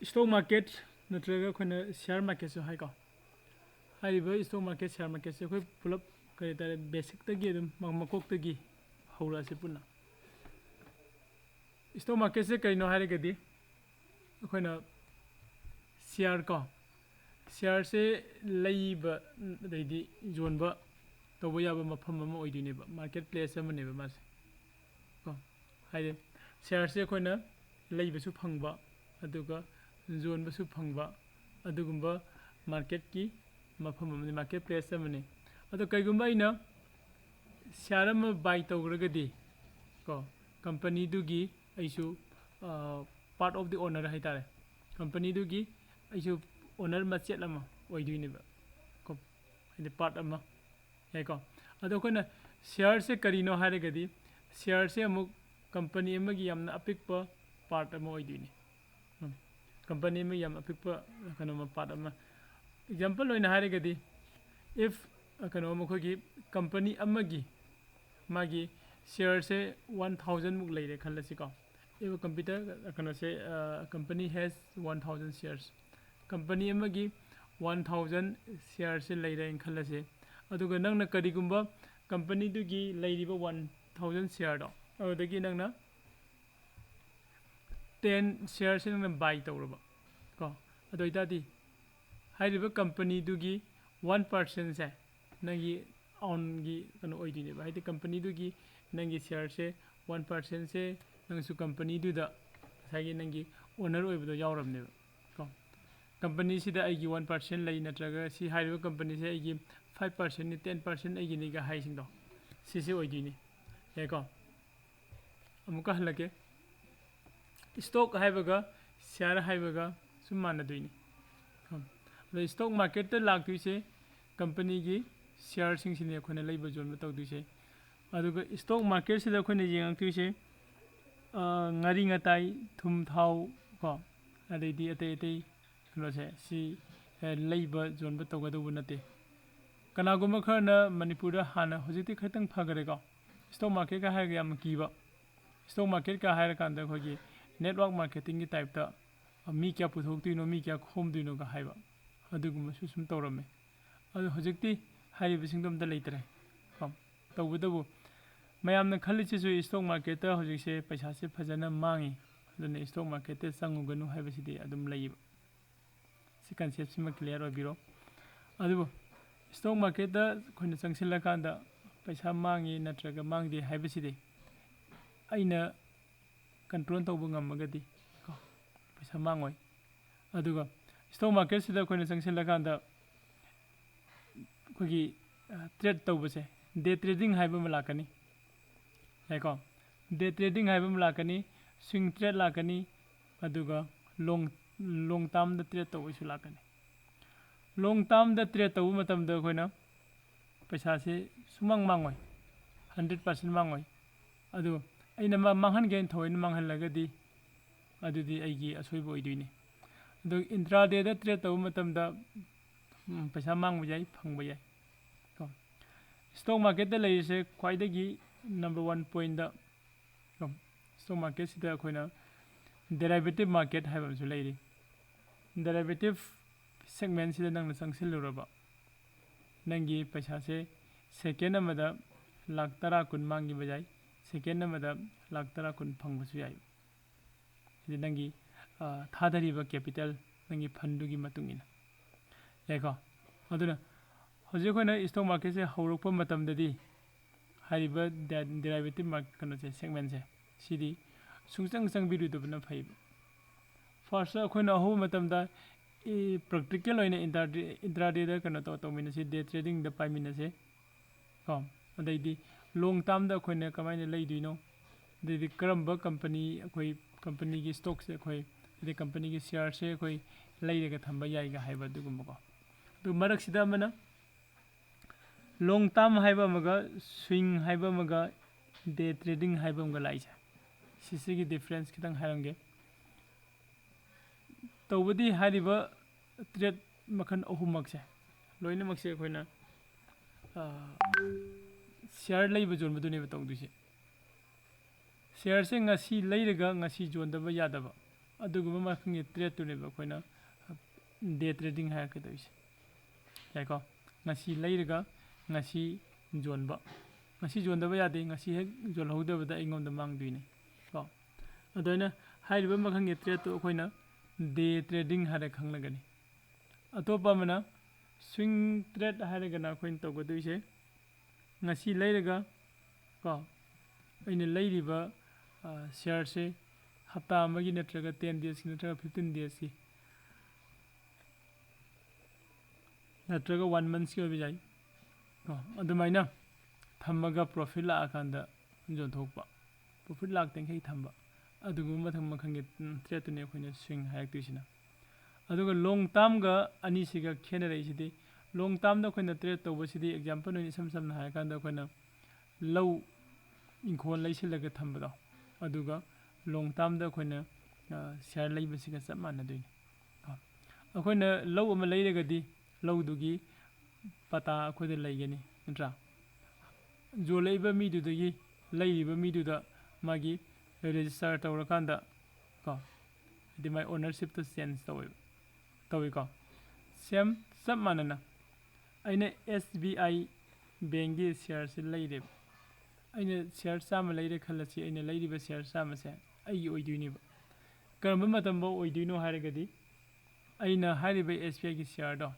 stock market नत्रगा खोना share market से है का हाइबा stock market share market से कोई पुलप करे तारे basic तक ये मकोक तक ये हौला से पुना stock market से कहीं ना हारे कदी खोना share का share से लाइब दाइदी जोन बा तो वो याब मफम मम ओइदी ने बा market place में ने बा मास का हाइदे share से खोना लाइब सु फंगबा अदुगा जोन बसु फंगबा अदुगुंबा मार्केट की मफम मने मार्केट प्लेस मने अदो कईगुंबा इना share म बाय तौरगदी को कंपनी दुगी आइसु पार्ट ऑफ द ओनर है तारे कंपनी दुगी आइसु ओनर मचेट लमा ओइदुइनेबा को हदे पार्ट अमा है को अदो कोना share से करिनो हारेगदी share से अमुक कंपनी अमगी यामना अपिकपा पार्ट अमा ओइदुइने कंपनी में यम अपिकपा कनो पार्ट अमा एग्जांपल होइना हारेगदी इफ कनो मखोगी कंपनी अमगी मागी share से 1000 मुक लेरे खलसिको इफ कंप्यूटर कनो से कंपनी हैज 1000 shares कंपनी अमगी 1000 share से लेरे खलसे अदुगा नंगना करिगुंबा कंपनी दुगी लेरिबा 1000 share दो अदुगी नंगना 10 share से नंगना बाय तौरबा को अदोइतादी हाइरिबा कंपनी दुगी 1% से नंगी ऑन गी कनो ओइदिने बा हाइदे कंपनी दुगी नंगी share से 1% से नंगसु कंपनी दुदा सागी नंगी ओनर ओइबदो यावरबने को कंपनी सिदा आइगी 1% लई नत्रगा सि हाइरिबा कंपनी से आइगी 5% नि 10% आइगी निगा हाइसिंग दो सिसे ओइदिने हे को अमुका हलके स्टॉक हाइबगा share हाइबगा सुम मानदुइने द स्टॉक मार्केट त लाक्तुइसे कंपनी की share सिंग सिने खोने लैब जोन तौदुइसे अदुगा स्टॉक मार्केट सिदा खोने येंगतुइसे ngari ngatai thum thau ko अदैदी अतै अतै कनोसे सि लैब जोन तौगदुबु नते कनागुमा खरना मणिपुर हाना होजिति खतंग फगरे को स्टॉक मार्केट का हाय याम कीबा स्टॉक मार्केट का हायर कांदा खोगी नेटवर्क मार्केटिंग की टाइप ता मी क्या पुथोक्तुइनो मी क्या खोमदुइनो का हायबा अदुगुमा सुसुम तौरमे अदु होजिति हारिबसिंगदम द लेतरे कम तौबदबु मयामना खलिसिसु स्टॉक मार्केट ता होजिसे पैसा से फजना मांगी अदुने स्टॉक मार्केट ते संगुगनु हायबसिदि अदुम लैब सि कॉन्सेप्ट सिमा क्लियर ओबिरो अदुबु स्टॉक मार्केट ता खोने संगसिला कांदा पैसा मांगी नत्रगा मांगदि हायबसिदि अइना कंट्रोल तौबु ngमगदि को पैसा मांगोय अदुगा स्टॉक मार्केट सिदा खोने संगसिला कांदा खोगी ट्रेड तौबसे डे ट्रेडिंग हाइबा मलाकनी हैको डे ट्रेडिंग हाइबा मलाकनी स्विंग ट्रेड लाकनी अदुगा लॉन्ग टर्म द ट्रेड तौबसु लाकनी लॉन्ग टर्म द ट्रेड तौबु मतम द खोना पैसा से सुमंग मांगोय 100% मांगोय अदु अइना मांगहन गेन थोइन मांगहन लगदी अदुदी आइगी असोइबो ओइदुइने अदु इंट्राडे द ट्रेड तौबु मतम द पैसा मांगबो जाय फंगबो जाय को स्टॉक मार्केट द लेसे ख्वाइदगी नंबर 1 पॉइंट द को स्टॉक मार्केट सिदा खोइना डेरिवेटिव मार्केट हाइबसु लेरि डेरिवेटिव सेगमेंट सिदा नंग संगसिलुरबा नंगी पैसा से सेकेंड अमदा लाख 10 कुन मांगी बजाय सेकेंड अमदा लाख 10 कुन फंगबसु याय इदि नंगी थादरिबा कैपिटल नंगी फंडुगी मतुंगिना याको अदुना होजे खोना स्टॉक मार्केट से हौरकप मतमददी हारिबा डेरिवेटिव मार्केट कनो से सेगमेंट से सिदी सुंगचंग चंग बिरुदबना फैब फर्स्ट खोना हो मतमदा प्रैक्टिकल होइना इंट्राडे द कनो तो मिनसे डे ट्रेडिंग द पाइमिनसे को अदैदी लॉन्ग टर्म द खोना कमाइना लैदुइनो दैदी करंबा कंपनी अखोई कंपनी की स्टॉक से अखोई द कंपनी की शेयर से अखोई लैरगा थंबा याइगा हाइबा दुगुमको तो मरक सिदा मना लॉन्ग टर्म हाइबा मगा स्विंग हाइबा मगा डे ट्रेडिंग हाइबा मगा लाइसा सिसिगी डिफरेंस खितंग हारंगे तौबदी हारिबा ट्रेड मखन अहुमक से लोइनमक से अखोइना शेयर लैब जोनबदुने तौदुसे शेयर से ngasi लैरगा ngasi जोनदबा यादबा ꯑꯗꯨꯒꯨꯝꯕ ꯃꯈꯜꯒꯤ ꯇ꯭ꯔꯦꯗꯇꯨꯅꯦꯕ ꯑꯩꯈꯣꯏꯅ ꯗꯦ ꯇ꯭ꯔꯦꯗꯤꯡ ꯍꯥꯏꯔꯛꯀꯗꯣꯏꯁꯦ ꯌꯥꯏꯀꯣ ꯉꯁꯤ ꯂꯩꯔꯒ ꯉꯁꯤ ꯌꯣꯟꯕ ꯉꯁꯤ ꯌꯣꯟꯗꯕ ꯌꯥꯗꯦ ꯉꯁꯤ ꯍꯦꯛ ꯌꯣꯜꯍꯧꯗꯕꯗ ꯑꯩꯉꯣꯟꯗ ꯃꯥꯡꯗꯣꯏꯅꯤ ꯀꯣ ꯑꯗꯨꯃꯥꯏꯅ ꯍꯥꯏꯔꯤꯕ ꯃꯈꯜꯒꯤ ꯇ꯭ꯔꯦꯗꯇꯨ ꯑꯩꯈꯣꯏꯅ ꯗꯦ ꯇ꯭ꯔꯦꯗꯤꯡ ꯍꯥꯏꯔ ꯈꯪꯂꯒꯅꯤ ꯑꯇꯣꯞꯄ ꯑꯃꯅ ꯁ꯭ꯋꯤꯡ ꯇ꯭ꯔꯦꯗ ꯍꯥꯏꯔꯒꯅ ꯑꯩꯈꯣꯏꯅ ꯇꯧꯒꯗꯣꯏꯁꯦ ꯉꯁꯤ ꯂꯩꯔꯒ ꯀꯣ ꯑꯩꯅ ꯂꯩꯔꯤꯕ ꯁꯤꯌꯥꯔꯁꯦ ꯍꯞꯇꯥ ꯑꯃꯒꯤ ꯅꯠꯇ꯭ꯔꯒ 10 ꯗꯦꯖꯀꯤ ꯅꯠꯇ꯭ꯔꯒ 15 ꯗꯦꯖꯀꯤ ꯅꯠꯇ꯭ꯔꯒ 1 ꯃꯟꯁꯀꯤ ꯑꯣꯏꯕ ꯌꯥꯏ ꯑꯗꯨꯃꯥꯏꯅ ꯊꯝꯃꯒ ꯄ꯭ꯔꯣꯐꯤꯠ ꯂꯥꯛꯑꯀꯥꯟꯗ ꯌꯣꯟꯊꯣꯛꯄ ꯄ꯭ꯔꯣꯐꯤꯠ ꯂꯥꯛꯇꯉꯩ ꯊꯝꯕ ꯑꯗꯨꯒꯨꯝꯕ ꯃꯊꯪ ꯃꯈꯜꯒꯤ ꯇ꯭ꯔꯦꯗꯇꯨꯅꯤ ꯑꯩꯈꯣꯏꯅ ꯁ꯭ꯋꯤꯡ ꯍꯥꯏꯔꯛꯇꯣꯏꯁꯤꯅ ꯑꯗꯨꯒ ꯂꯣꯡ ꯇꯥꯝꯒ ꯑꯅꯤꯁꯤꯒ ꯈꯦꯠꯅꯔꯛꯏꯁꯤꯗꯤ ꯂꯣꯡ ꯇꯥꯝꯗ ꯑꯩꯈꯣꯏꯅ ꯇ꯭ꯔꯦꯗ ꯇꯧꯕꯁꯤꯗꯤ ꯑꯦꯛꯖꯥꯝꯄꯜ ꯑꯣꯏꯅ ꯏꯁꯝ ꯁꯝꯅ ꯍꯥꯏꯔꯀꯥꯟꯗ ꯑꯩꯈꯣꯏꯅ ꯂꯧ ꯏꯪꯈꯣꯜ ꯂꯩꯁꯤꯜꯂꯒ ꯊꯝꯕꯗꯣ ꯑꯗꯨꯒ ꯂꯣꯡ ꯇꯥꯝꯗ ꯑꯩꯈꯣꯏꯅ ꯁꯤꯌꯥꯔ ꯂꯩꯕꯁꯤꯒ ꯆꯞ ꯃꯥꯟꯅꯗꯣꯏꯅꯤ ꯑꯩꯈꯣꯏꯅ ꯂꯧ ꯑꯃ ꯂꯩꯔꯒꯗꯤ ꯂꯧꯗꯨꯒꯤ ꯄꯇꯥ ꯑꯩꯈꯣꯏꯗ ꯂꯩꯒꯅꯤ ꯅꯠꯇ꯭ꯔꯥ ꯌꯣꯜꯂꯛꯏꯕ ꯃꯤꯗꯨꯗꯒꯤ ꯂꯩꯔꯤꯕ ꯃꯤꯗꯨꯗ ꯃꯥꯒꯤ ꯔꯦꯖꯤꯁꯇꯔ ꯇꯧꯔꯀꯥꯟda ꯀꯣ ꯍꯥꯏꯗꯤ ꯃꯥꯏ ꯑꯣꯅꯔꯁꯤꯞꯇ ꯆꯦꯟꯖ ꯇꯧꯏꯀꯣ ꯁꯦꯝ ꯆꯞ ꯃꯥꯟꯅꯅ ꯑꯩꯅ SBI ꯕꯦꯡꯒꯤ ꯁꯤꯌꯥꯔꯁꯤ ꯂꯩꯔꯦꯕ ꯑꯩꯅ ꯁꯤꯌꯥꯔ 100 ꯂꯩꯔꯦ ꯈꯜꯂꯁꯤ ꯑꯩꯅ ꯂꯩꯔꯤꯕ ꯁꯤꯌꯥꯔ 100ꯁꯦ ꯑꯩꯒꯤ ꯑꯣꯏꯗꯣꯏꯅꯦꯕ ꯀꯔꯝꯕ ꯃꯇꯝꯐꯥꯎ ꯑꯣꯏꯗꯣꯏꯅꯣ ꯍꯥꯏꯔꯒꯗꯤ ꯑꯩꯅ ꯍꯥꯏꯔꯤꯕ SBIꯒꯤ ꯁꯤꯌꯥꯔꯗꯣ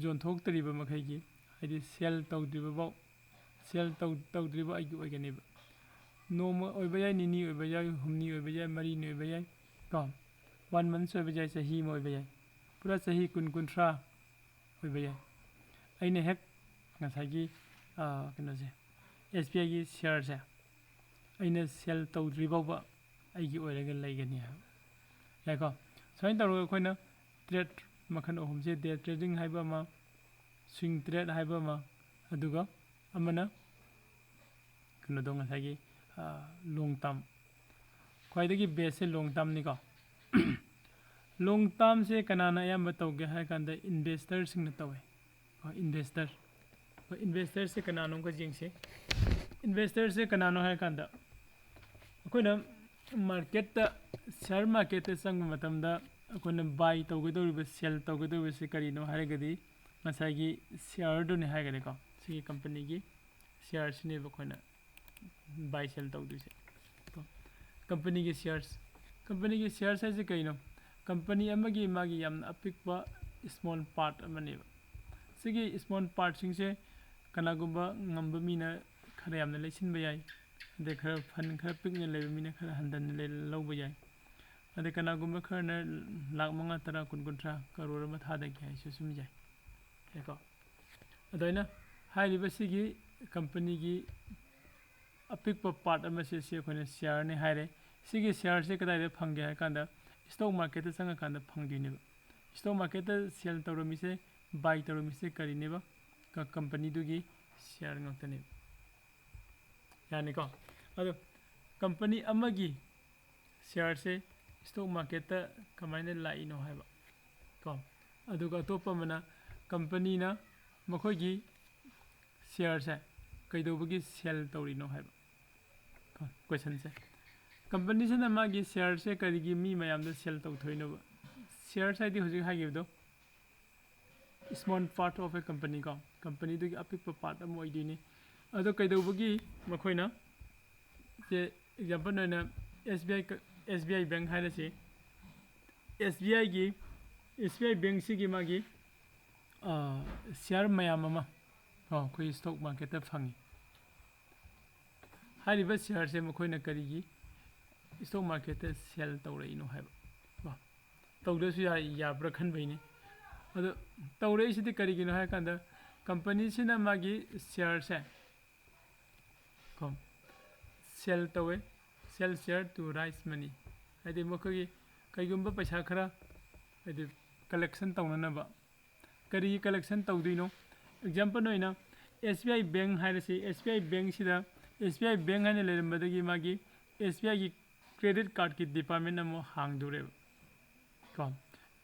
ꯌꯣꯟꯊꯣꯛꯇ꯭ꯔꯤꯕ ꯃꯈꯩꯒꯤ ꯍꯥꯏꯗꯤ ꯁꯦꯜ ꯇꯧꯗ꯭ꯔꯤꯕꯐꯥꯎ ꯁꯦꯜ ꯇꯧꯗ꯭ꯔꯤꯕ ꯑꯩꯒꯤ ꯑꯣꯏꯒꯅꯦꯕ ꯅꯣꯡꯃ ꯑꯣꯏꯕ ꯌꯥꯏ ꯅꯤꯅꯤ ꯑꯣꯏꯕ ꯌꯥꯏ ꯍꯨꯝꯅꯤ ꯑꯣꯏꯕ ꯌꯥꯏ ꯃꯔꯤꯅꯤ ꯑꯣꯏꯕ ꯌꯥꯏ ꯀꯣ 1 ꯃꯟꯁ ꯑꯣꯏꯕ ꯌꯥꯏ ꯆꯍꯤ ꯑꯃ ꯑꯣꯏꯕ ꯌꯥꯏ ꯄꯨꯔꯥ ꯆꯍꯤ 10 ꯑꯣꯏꯕ ꯌꯥꯏ ꯑꯩꯅ ꯍꯦꯛ ꯉꯁꯥꯏꯒꯤ ꯀꯩꯅꯣꯁꯦ SBIꯒꯤ ꯁꯤꯌꯥꯔꯁꯦ ꯑꯩꯅ ꯁꯦꯜ ꯇꯧꯗ꯭ꯔꯤ ꯐꯥꯎꯕ ꯑꯩꯒꯤ ꯑꯣꯏꯔꯒ ꯂꯩꯒꯅꯤ ꯍꯥꯏꯕ ꯌꯥꯏꯀꯣ ꯁꯨꯃꯥꯏꯅ ꯇꯧꯔꯒ ꯑꯩꯈꯣꯏꯅ ꯇ꯭ꯔꯦꯗ ꯃꯈꯜ ꯑꯍꯨꯝꯁꯦ ꯗꯦ ꯇ꯭ꯔꯦꯗꯤꯡ ꯍꯥꯏꯕ ꯑꯃ ꯁ꯭ꯋꯤꯡ ꯇ꯭ꯔꯦꯗ ꯍꯥꯏꯕ ꯑꯃ ꯑꯗꯨꯒ ꯑꯃꯅ ꯀꯩꯅꯣꯗꯣ ꯉꯁꯥꯏꯒꯤ ꯂꯣꯡ ꯇꯥꯝ ꯈ꯭ꯋꯥꯏꯗꯒꯤ ꯕꯦꯁꯁꯦ ꯂꯣꯡ ꯇꯥꯝꯅꯤꯀꯣ ꯂꯣꯡ ꯇꯥꯝꯁꯦ ꯀꯅꯥꯅ ꯑꯌꯥꯝꯕ ꯇꯧꯒꯦ ꯍꯥꯏ ꯀꯥꯟꯗ ꯏꯟꯚꯦꯁꯇꯔꯁꯤꯡꯅ ꯇꯧꯋꯦ ꯏꯟꯚꯦꯁꯇꯔꯁꯦ ꯀꯅꯥꯅꯣ ꯑꯃꯨꯛꯀ ꯌꯦꯡꯁꯦ ꯏꯟꯚꯦꯁꯇꯔꯁꯦ ꯀꯅꯥꯅꯣ ꯍꯥꯏ ꯀꯥꯟꯗ ꯑꯩꯈꯣꯏꯅ ꯃꯥꯔꯀꯦꯠꯇ ꯁꯤꯌꯥꯔ ꯃꯥꯔꯀꯦꯠꯇ ꯆꯪꯕ ꯃꯇꯝꯗ ꯑꯩꯈꯣꯏꯅ ꯕꯥꯏ ꯇꯧꯒꯗꯧꯔꯤꯕ ꯁꯦꯜ ꯇꯧꯒꯗꯧꯔꯤꯕꯁꯤ ꯀꯔꯤꯅꯣ ꯍꯥꯏꯔꯒꯗꯤ ꯉꯁꯥꯏꯒꯤ ꯁꯤꯌꯥꯔꯗꯨꯅꯤ ꯍꯥꯏꯒꯅꯤꯀꯣ ꯁꯤꯒꯤ ꯀꯝꯄꯅꯤꯒꯤ ꯁꯤꯌꯥꯔꯁꯤꯅꯦꯕ ꯑꯩꯈꯣꯏꯅ ꯕꯥꯏ ꯁꯦꯜ ꯇꯧꯗꯣꯏꯁꯦ ꯀꯝꯄꯅꯤꯒꯤ ꯁꯤꯌꯥꯔꯁ ꯍꯥꯏꯁꯦ ꯀꯩꯅꯣ ꯀꯝꯄꯅꯤ ꯑꯃꯒꯤ ꯃꯥꯒꯤ ꯌꯥꯝꯅ ꯑꯄꯤꯛꯄ ꯏꯁꯃꯣꯜ ꯄꯥꯔꯠ ꯑꯃꯅꯦꯕ ꯁꯤꯒꯤ ꯏꯁꯃꯣꯜ ꯄꯥꯔꯠꯁꯤꯡꯁꯦ ꯀꯅꯥꯒꯨꯝꯕ ꯉꯝꯕ ꯃꯤꯅ ꯈꯔ ꯌꯥꯝꯅ ꯂꯩꯁꯤꯟꯕ ꯌꯥꯏ ꯑꯗꯩ ꯈꯔ ꯐꯟ ꯈꯔ ꯄꯤꯛꯅ ꯂꯩꯕ ꯃꯤꯅ ꯈꯔ ꯍꯟꯊꯅ ꯂꯧꯕ ꯌꯥꯏ ꯑꯗꯩ ꯀꯅꯥꯒꯨꯝꯕ ꯈꯔꯅ ꯂꯥꯛ 5, 10, 20, 30 ꯀꯔꯣꯔ ꯑꯃ ꯊꯥꯗꯒꯦ ꯍꯥꯏꯁꯨ ꯁꯨꯝ ꯌꯥꯏ ꯌꯥꯏꯀꯣ ꯑꯗꯨꯃꯥꯏꯅ ꯍꯥꯏꯔꯤꯕ ꯁꯤꯒꯤ ꯀꯝꯄꯅꯤꯒꯤ ꯑꯄꯤꯛꯄ ꯄꯥꯔꯠ ꯑꯃꯁꯦ ꯁꯤ ꯑꯩꯈꯣꯏꯅ ꯁꯤꯌꯥꯔꯅꯤ ꯍꯥꯏꯔꯦ ꯁꯤꯒꯤ ꯁꯤꯌꯥꯔꯁꯦ ꯀꯗꯥꯏꯗ ꯐꯪꯒꯦ ꯍꯥꯏ ꯀꯥꯟꯗ ꯏꯁꯇꯣꯛ ꯃꯥꯔꯀꯦꯠꯇ ꯆꯪꯉꯀꯥꯟꯗ ꯐꯪꯗꯣꯏꯅꯦꯕ ꯏꯁꯇꯣꯛ ꯃꯥꯔꯀꯦꯠꯇ ꯁꯦꯜ ꯇꯧꯔꯝꯃꯤꯁꯦ ꯕꯥꯏ ꯇꯧꯔꯝꯃꯤꯁꯦ ꯀꯔꯤꯅꯦꯕ ꯀꯝꯄꯅꯤꯗꯨꯒꯤ ꯁꯤꯌꯥꯔ ꯉꯥꯛꯇꯅꯦꯕ ꯌꯥꯅꯤꯀꯣ ꯑꯗꯣ ꯀꯝꯄꯅꯤ ꯑꯃꯒꯤ ꯁꯤꯌꯥꯔꯁꯦ ꯏꯁꯇꯣꯛ ꯃꯥꯔꯀꯦꯠꯇ ꯀꯃꯥꯏꯅ ꯂꯥꯛꯏꯅꯣ ꯍꯥꯏꯕ ꯀꯣ ꯑꯗꯨꯒ ꯑꯇꯣꯞꯄ ꯑꯃꯅ ꯀꯝꯄꯅꯤꯅ ꯃꯈꯣꯏꯒꯤ ꯁꯤꯌꯥꯔꯁꯦ ꯀꯩꯗꯧꯕꯒꯤ ꯁꯦꯜ ꯇꯧꯔꯤꯅꯣ ꯍꯥꯏꯕ ꯀꯣꯏꯁꯟꯁꯦ ꯀꯝꯄꯅꯤꯁꯤꯅ ꯃꯥꯒꯤ ꯁꯤꯌꯥꯔꯁꯦ ꯀꯔꯤꯒꯤ ꯃꯤ ꯃꯌꯥꯝꯗ ꯁꯦꯜ ꯇꯧꯊꯣꯛꯏꯅꯣꯕ ꯁꯤꯌꯥꯔꯁ ꯍꯥꯏꯗꯤ ꯍꯧꯖꯤꯛ ꯍꯥꯏꯈꯤꯕꯗꯣ small part of a company ꯀꯣ ꯀꯝꯄꯅꯤꯗꯨꯒꯤ ꯑꯄꯤꯛꯄ ꯄꯥꯔꯠ ꯑꯃ ꯑꯣꯏꯗꯣꯏꯅꯤ ꯑꯗꯣ ꯀꯩꯗꯧꯕꯒꯤ ꯃꯈꯣꯏꯅ ꯁꯦ ꯑꯦꯛꯖꯥꯝꯄꯜ ꯑꯣꯏꯅ SBI ꯕꯦꯡꯛ ꯍꯥꯏꯔꯁꯤ SBI ꯕꯦꯡꯛꯁꯤꯒꯤ ꯃꯥꯒꯤ ꯁꯤꯌꯥꯔ ꯃꯌꯥꯝ ꯑꯃ ꯑꯩꯈꯣꯏ ꯏꯁꯇꯣꯛ ꯃꯥꯔꯀꯦꯠꯇ ꯐꯪꯉꯤ ꯍꯥꯏꯔꯤꯕ ꯁꯤꯌꯥꯔꯁꯦ ꯃꯈꯣꯏꯅ ꯀꯔꯤꯒꯤ ꯏꯁꯇꯣꯛ ꯃꯥꯔꯀꯦꯠꯇ ꯁꯦꯜ ꯇꯧꯔꯛꯏꯅꯣ ꯍꯥꯏꯕ ꯇꯧꯗ꯭ꯔꯁꯨ ꯌꯥꯕ꯭ꯔꯥ ꯈꯟꯕꯩꯅꯤ ꯑꯗꯣ ꯇꯧꯔꯛꯏꯁꯤꯗꯤ ꯀꯔꯤꯒꯤꯅꯣ ꯍꯥꯏ ꯀꯥꯟꯗ ꯀꯝꯄꯅꯤꯁꯤꯅ ꯃꯥꯒꯤ ꯁꯤꯌꯥꯔꯁꯦ ꯀꯣ ꯁꯦꯜ ꯇꯧꯋꯦ ꯁꯦꯜ ꯁꯤꯌꯥꯔ ꯇꯨ ꯔꯥꯏꯁ ꯃꯅꯤ ꯍꯥꯏꯗꯤ ꯃꯈꯣꯏꯒꯤ ꯀꯩꯒꯨꯝꯕ ꯄꯩꯁꯥ ꯈꯔ ꯍꯥꯏꯗꯤ ꯀꯂꯦꯛꯁꯟ ꯇꯧꯅꯅꯕ ꯀꯔꯤꯒꯤ ꯀꯂꯦꯛꯁꯟ ꯇꯧꯗꯣꯏꯅꯣ ꯑꯦꯛꯖꯥꯝꯄꯜ ꯑꯣꯏꯅ SBI ꯕꯦꯡꯛ ꯍꯥꯏꯔꯁꯤ SBI ꯕꯦꯡꯛꯁꯤꯗ SBI ꯕꯦꯡꯛ ꯍꯥꯏꯅ ꯂꯩꯔꯝꯕꯗꯒꯤ ꯃꯥꯒꯤ SBIꯒꯤ ꯀ꯭ꯔꯦꯗꯤꯠ ꯀꯥꯔꯠꯀꯤ ꯗꯤꯄꯥꯔꯠꯃꯦꯟ ꯑꯃ ꯍꯥꯡꯗꯣꯔꯦꯕ ꯀꯣ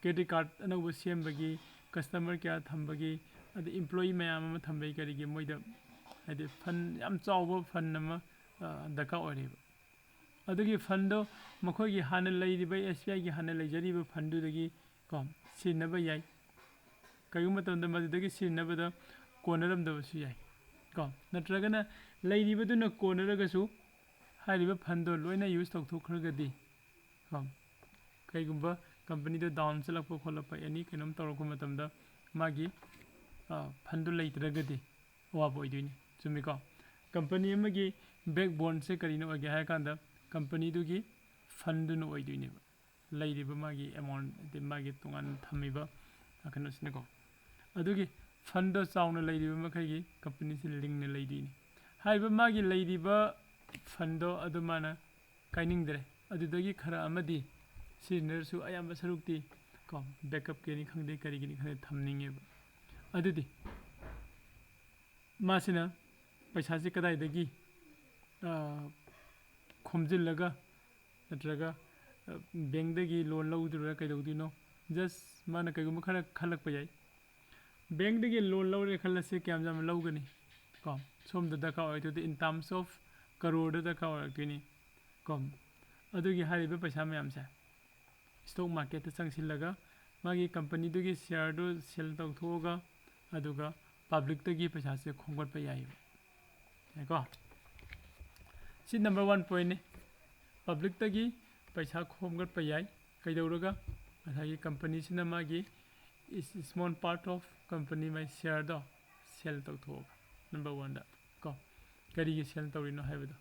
ꯀ꯭ꯔꯦꯗꯤꯠ ꯀꯥꯔꯠ ꯑꯅꯧꯕ ꯁꯦꯝꯕꯒꯤ ꯀꯁꯇꯃꯔ ꯀꯌꯥ ꯊꯝꯕꯒꯤ ꯑꯗꯩ ꯏꯝꯄ꯭ꯂꯣꯌꯤ ꯃꯌꯥꯝ ꯑꯃ ꯊꯝꯕꯒꯤ ꯀꯔꯤꯒꯤ ꯃꯣꯏꯗ ꯍꯥꯏꯗꯤ ꯐꯟ ꯌꯥꯝ ꯆꯥꯎꯕ ꯐꯟ ꯑꯃ ꯗꯔꯀꯥꯔ ꯑꯣꯏꯔꯦꯕ ꯑꯗꯨꯒꯤ ꯐꯟꯗꯣ ꯃꯈꯣꯏꯒꯤ ꯍꯥꯟꯅ ꯂꯩꯔꯤꯕ SBIꯒꯤ ꯍꯥꯟꯅ ꯂꯩꯖꯔꯤꯕ ꯐꯟꯗꯨꯗꯒꯤ ꯀꯣ ꯁꯤꯖꯤꯟꯅꯕ ꯌꯥꯏ ꯀꯔꯤꯒꯨꯝꯕ ꯃꯇꯝꯗ ꯃꯗꯨꯗꯒꯤ ꯁꯤꯖꯤꯟꯅꯕꯗ ꯀꯣꯟꯅꯔꯝꯗꯕꯁꯨ ꯌꯥꯏ ꯀꯣ ꯅꯠꯇ꯭ꯔꯒꯅ ꯂꯩꯔꯤꯕꯗꯨꯅ ꯀꯣꯟꯅꯔꯒꯁꯨ ꯍꯥꯏꯔꯤꯕ ꯐꯟꯗꯣ ꯂꯣꯏꯅ ꯌꯨꯁ ꯇꯧꯊꯣꯛꯈ꯭ꯔꯒꯗꯤ ꯀꯣ ꯀꯩꯒꯨꯝꯕ ꯀꯝꯄꯅꯤꯗꯣ ꯗꯥꯎꯟ ꯆꯠꯂꯛꯄ ꯈꯣꯠꯂꯛꯄ ꯑꯦꯅꯤ ꯀꯩꯅꯣꯝ ꯇꯧꯔꯛꯄ ꯃꯇꯝꯗ ꯃꯥꯒꯤ ꯐꯟꯗꯨ ꯂꯩꯇ꯭ꯔꯒꯗꯤ ꯑꯋꯥꯕ ꯑꯣꯏꯗꯣꯏꯅꯤ ꯆꯨꯝꯃꯤꯀꯣ ꯀꯝꯄꯅꯤ ꯑꯃꯒꯤ ꯕꯦꯛꯕꯣꯟꯁꯦ ꯀꯔꯤꯅ ꯑꯣꯏꯒꯦ ꯍꯥꯏꯔ ꯀꯥꯟꯗ ꯀꯝꯄꯅꯤꯗꯨꯒꯤ ꯐꯟꯗꯨꯅ ꯑꯣꯏꯗꯣꯏꯅꯦꯕ ꯂꯩꯔꯤꯕ ꯃꯥꯒꯤ ꯑꯦꯃꯥꯎꯟ ꯃꯥꯒꯤ ꯇꯣꯉꯥꯟꯅ ꯊꯝꯃꯤꯕ ꯀꯩꯅꯣꯁꯤꯅꯀꯣ ꯑꯗꯨꯒꯤ ꯐꯟꯗꯣ ꯆꯥꯎꯅ ꯂꯩꯔꯤꯕ ꯃꯈꯩꯒꯤ ꯀꯝꯄꯅꯤꯁꯤ ꯂꯤꯡꯅ ꯂꯩꯗꯣꯏꯅꯤ ꯍꯥꯏꯔꯤꯕ ꯃꯥꯒꯤ ꯂꯩꯔꯤꯕ ꯐꯟꯗꯣ ꯑꯗꯨ ꯃꯥꯅ ꯀꯥꯏꯅꯤꯡꯗ꯭ꯔꯦ ꯑꯗꯨꯗꯒꯤ ꯈꯔ ꯑꯃꯗꯤ ꯁꯤꯖꯤꯟꯅꯔꯁꯨ ꯑꯌꯥꯝꯕ ꯁꯔꯨꯛꯇꯤ ꯀꯣ ꯕꯦꯛꯀꯞꯀꯤꯅꯤ ꯈꯪꯗꯦ ꯀꯔꯤꯒꯤꯅꯤ ꯈꯪꯗꯦ ꯊꯝꯅꯤꯡꯉꯦꯕ ꯑꯗꯨꯗꯤ ꯃꯥꯁꯤꯅ ꯄꯩꯁꯥꯁꯤ ꯀꯗꯥꯏꯗꯒꯤ ꯈꯣꯝꯖꯤꯜꯂꯒ ꯅꯠꯇ꯭ꯔꯒ ꯕꯦꯡꯛꯗꯒꯤ ꯂꯣꯟ ꯂꯧꯗꯣꯏꯔꯥ ꯀꯩꯗꯧꯗꯣꯏꯅꯣ ꯖꯁ ꯃꯥꯅ ꯀꯩꯒꯨꯝꯕ ꯈꯔ ꯈꯜꯂꯛꯄ ꯌꯥꯏ ꯕꯦꯡꯛꯗꯒꯤ ꯂꯣꯟ ꯂꯧꯔꯦ ꯈꯜꯂꯁꯤ ꯀꯌꯥꯝ ꯌꯥꯝꯅ ꯂꯧꯒꯅꯤ ꯀꯣ ꯁꯣꯝꯗ ꯗꯔꯀꯥꯔ ꯑꯣꯏꯔꯛꯇꯣꯏꯗꯤ ꯏꯟ ꯇꯥꯔꯝꯁ ꯑꯣꯐ ꯀꯔꯣꯔꯗ ꯗꯔꯀꯥꯔ ꯑꯣꯏꯔꯛꯇꯣꯏꯅꯤ ꯀꯣ ꯑꯗꯨꯒꯤ ꯍꯥꯏꯔꯤꯕ ꯄꯩꯁꯥ ꯃꯌꯥꯝꯁꯦ ꯁ꯭ꯇꯣꯛ ꯃꯥꯔꯀꯦꯠꯇ ꯆꯪꯁꯤꯜꯂꯒ ꯃꯥꯒꯤ ꯀꯝꯄꯅꯤꯗꯨꯒꯤ ꯁꯤꯌꯔꯗꯨ ꯁꯦꯜ ꯇꯧꯊꯣꯛꯑꯒ ꯑꯗꯨꯒ ꯄꯥꯕ꯭ꯂꯤꯛꯇꯒꯤ ꯄꯩꯁꯥꯁꯦ ꯈꯣꯝꯒꯠꯄ ꯌꯥꯏꯑꯕ ꯌꯥꯏꯀꯣ ꯁꯤ ꯅꯝꯕꯔ 1 ꯄꯣꯏꯟꯅꯤ ꯄꯥꯕ꯭ꯂꯤꯛꯇꯒꯤ ꯄꯩꯁꯥ ꯈꯣꯝꯒꯠꯄ ꯌꯥꯏ ꯀꯩꯗꯧꯔꯒ ꯉꯁꯥꯏꯒꯤ ꯀꯝꯄꯅꯤꯁꯤꯅ ꯃꯥꯒꯤ ꯁ꯭ꯃꯣꯜ ꯄꯥꯔꯠ ꯑꯣꯐ ꯀꯝꯄꯅꯤ ꯃꯥꯏ ꯁꯤꯌꯔꯗꯣ ꯁꯦꯜ ꯇꯧꯊꯣꯛꯑꯒ ꯅꯝꯕꯔ 1ꯗ ꯀꯣ ꯀꯔꯤꯒꯤ ꯁꯦꯜ ꯇꯧꯔꯤꯅꯣ ꯍꯥꯏꯕꯗꯣ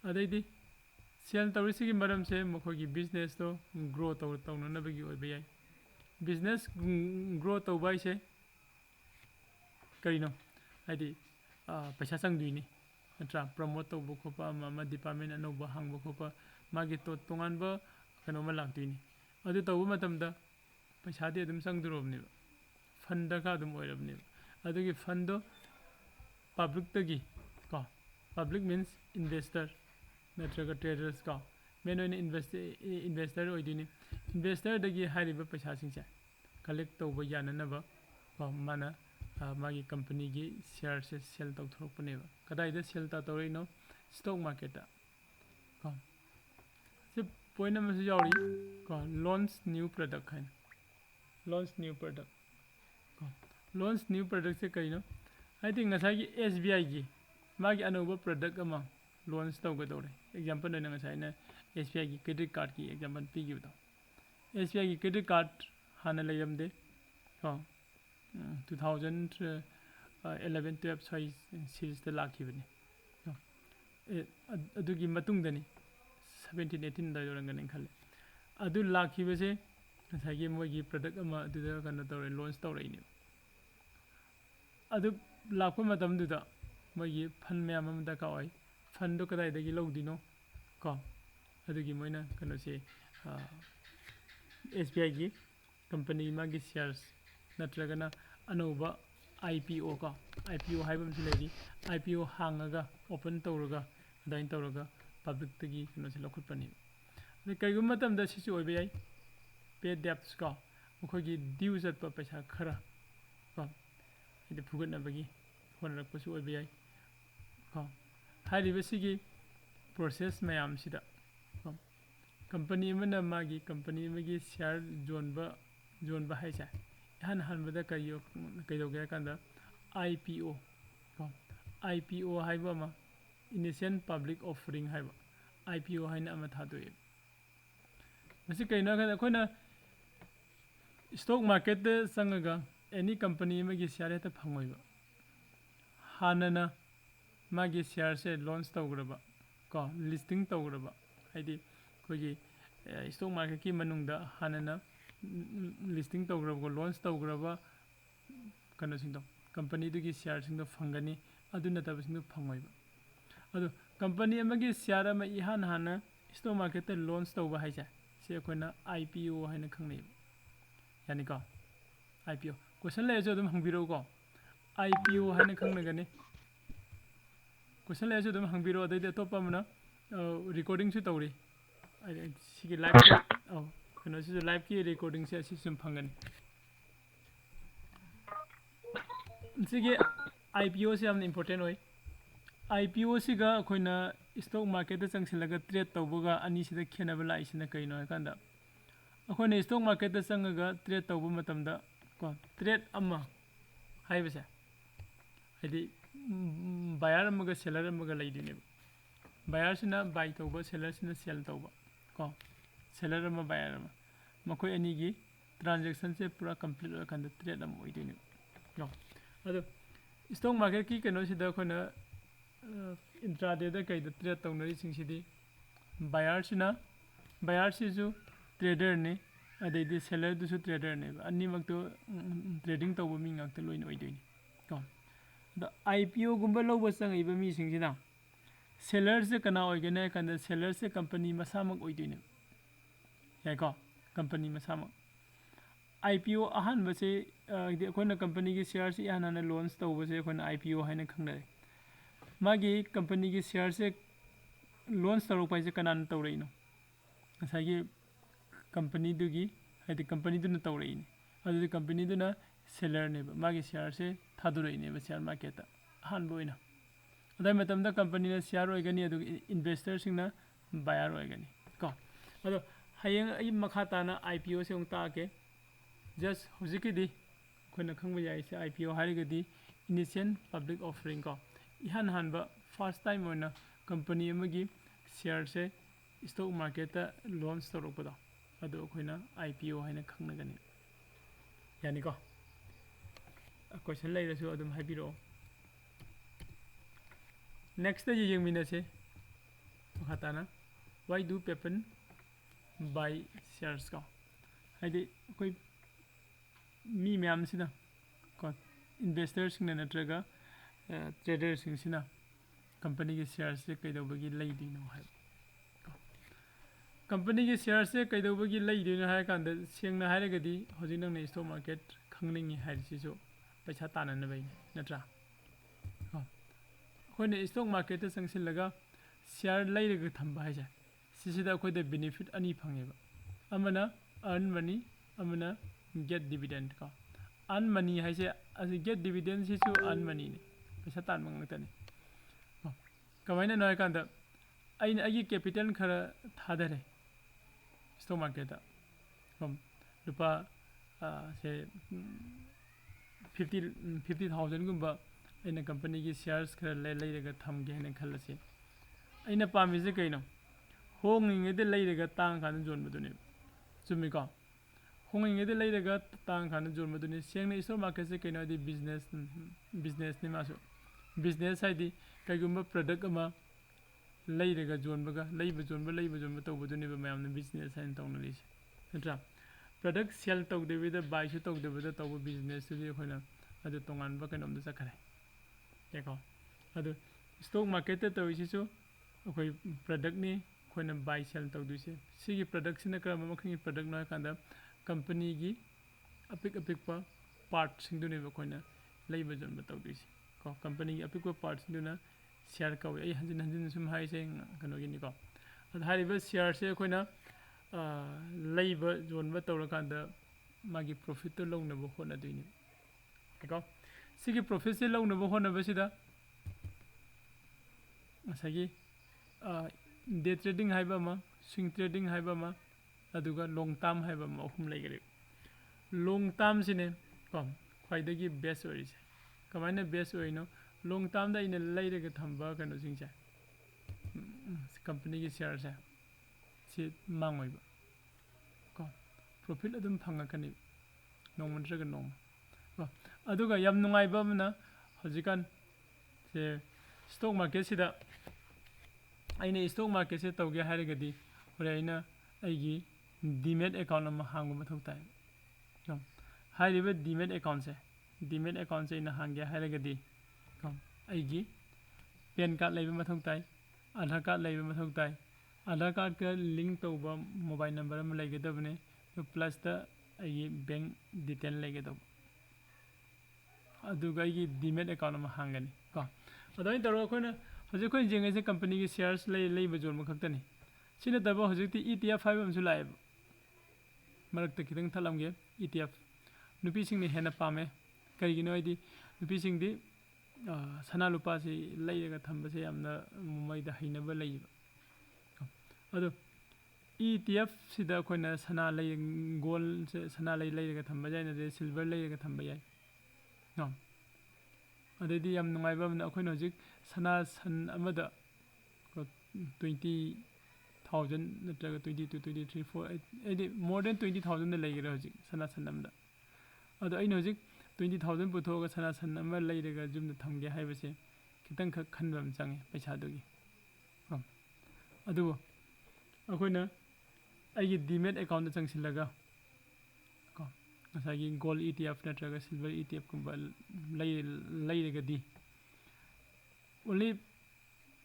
ꯑꯗꯩꯗꯤ ꯁꯦꯜ ꯇꯧꯔꯤꯁꯤꯒꯤ ꯃꯔꯝꯁꯦ ꯃꯈꯣꯏꯒꯤ ꯕꯤꯖꯤꯅꯦꯁꯇꯣ ꯒ꯭ꯔꯣ ꯇꯧꯅꯅꯕꯒꯤ ꯑꯣꯏꯕ ꯌꯥꯏ ꯕꯤꯖꯤꯅꯦꯁ ꯒ꯭ꯔꯣ ꯇꯧꯕ ꯍꯥꯏꯁꯦ ꯀꯔꯤꯅꯣ ꯍꯥꯏꯗꯤ ꯄꯩꯁా ꯆꯪꯗꯣꯏꯅꯤ ꯅꯠꯇ꯭ꯔꯥ ꯄ꯭ꯔꯃꯣꯠ ꯇꯧꯕ ꯈꯣꯠꯄ ꯑꯃ ꯗꯤꯄꯥꯔꯠꯃꯦꯟ ꯑꯅꯧꯕ ꯍꯥꯡꯕ ꯈꯣꯠꯄ ꯃꯥꯒꯤ ꯇꯣꯉꯥꯟꯕ ꯀꯩꯅꯣꯝꯃ ꯂꯥꯛꯇꯣꯏꯅꯤ ꯑꯗꯨ ꯇꯧꯕ ꯃꯇꯝꯗ ꯄꯩꯁꯥꯗꯤ ꯑꯗꯨꯝ ꯆꯪꯗꯣꯔꯕꯅꯦꯕ ꯐꯟ ꯗꯔꯀꯥꯔ ꯑꯗꯨꯝ ꯑꯣꯏꯔꯕꯅꯦꯕ ꯑꯗꯨꯒꯤ ꯐꯟꯗꯣ ꯄꯥꯕ꯭ꯂꯤꯛꯇꯒꯤ ꯀꯣ ꯄꯥꯕ꯭ꯂꯤꯛ ꯃꯤꯟꯁ ꯏꯟꯚꯦꯁꯇꯔ ꯅꯠꯇ꯭ꯔꯒ ꯇ꯭ꯔꯦꯗꯔꯁ ꯀꯣ ꯃꯦꯟ ꯑꯣꯏꯅ ꯏꯟꯚꯦꯁꯇꯔ ꯑꯣꯏꯗꯣꯏꯅꯤ ꯏꯟꯚꯦꯁꯇꯔꯗꯒꯤ ꯍꯥꯏꯔꯤꯕ ꯄꯩꯁꯥꯁꯤꯡꯁꯦ ꯀꯂꯦꯛ ꯇꯧꯕ ꯌꯥꯅꯅꯕ ꯀꯣ ꯃꯥꯅ ꯃꯥꯒꯤ ꯀꯝꯄꯅꯤꯒꯤ ꯁꯤꯌꯔꯁꯦ ꯁꯦꯜ ꯇꯧꯊꯣꯔꯛꯄꯅꯦꯕ ꯀꯗꯥꯏꯗ ꯁꯦꯜ ꯇꯧꯔꯛꯏꯅꯣ ꯁ꯭ꯇꯣꯛ ꯃꯥꯔꯀꯦꯠꯇ ꯀꯣ ꯁꯤ ꯄꯣꯏꯟ ꯑꯃꯁꯨ ꯌꯥꯎꯔꯤ ꯀꯣ ꯂꯣꯟꯁ ꯅ꯭ꯌꯨ ꯄ꯭ꯔꯗꯛ ꯍꯥꯏꯅ ꯂꯣꯟꯁ ꯅ꯭ꯌꯨ ꯄ꯭ꯔꯗꯛ ꯀꯣ ꯂꯣꯟꯁ ꯅ꯭ꯌꯨ ꯄ꯭ꯔꯗꯛꯁꯦ ꯀꯔꯤꯅꯣ ꯍꯥꯏꯗꯤ ꯉꯁꯥꯏꯒꯤ SBIꯒꯤ ꯃꯥꯒꯤ ꯑꯅꯧꯕ ꯄ꯭ꯔꯗꯛ ꯑꯃ ꯂꯣꯟꯁ ꯇꯧꯒꯗꯧꯔꯦ ꯑꯦꯛꯖꯥꯝꯄꯜ ꯑꯣꯏꯅ ꯉꯁꯥꯏ ꯑꯩꯅ SBIꯒꯤ ꯀ꯭ꯔꯦꯗꯤꯠ ꯀꯥꯔꯠꯀꯤ ꯑꯦꯛꯖꯥꯝꯄꯜ ꯄꯤꯈꯤꯕꯗꯣ SBIꯒꯤ ꯀ꯭ꯔꯦꯗꯤꯠ ꯀꯥꯔꯠ ꯍꯥꯟꯅ ꯂꯩꯔꯝꯗꯦ ꯀꯣ 2011-12 ꯁ꯭ꯋꯥꯏ ꯁꯤꯔꯤꯁꯇ ꯂꯥꯛꯈꯤꯕꯅꯤ ꯑꯗꯨꯒꯤ ꯃꯇꯨꯡꯗꯅꯤ 17-18 ꯑꯗꯨꯋꯥꯏ ꯑꯣꯏꯔꯝꯒꯅꯤ ꯈꯜꯂꯦ ꯑꯗꯨ ꯂꯥꯛꯈꯤꯕꯁꯦ ꯉꯁꯥꯏꯒꯤ ꯃꯣꯏꯒꯤ ꯄ꯭ꯔꯗꯛ ꯑꯃ ꯑꯗꯨꯗ ꯀꯩꯅꯣ ꯇꯧꯔꯦ ꯂꯣꯟꯁ ꯇꯧꯔꯛꯏꯅꯦꯕ ꯑꯗꯨ ꯂꯥꯛꯄ ꯃꯇꯝꯗꯨꯗ ꯃꯣꯏꯒꯤ ꯐꯟ ꯃꯌꯥꯝ ꯑꯃ ꯗꯔꯀꯥꯔ ꯑꯣꯏ ꯐꯟꯗꯣ ꯀꯗꯥꯏꯗꯒꯤ ꯂꯧꯗꯣꯏꯅꯣ ꯀꯣ ꯑꯗꯨꯒꯤ ꯃꯣꯏꯅ ꯀꯩꯅꯣꯁꯦ SBIꯒꯤ ꯀꯝꯄꯅꯤ ꯃꯥꯒꯤ ꯁꯤꯌꯔꯁ ꯅꯠꯇ꯭ꯔꯒꯅ ꯑꯅꯧꯕ IPO ꯀꯣ IPO ꯍꯥꯏꯕ ꯑꯃꯁꯨ ꯂꯩꯔꯤ IPO ꯍꯥꯡꯉꯒ ꯑꯣꯄꯟ ꯇꯧꯔꯒ ꯑꯗꯨꯃꯥꯏꯅ ꯇꯧꯔꯒ ꯄꯥꯕ꯭ꯂꯤꯛꯇꯒꯤ ꯀꯩꯅꯣꯁꯦ ꯂꯧꯈꯠꯄꯅꯤ ꯑꯗꯩ ꯀꯔꯤꯒꯨꯝꯕ ꯃꯇꯝꯗ ꯁꯤꯁꯨ ꯑꯣꯏꯕ ꯌꯥꯏ ꯄꯦ ꯗꯦꯞꯁ ꯀꯣ ꯃꯈꯣꯏꯒꯤ ꯗ꯭ꯌꯨ ꯆꯠꯄ ꯄꯩꯁꯥ ꯈꯔ ꯀꯣ ꯍꯥꯏꯗꯤ ꯐꯨꯒꯠꯅꯕꯒꯤ ꯍꯣꯠꯅꯔꯛꯄꯁꯨ ꯑꯣꯏꯕ ꯌꯥꯏ ꯀꯣ ꯍꯥꯏꯔꯤꯕꯁꯤꯒꯤ ꯄ꯭ꯔꯣꯁꯦꯁ ꯃꯌꯥꯝꯁꯤꯗ ꯀꯣ ꯀꯝꯄꯅꯤ ꯑꯃꯅ ꯃꯥꯒꯤ ꯀꯝꯄꯅꯤ ꯑꯃꯒꯤ ꯁꯤꯌꯔ ꯌꯣꯟꯕ ꯍꯥꯏꯁꯦ इहान हानबदा कईदौगे हाइकांदा IPO को IPO हाइबा मा इनिशियल पब्लिक ऑफरिंग हाइबा IPO हाइना अमा थादोए मसी कईना का अखोना स्टॉक मार्केट दे संगगा एनी कंपनी में शेयर हेता फंगोइबा हानना मागी शेयर से लॉन्च तौग्रबा को लिस्टिंग तौग्रबा हाइदी कोई स्टॉक मार्केट की मनुंगदा हानना लिस्टिंग तौग्रबा लॉन्च तौग्रबा कनो सिंदो कंपनी दुगी शेयर सिंदो फंगनी अदु नतब सिंदो फंगोइबा अदु कंपनी अमगी शेयर अमा इहान हाना स्टॉक मार्केट लॉन्च तौबा हाइसा से अखोना IPO हाइना खंगनै यानी को IPO क्वेश्चन लेजो दम हंगबिरो को IPO हाइना खंगनगनी क्वेश्चन लेजो दम हंगबिरो अदैदे तोपा मना रिकॉर्डिंग से तौरी सिगी लाइव कनो से लाइव की रिकॉर्डिंग से असि सुम फंगन सिगी IPO से हम इंपोर्टेंट होय IPO सिगा अखोइना ꯏꯁꯇꯣꯛ ꯃꯥꯔꯀꯦꯠꯇ ꯆꯪꯁꯤꯜꯂꯒ ꯇ꯭ꯔꯦꯗ ꯇꯧꯕꯒ ꯑꯅꯤꯁꯤꯗ ꯈꯦꯠꯅꯕ ꯂꯥꯛꯏꯁꯤꯅ ꯀꯩꯅꯣ ꯍꯥꯏꯀꯥꯟꯗ ꯑꯩꯈꯣꯏꯅ ꯏꯁꯇꯣꯛ ꯃꯥꯔꯀꯦꯠꯇ ꯆꯪꯉꯒ ꯇ꯭ꯔꯦꯗ ꯇꯧꯕ ꯃꯇꯝꯗ ꯀꯣ ꯇ꯭ꯔꯦꯗ ꯑꯃ ꯍꯥꯏꯕꯁꯦ ꯍꯥꯏꯗꯤ ꯕꯥꯌꯔ ꯑꯃꯒ ꯁꯦꯂꯔ ꯑꯃꯒ ꯂꯩꯗꯣꯏꯅꯦꯕ ꯕꯥꯌꯔꯁꯤꯅ ꯕꯥꯏ ꯇꯧꯕ ꯁꯦꯂꯔꯁꯤꯅ ꯁꯦꯜ ꯇꯧꯕ ꯀꯣ ꯁꯦꯂꯔ ꯑꯃ ꯕꯥꯌꯔ ꯑꯃ ꯃꯈꯣꯏ ꯑꯅꯤꯒꯤ ꯇ꯭ꯔꯥꯟꯖꯦꯛꯁꯟꯁꯦ ꯄꯨꯔꯥ ꯀꯝꯄ꯭ꯂꯤꯠ ꯑꯣꯏꯔꯀꯥꯟꯗ ꯇ꯭ꯔꯦꯗ ꯑꯃ ꯑꯣꯏꯗꯣꯏꯅꯦꯕ ꯀꯣ ꯑꯗꯣ ꯏꯁꯇꯣꯛ ꯃꯥꯔꯀꯦꯠꯀꯤ ꯀꯩꯅꯣꯁꯤꯗ ꯑꯩꯈꯣꯏꯅ ꯏꯟꯇ꯭ꯔꯥꯗꯦꯗ ꯀꯩꯗ ꯇ꯭ꯔꯦꯗ ꯇꯧꯅꯔꯤꯁꯤꯡꯁꯤꯗꯤ ꯕꯥꯌꯔꯁꯤꯁꯨ ꯇ꯭ꯔꯦꯗꯔꯅꯤ ꯑꯗꯩꯗꯤ ꯁꯦꯂꯔꯗꯨꯁꯨ ꯇ꯭ꯔꯦꯗꯔꯅꯦꯕ ꯑꯅꯤꯃꯛꯇꯣ ꯇ꯭ꯔꯦꯗꯤꯡ ꯇꯧꯕ ꯃꯤ ꯉꯥꯛꯇ ꯂꯣꯏꯅ ꯑꯣꯏꯗꯣꯏꯅꯤ ꯀꯣ ꯑꯗꯣ IPOꯒꯨꯝꯕ ꯂꯧꯕ ꯆꯪꯉꯤꯕ ꯃꯤꯁꯤꯡꯁꯤꯅ ꯁꯦꯂꯔꯁꯦ ꯀꯅꯥ ꯑꯣꯏꯒꯅꯤ ꯍꯥꯏ ꯀꯥꯟꯗ ꯁꯦꯂꯔꯁꯦ ꯀꯝꯄꯅꯤ ꯃꯁꯥꯃꯛ ꯑꯣꯏꯗꯣꯏꯅꯦꯕ ꯌꯥꯏꯀꯣ ꯀꯝꯄꯅꯤ ꯃꯁꯥꯃꯛ IPO ꯑꯍꯥꯟꯕꯁꯦ ꯑꯩꯈꯣꯏꯅ ꯀꯝꯄꯅꯤꯒꯤ ꯁꯤꯌꯔꯁꯤ ꯏꯍꯥꯟ ꯍꯥꯟꯅ ꯂꯣꯟꯆ ꯇꯧꯕꯁꯦ ꯑꯩꯈꯣꯏꯅ IPO ꯍꯥꯏꯅ ꯈꯪꯅꯔꯦ ꯃꯥꯒꯤ ꯀꯝꯄꯅꯤꯒꯤ ꯁꯤꯌꯔꯁꯦ ꯂꯣꯟꯆ ꯇꯧꯔꯛꯄ ꯍꯥꯏꯁꯦ ꯀꯅꯥꯅ ꯇꯧꯔꯛꯏꯅꯣ ꯉꯁꯥꯏꯒꯤ ꯀꯝꯄꯅꯤꯗꯨꯒꯤ ꯍꯥꯏꯗꯤ ꯀꯝꯄꯅꯤꯗꯨꯅ ꯇꯧꯔꯛꯏꯅꯤ ꯑꯗꯨꯗꯤ ꯀꯝꯄꯅꯤꯗꯨꯅ ꯁꯦꯂꯔꯅꯦꯕ ꯃꯥꯒꯤ ꯁꯤꯌꯔꯁꯦ ꯊꯥꯗꯣꯔꯛꯏꯅꯦꯕ ꯁꯤꯌꯔ ꯃꯥꯔꯀꯦꯠꯇ ꯑꯍꯥꯟꯕ ꯑꯣꯏꯅ ꯑꯗꯨꯏ ꯃꯇꯝꯗ ꯀꯝꯄꯅꯤꯅ ꯁꯤꯌꯔ ꯑꯣꯏꯒꯅꯤ ꯑꯗꯨꯒ ꯏꯟꯚꯦꯁꯇꯔꯁꯤꯡꯅ ꯕꯥꯌꯔ ꯑꯣꯏꯒꯅꯤ ꯀꯣ ꯑꯗꯣ ꯍꯌꯦꯡ ꯑꯩ ꯃꯈꯥ ꯇꯥꯅ IPOꯁꯦ ꯑꯃꯨꯛ ꯇꯥꯛꯑꯒꯦ ꯖꯁ ꯍꯧꯖꯤꯛꯀꯤꯗꯤ ꯑꯩꯈꯣꯏꯅ ꯈꯪꯕ ꯌꯥꯏꯁꯦ IPO ꯍꯥꯏꯔꯒꯗꯤ ꯏꯅꯤꯁꯤꯌꯦꯜ ꯄꯕ꯭ꯂꯤꯛ ꯑꯣꯐꯔꯤꯡ ꯀꯣ इहान हानबा फर्स्ट टाइम होना कंपनी अमगी शेयर से स्टॉक मार्केट लॉन्च तौरपद अदो अखोइना IPO हाइना खंगनगनी यानी को क्वेश्चन लेरसु अदुम हाइबिरो नेक्स्ट ये यंगमिनसे मखाताना why do people buy shares को हाइदि कोई मी मैम सिना को इन्वेस्टर्स सिंगना नत्रगा ट्रेडर्स सिंगसिना कंपनी के शेयर्स से कईदौबगी लैदिनो है कंपनी के शेयर्स से कईदौबगी लैदिनो है कांद सेंगना हायरगदी हजि नंगने स्टॉक मार्केट खंगनिंगी हायसिसु पैसा ताननबई नत्रा अखोइने स्टॉक मार्केट ते संगसिलगा शेयर लैरगा थंबा हायसे सिसिदा अखोइदे बेनिफिट अनि फंगेबा अमना अर्न मनी अमना गेट डिविडेंड का अर्न मनी हायसे अजि गेट डिविडेंड सिसु अर्न मनी ने पैसा तान मंगतनी कमायना नय कांदा अइन अगी कैपिटल खरा थादरे स्टॉक मार्केट हम रुपा से 50,000 गुंबा अइन कंपनी की शेयर्स खरा लेरगा थमगे हने खलसे अइन पामिसे कइनो होंगिंगेदे लेरगा तांग खान जोनबदुने चुमिको होंगिंगेदे लेरगा तांग खान जोनबदुने सेंगने स्टॉक मार्केट से कइनो दि बिजनेस नि मासु बिजनेस है कईगुम प्रोडक्ट लेरगा जोनबगा लेब जोनब तौबदुने मैम बिजनेस है तौनरीसे नत्रा प्रोडक्ट सेल तौदेबद बायसु तौदेबद तौब बिजनेस अखोइना अदु तोंगानबा कइनोमदा चखरे याको अदु स्टॉक मार्केट तौइसिसु अखोइ प्रोडक्ट नि अखोइना बाय सेल तौदुइसे सिगी प्रोडक्ट सिना करम मखंगी प्रोडक्ट न कांदा कंपनी की अपिक पार्ट सिंगदुने अखोइना लेब जोनब तौदुइसे को कंपनी की अपिक पार्ट सिंगदुना शेयर कौवे आई हंजिन हंजिन सुम हाइसे कनोगिनी को अद हारिबा शेयर से अखोइना लेब जोनब तौरकांदा मागी प्रॉफिट तो लौनब होनदुइनि को सिगी प्रॉफिट से लौनब होनबसिदा असगी डे ट्रेडिंग हाइबा स्विंग ट्रेडिंग हाइबा अदुगा लॉन्ग टर्म हाइबा अहुम लेगरे लॉन्ग टर्म सिने को ख्वाइदगी बेस्ट ओरिसे कमायना बेस्ट ओइनो लॉन्ग टर्म दा इन लेरगा थंबा कनो सिंगसे कंपनी की शेयर से सि मांगोइबा को प्रॉफिट अदुम फंगकनी नोंमनत्रगा नोंम को अदुगा याम नुंगाइबा मना हजिकान से स्टॉक मार्केट सिदा आइने स्टॉक मार्केट से तौगे हायरगदी होरे आइना आइगी डीमैट अकाउंट अमा हांगो मथौ ताइ हायरिबा डीमैट अकाउंट से इन हांगे हायरगदी आइगी पैन कार्ड लेबे मथौ ताइ आधार कार्ड लेबे मथौ ताइ आधार कार्ड का लिंक तौबा मोबाइल नंबर अमा लेगेदबने प्लस दा आइगी बैंक डिटेल लेगेदब अदुगा आइगी डीमैट अकाउंट अमा हांगनी को अदोइन तरो अखोइना हजि खोइ जेंगैसे कंपनी की शेयर्स लेबे जोन मखक्तनी सिना तब हजिकती ETF हाइबा अमसु लाएब मरक्ता खितंग थलमगे ETF नुपी सिंगनि हेना पामे करिगिनो आइदि नुपी सिंगदि ꯁꯅꯥ ꯂꯨꯄꯥꯁꯤ ꯂꯩꯔꯒ ꯊꯝꯕꯁꯦ ꯌꯥꯝꯅ ꯃꯣꯏꯗ ꯍꯩꯅꯕ ꯂꯩꯌꯦꯕ ꯑꯗꯣ ETF ꯁꯤꯗ ꯑꯩꯈꯣꯏꯅ ꯁꯅꯥ ꯂꯩ ꯒꯣꯜꯁꯦ ꯁꯅꯥ ꯂꯩꯔꯒ ꯊꯝꯕ ꯌꯥꯏ ꯅꯠꯇ꯭ꯔꯒ ꯁꯤꯜꯚꯔ ꯂꯩꯔꯒ ꯊꯝꯕ ꯌꯥꯏ ꯑꯗꯩꯗꯤ ꯌꯥꯝ ꯅꯨꯡꯉꯥꯏꯕ ꯑꯃꯅ ꯑꯩꯈꯣꯏꯅ ꯍꯧꯖꯤꯛ ꯁꯅꯥ ꯁꯟ ꯑꯃꯗ 20,000 ꯅꯠꯇ꯭ꯔꯒ 22 23 4 ꯑꯩꯗꯤ ꯃꯣꯔ ꯗꯦꯟ 20,000ꯗ ꯂꯩꯈ꯭ꯔꯦ ꯍꯧꯖꯤꯛ ꯁꯅꯥ ꯁꯟ ꯑꯃꯗ ꯑꯗꯣ ꯑꯩꯅ ꯍꯧꯖꯤꯛ 20,000 ꯄꯨꯊꯣꯛꯑꯒ ꯁꯅꯥ ꯁꯟ ꯑꯃ ꯂꯩꯔꯒ ꯌꯨꯝꯗ ꯊꯝꯒꯦ ꯍꯥꯏꯕꯁꯦ ꯈꯤꯇꯪꯈꯛ ꯈꯟꯕ ꯑꯃ ꯆꯪꯉꯦ ꯄꯩꯁꯥꯗꯨꯒꯤ ꯑꯗꯨꯕꯨ ꯑꯩꯈꯣꯏꯅ ꯑꯩꯒꯤ ꯗꯤꯃꯦꯠ ꯑꯦꯀꯥꯎꯟꯗ ꯆꯪꯁꯤꯜꯂꯒ ꯉꯁꯥꯏꯒꯤ ꯒꯣꯜ ETF ꯅꯠꯇ꯭ꯔꯒ ꯁꯤꯜꯚꯔ ETF ꯀꯨꯝꯕ ꯂꯩꯔꯒꯗꯤ ꯑꯣꯟꯂꯤ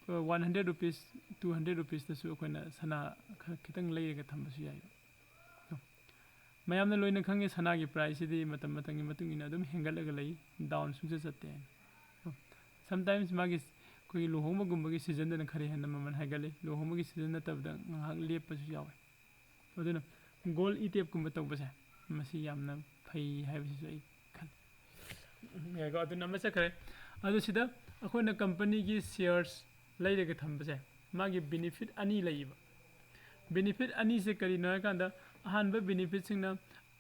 100 ꯔꯨꯄꯤꯁ 200 ꯔꯨꯄꯤꯁꯇꯁꯨ ꯑꯩꯈꯣꯏꯅ ꯁꯅꯥ ꯈꯤꯇꯪ ꯂꯩꯔꯒ ꯊꯝꯕꯁꯨ ꯌꯥꯏ ꯃꯌꯥꯝꯅ ꯂꯣꯏꯅ ꯈꯪꯉꯦ ꯁꯅꯥꯒꯤ ꯄ꯭ꯔꯥꯏꯁꯁꯤꯗꯤ ꯃꯇꯝ ꯃꯇꯝꯒꯤ ꯃꯇꯨꯡ ꯏꯟꯅ ꯑꯗꯨꯝ ꯍꯦꯟꯒꯠꯂꯒ ꯂꯩ ꯗꯥꯎꯟ ꯁꯨꯡꯆꯠ ꯆꯠꯇꯦ ꯁꯝꯇꯥꯏꯝꯁ ꯃꯥꯒꯤ ꯑꯩꯈꯣꯏꯒꯤ ꯂꯨꯍꯣꯡꯕꯒꯨꯝꯕꯒꯤ ꯁꯤꯖꯟꯗꯅ ꯈꯔ ꯍꯦꯟꯅ ꯃꯃꯜ ꯍꯥꯏꯒꯠꯂꯤ ꯂꯨꯍꯣꯡꯕꯒꯤ ꯁꯤꯖꯟ ꯅꯠꯇꯕꯗ ꯉꯥꯏꯍꯥꯛ ꯂꯦꯞꯄꯁꯨ ꯌꯥꯎꯋꯤ ꯑꯗꯨꯅ ꯒꯣꯜ ETF ꯀꯨꯝꯕ ꯇꯧꯕꯁꯦ ꯃꯁꯤ ꯌꯥꯝꯅ ꯐꯩ ꯍꯥꯏꯕꯁꯤꯁꯨ ꯑꯩ ꯈꯜꯂꯤ ꯌꯥꯏꯀꯣ ꯑꯗꯨꯅ ꯑꯃ ꯆꯠꯈ꯭ꯔꯦ ꯑꯗꯨ ꯁꯤꯗ ꯑꯩꯈꯣꯏꯅ ꯀꯝꯄꯅꯤꯒꯤ ꯁꯤꯌꯔꯁ ꯂꯩꯔꯒ ꯊꯝꯕꯁꯦ ꯃꯥꯒꯤ ꯕꯦꯅꯤꯐꯤꯠ ꯑꯅꯤ ꯂꯩꯌꯦꯕ ꯕꯦꯅꯤꯐꯤꯠ ꯑꯅꯤꯁꯦ ꯀꯔꯤꯅꯣ ꯍꯥꯏꯀꯥꯟꯗ ꯑꯍꯥꯟꯕ ꯕꯦꯅꯤꯐꯤꯠꯁꯤꯡꯅ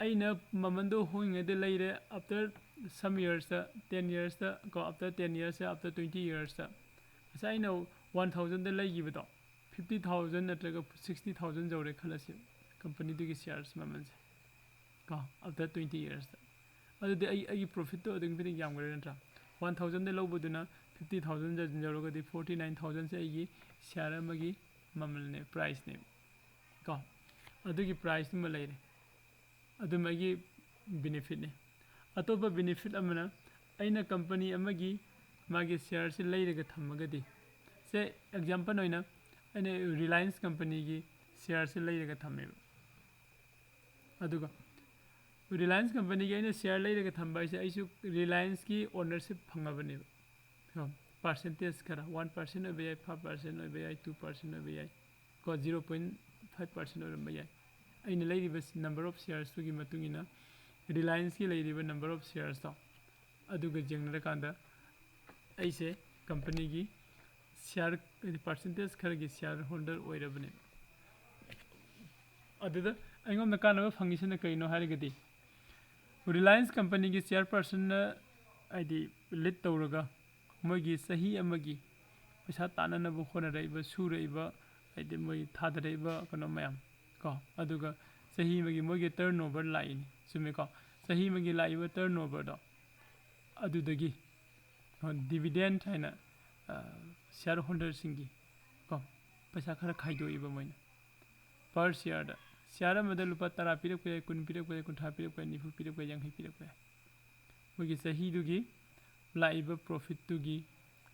ꯑꯩꯅ ꯃꯃꯟꯗꯣ ꯍꯣꯡꯉꯤꯉꯩꯗ ꯂꯩꯔꯦ ꯑꯐꯇꯔ ꯁꯝ ꯏꯌꯔꯁꯇ 10 ꯏꯌꯔꯁꯇ ꯀꯣ ꯑꯐꯇꯔ 10 ꯏꯌꯔꯁꯇ ꯑꯐꯇꯔ 20 ꯏꯌꯔꯁꯇ ꯉꯁꯥꯏ ꯑꯩꯅ 1,000ꯗ ꯂꯩꯈꯤꯕꯗꯣ 50,000 ꯅꯠꯇ꯭ꯔꯒ 60,000 ꯌꯧꯔꯦ ꯈꯜꯂꯁꯤ ꯀꯝꯄꯅꯤꯗꯨꯒꯤ ꯁꯤꯌꯔꯁ ꯃꯃꯜꯁꯦ ꯀꯣ ꯑꯐꯇꯔ 20 ꯏꯌꯔꯁꯇ ꯑꯗꯨꯗꯤ ꯑꯩꯒꯤ ꯄ꯭ꯔꯣꯐꯤꯠꯇꯣ ꯑꯗꯨꯛꯀꯤ ꯃꯇꯤꯛ ꯌꯥꯝꯈ꯭ꯔꯦ ꯅꯠꯇ꯭ꯔꯥ 1,000ꯗ ꯂꯧꯕꯗꯨꯅ 50,000 ꯌꯧꯔꯒꯗꯤ 49,000ꯁꯦ ꯑꯩꯒꯤ ꯁꯤꯌꯔ ꯑꯃꯒꯤ ꯃꯃꯜꯅꯦ ꯄ꯭ꯔꯥꯏꯁꯅꯦ ꯀꯣ ꯑꯗꯨꯒꯤ ꯄ꯭ꯔꯥꯏꯁꯇꯨꯃ ꯂꯩꯔꯦ ꯑꯗꯨꯝ ꯑꯩꯒꯤ ꯕꯦꯅꯤꯐꯤꯠꯅꯦ ꯑꯇꯣꯞꯄ ꯕꯦꯅꯤꯐꯤꯠ ꯑꯃꯅ ꯑꯩꯅ ꯀꯝꯄꯅꯤ ꯑꯃꯒꯤ ꯃꯥꯒꯤ ꯁꯤꯌꯔꯁꯤ ꯂꯩꯔꯒ ꯊꯝꯃꯒꯗꯤ ꯁꯦ ꯑꯦꯛꯖꯥꯝꯄꯜ ꯑꯣꯏꯅ ꯑꯩꯅ ꯔꯤꯂꯥꯌꯟꯁ ꯀꯝꯄꯅꯤꯒꯤ ꯁꯤꯌꯔꯁꯤ ꯂꯩꯔꯒ ꯊꯝꯃꯦꯕ ꯑꯗꯨꯒ ꯔꯤꯂꯥꯌꯟꯁ ꯀꯝꯄꯅꯤꯒꯤ ꯑꯩꯅ ꯁꯤꯌꯔ ꯂꯩꯔꯒ ꯊꯝꯕ ꯍꯥꯏꯁꯦ ꯑꯩꯁꯨ ꯔꯤꯂꯥꯌꯟꯁꯀꯤ ꯑꯣꯅꯔꯁꯤꯞ ꯐꯪꯉꯕꯅꯦꯕ ꯄꯥꯔꯁꯦꯟꯇꯦꯖ ꯈꯔ 1% ꯑꯣꯏꯕ ꯌꯥꯏ 5% ꯑꯣꯏꯕ ꯌꯥꯏ 2% ꯑꯣꯏꯕ ꯌꯥꯏ ꯀꯣ 0.5% ꯑꯣꯏꯔꯝꯕ ꯌꯥꯏ ꯑꯩꯅ ꯂꯩꯔꯤꯕ ꯅꯝꯕꯔ ꯑꯣꯐ ꯁꯤꯌꯔꯁꯇꯨꯒꯤ ꯃꯇꯨꯡ ꯏꯟꯅ ꯔꯤꯂꯥꯌꯟꯁꯀꯤ ꯂꯩꯔꯤꯕ ꯅꯝꯕꯔ ꯑꯣꯐ ꯁꯤꯌꯔꯁꯇꯣ ꯑꯗꯨꯒ ꯌꯦꯡꯅꯔꯀꯥꯟꯗ ꯑꯩꯁꯦ ꯀꯝꯄꯅꯤꯒꯤ ꯁꯤꯌꯔ ꯄꯥꯔꯁꯦꯟꯇꯦꯖ ꯈꯔꯒꯤ ꯁꯤꯌꯔ ꯍꯣꯜꯗꯔ ꯑꯣꯏꯔꯕꯅꯦꯕ ꯑꯗꯨꯗ ꯑꯩꯉꯣꯟꯗ ꯀꯥꯟꯅꯕ ꯐꯪꯉꯤꯁꯤꯅ ꯀꯔꯤꯅꯣ ꯍꯥꯏꯔꯒꯗꯤ ꯔꯤꯂꯥꯌꯟꯁ ꯀꯝꯄꯅꯤꯒꯤ ꯆꯤꯌꯔ ꯄꯔꯁꯟꯅ ꯍꯥꯏꯗꯤ ꯂꯤꯗ ꯇꯧꯔꯒ ꯃꯣꯏꯒꯤ ꯆꯍꯤ ꯑꯃꯒꯤ ꯄꯩꯁा ꯇꯥꯟꯅꯅꯕ ꯍꯣꯠꯅꯔꯛꯏꯕ ꯁꯨꯔꯛꯏꯕ ꯍꯥꯏꯗꯤ ꯃꯣꯏ ꯊꯥꯗꯔꯛꯏꯕ ꯀꯩꯅꯣ ꯃꯌꯥꯝ ꯀꯣ ꯑꯗꯨꯒ ꯆꯍꯤ ꯑꯃꯒꯤ ꯃꯣꯏꯒꯤ ꯇꯔꯟ ꯑꯣꯚꯔ ꯂꯥꯛꯏꯅꯤ ꯆꯨꯝꯃꯦꯀꯣ ꯆꯍꯤ ꯑꯃꯒꯤ ꯂꯥꯛꯏꯕ ꯇꯔꯟ ꯑꯣꯚꯔꯗꯣ ꯑꯗꯨꯗꯒꯤ ꯗꯤꯕꯤꯗꯦꯟ ꯍꯥꯏꯅ ꯁꯤꯌꯔ ꯍꯣꯜꯗꯔꯁꯤꯡꯒꯤ ꯀꯣ ꯄꯩꯁꯥ ꯈꯔ ꯈꯥꯏꯗꯣꯛꯏꯕ ꯃꯣꯏꯅ ꯄꯔ ꯁꯤꯌꯔꯗ ꯁꯤꯌꯔ ꯑꯃꯗ ꯂꯨꯄꯥ 10 ꯄꯤꯔꯛꯄ ꯌꯥꯏ 10 ꯄꯤꯔꯛꯄ ꯌꯥꯏ 30 ꯄꯤꯔꯛꯄ ꯌꯥꯏ 40 ꯄꯤꯔꯛꯄ ꯌꯥꯏ 50 ꯄꯤꯔꯛꯄ ꯌꯥꯏ ꯃꯣꯏꯒꯤ ꯆꯍꯤꯗꯨꯒꯤ ꯂꯥꯛꯏꯕ ꯄ꯭ꯔꯣꯐꯤꯠꯇꯨꯒꯤ